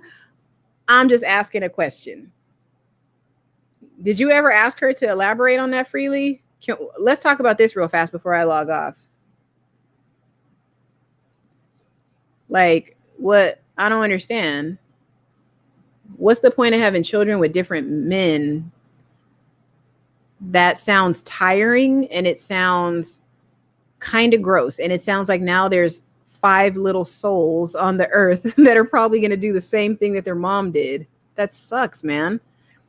I'm just asking a question. Did you ever ask her to elaborate on that freely? Let's talk about this real fast before I log off. Like, what? I don't understand. What's the point of having children with different men? That sounds tiring, and it sounds kind of gross. And it sounds like now there's 5 little souls on the earth that are probably going to do the same thing that their mom did. That sucks, man.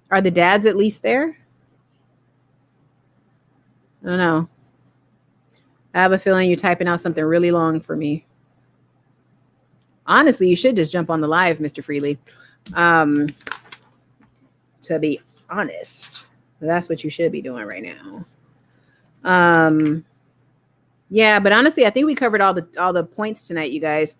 Are the dads at least there? I don't know. I have a feeling you're typing out something really long for me. Honestly, you should just jump on the live, Mr. Freely. To be honest, that's what you should be doing right now. Yeah, but honestly, I think we covered all the points tonight, you guys.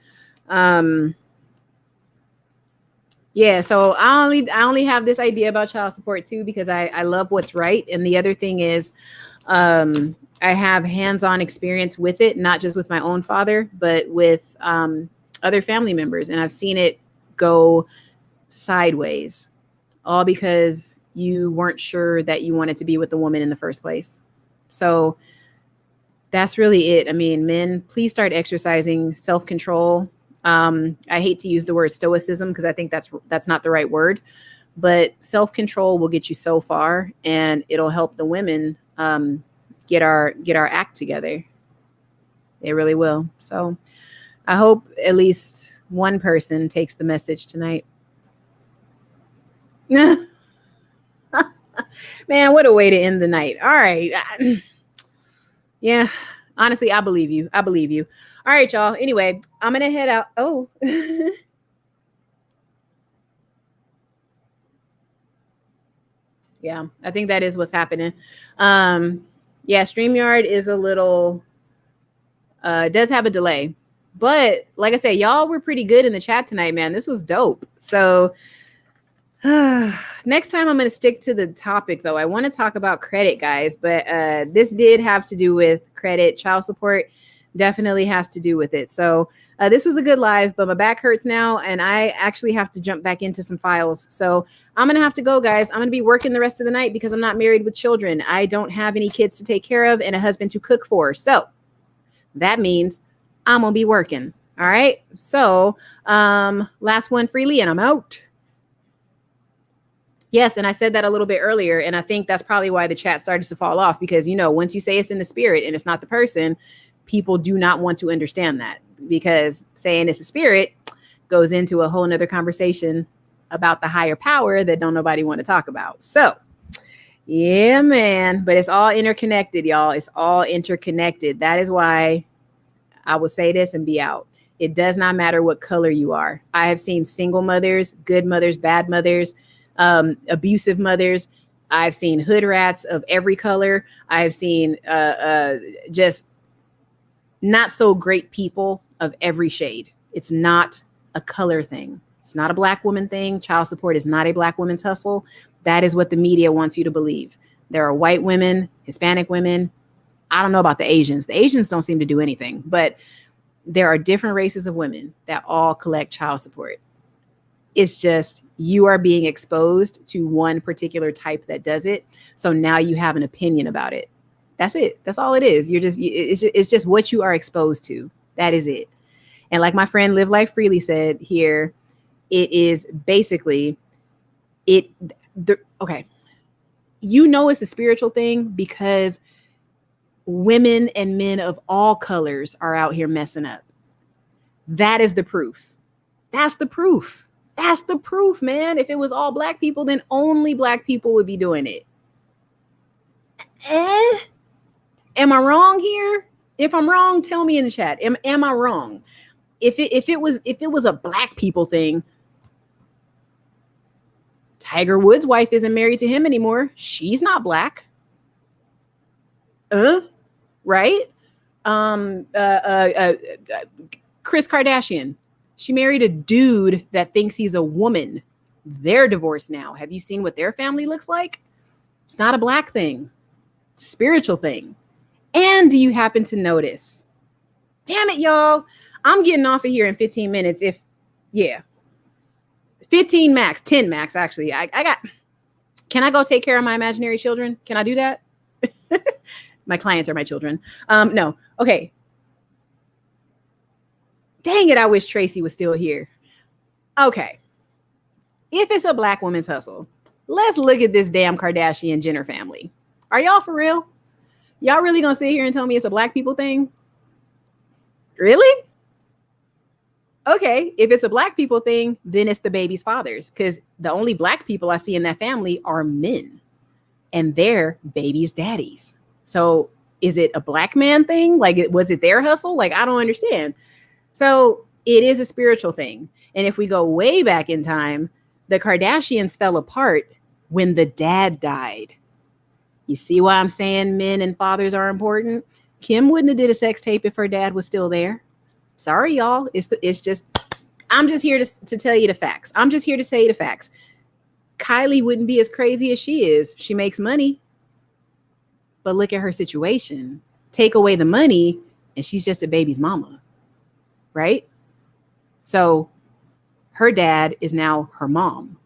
Yeah, so I only have this idea about child support too because I love what's right. And the other thing is, I have hands-on experience with it, not just with my own father, but with other family members. And I've seen it go sideways, all because you weren't sure that you wanted to be with the woman in the first place. So that's really it. I mean, men, please start exercising self-control. I hate to use the word stoicism because I think that's not the right word, but self-control will get you so far, and it'll help the women get our act together. It really will. So I hope at least one person takes the message tonight. Man, what a way to end the night. All right. Yeah, honestly, I believe you. I believe you. All right, y'all. Anyway, I'm going to head out. Oh, yeah, I think that is what's happening. Yeah, StreamYard is a little, does have a delay. But like I said, y'all were pretty good in the chat tonight, man. This was dope. So next time I'm going to stick to the topic, though. I want to talk about credit, guys. But this did have to do with credit. Child support definitely has to do with it. So this was a good live, but my back hurts now, and I actually have to jump back into some files. So I'm going to have to go, guys. I'm going to be working the rest of the night because I'm not married with children. I don't have any kids to take care of and a husband to cook for. So that means I'm going to be working. All right. So last one, Freely, and I'm out. Yes, and I said that a little bit earlier, and I think that's probably why the chat started to fall off because, you know, once you say it's in the spirit and it's not the person, people do not want to understand that because saying it's a spirit goes into a whole nother conversation about the higher power that don't nobody want to talk about. So, yeah, man, but it's all interconnected, y'all. It's all interconnected. That is why I will say this and be out. It does not matter what color you are. I have seen single mothers, good mothers, bad mothers, abusive mothers. I've seen hood rats of every color. I've seen just not so great people of every shade. It's not a color thing. It's not a black woman thing. Child support is not a black woman's hustle. That is what the media wants you to believe. There are white women, Hispanic women. I don't know about the Asians. The Asians don't seem to do anything, but there are different races of women that all collect child support. It's just you are being exposed to one particular type that does it. So now you have an opinion about it. That's it. That's all it is. It's just what you are exposed to. That is it. And like my friend Live Life Freely said here, it is basically okay. You know, it's a spiritual thing because women and men of all colors are out here messing up. That is the proof. That's the proof. That's the proof, man. If it was all black people, then only black people would be doing it. Am I wrong here? If I'm wrong, tell me in the chat. Am I wrong? If it was a black people thing, Tiger Woods' wife isn't married to him anymore. She's not black. Right? Kris Kardashian. She married a dude that thinks he's a woman. They're divorced now. Have you seen what their family looks like? It's not a black thing. It's a spiritual thing. And do you happen to notice? Damn it, y'all. I'm getting off of here in 15 minutes. 15 max, 10 max, actually. Can I go take care of my imaginary children? Can I do that? My clients are my children. No. Okay. Dang it, I wish Tracy was still here. Okay. If it's a black woman's hustle, let's look at this damn Kardashian Jenner family. Are y'all for real? Y'all really gonna sit here and tell me it's a black people thing? Really? Okay, if it's a black people thing, then it's the baby's fathers, because the only black people I see in that family are men, and they're baby's daddies. So is it a black man thing? Like, was it their hustle? Like, I don't understand. So it is a spiritual thing. And if we go way back in time, the Kardashians fell apart when the dad died. You see why I'm saying men and fathers are important? Kim wouldn't have did a sex tape if her dad was still there. Sorry, y'all. It's just, I'm just here to tell you the facts. I'm just here to tell you the facts. Kylie wouldn't be as crazy as she is. She makes money. But look at her situation. Take away the money, and she's just a baby's mama. Right? So her dad is now her mom.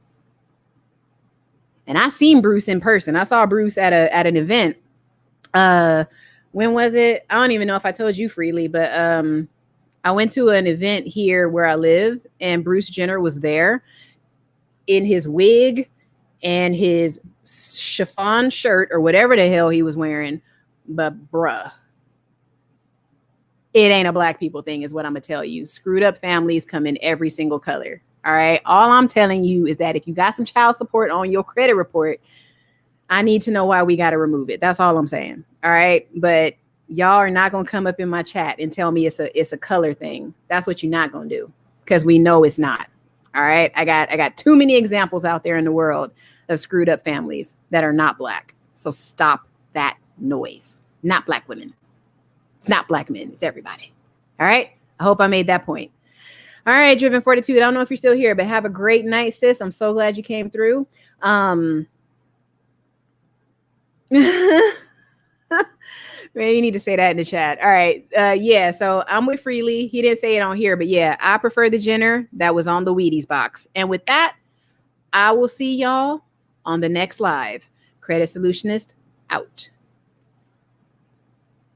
And I seen Bruce in person. I saw Bruce at an event. When was it? I don't even know if I told you freely, but I went to an event here where I live, and Bruce Jenner was there in his wig and his chiffon shirt or whatever the hell he was wearing. But bruh, it ain't a black people thing is what I'm gonna tell you. Screwed up families come in every single color. All right. All I'm telling you is that if you got some child support on your credit report, I need to know why we got to remove it. That's all I'm saying. All right. But y'all are not going to come up in my chat and tell me it's a color thing. That's what you're not going to do, because we know it's not. All right. I got too many examples out there in the world of screwed up families that are not black. So stop that noise. Not black women. It's not black men. It's everybody. All right. I hope I made that point. All right. Driven Fortitude. I don't know if you're still here, but have a great night, sis. I'm so glad you came through. Man, you need to say that in the chat. All right. Yeah. So I'm with Freely. He didn't say it on here, but yeah, I prefer the Jenner that was on the Wheaties box. And with that, I will see y'all on the next live. Credit Solutionist out.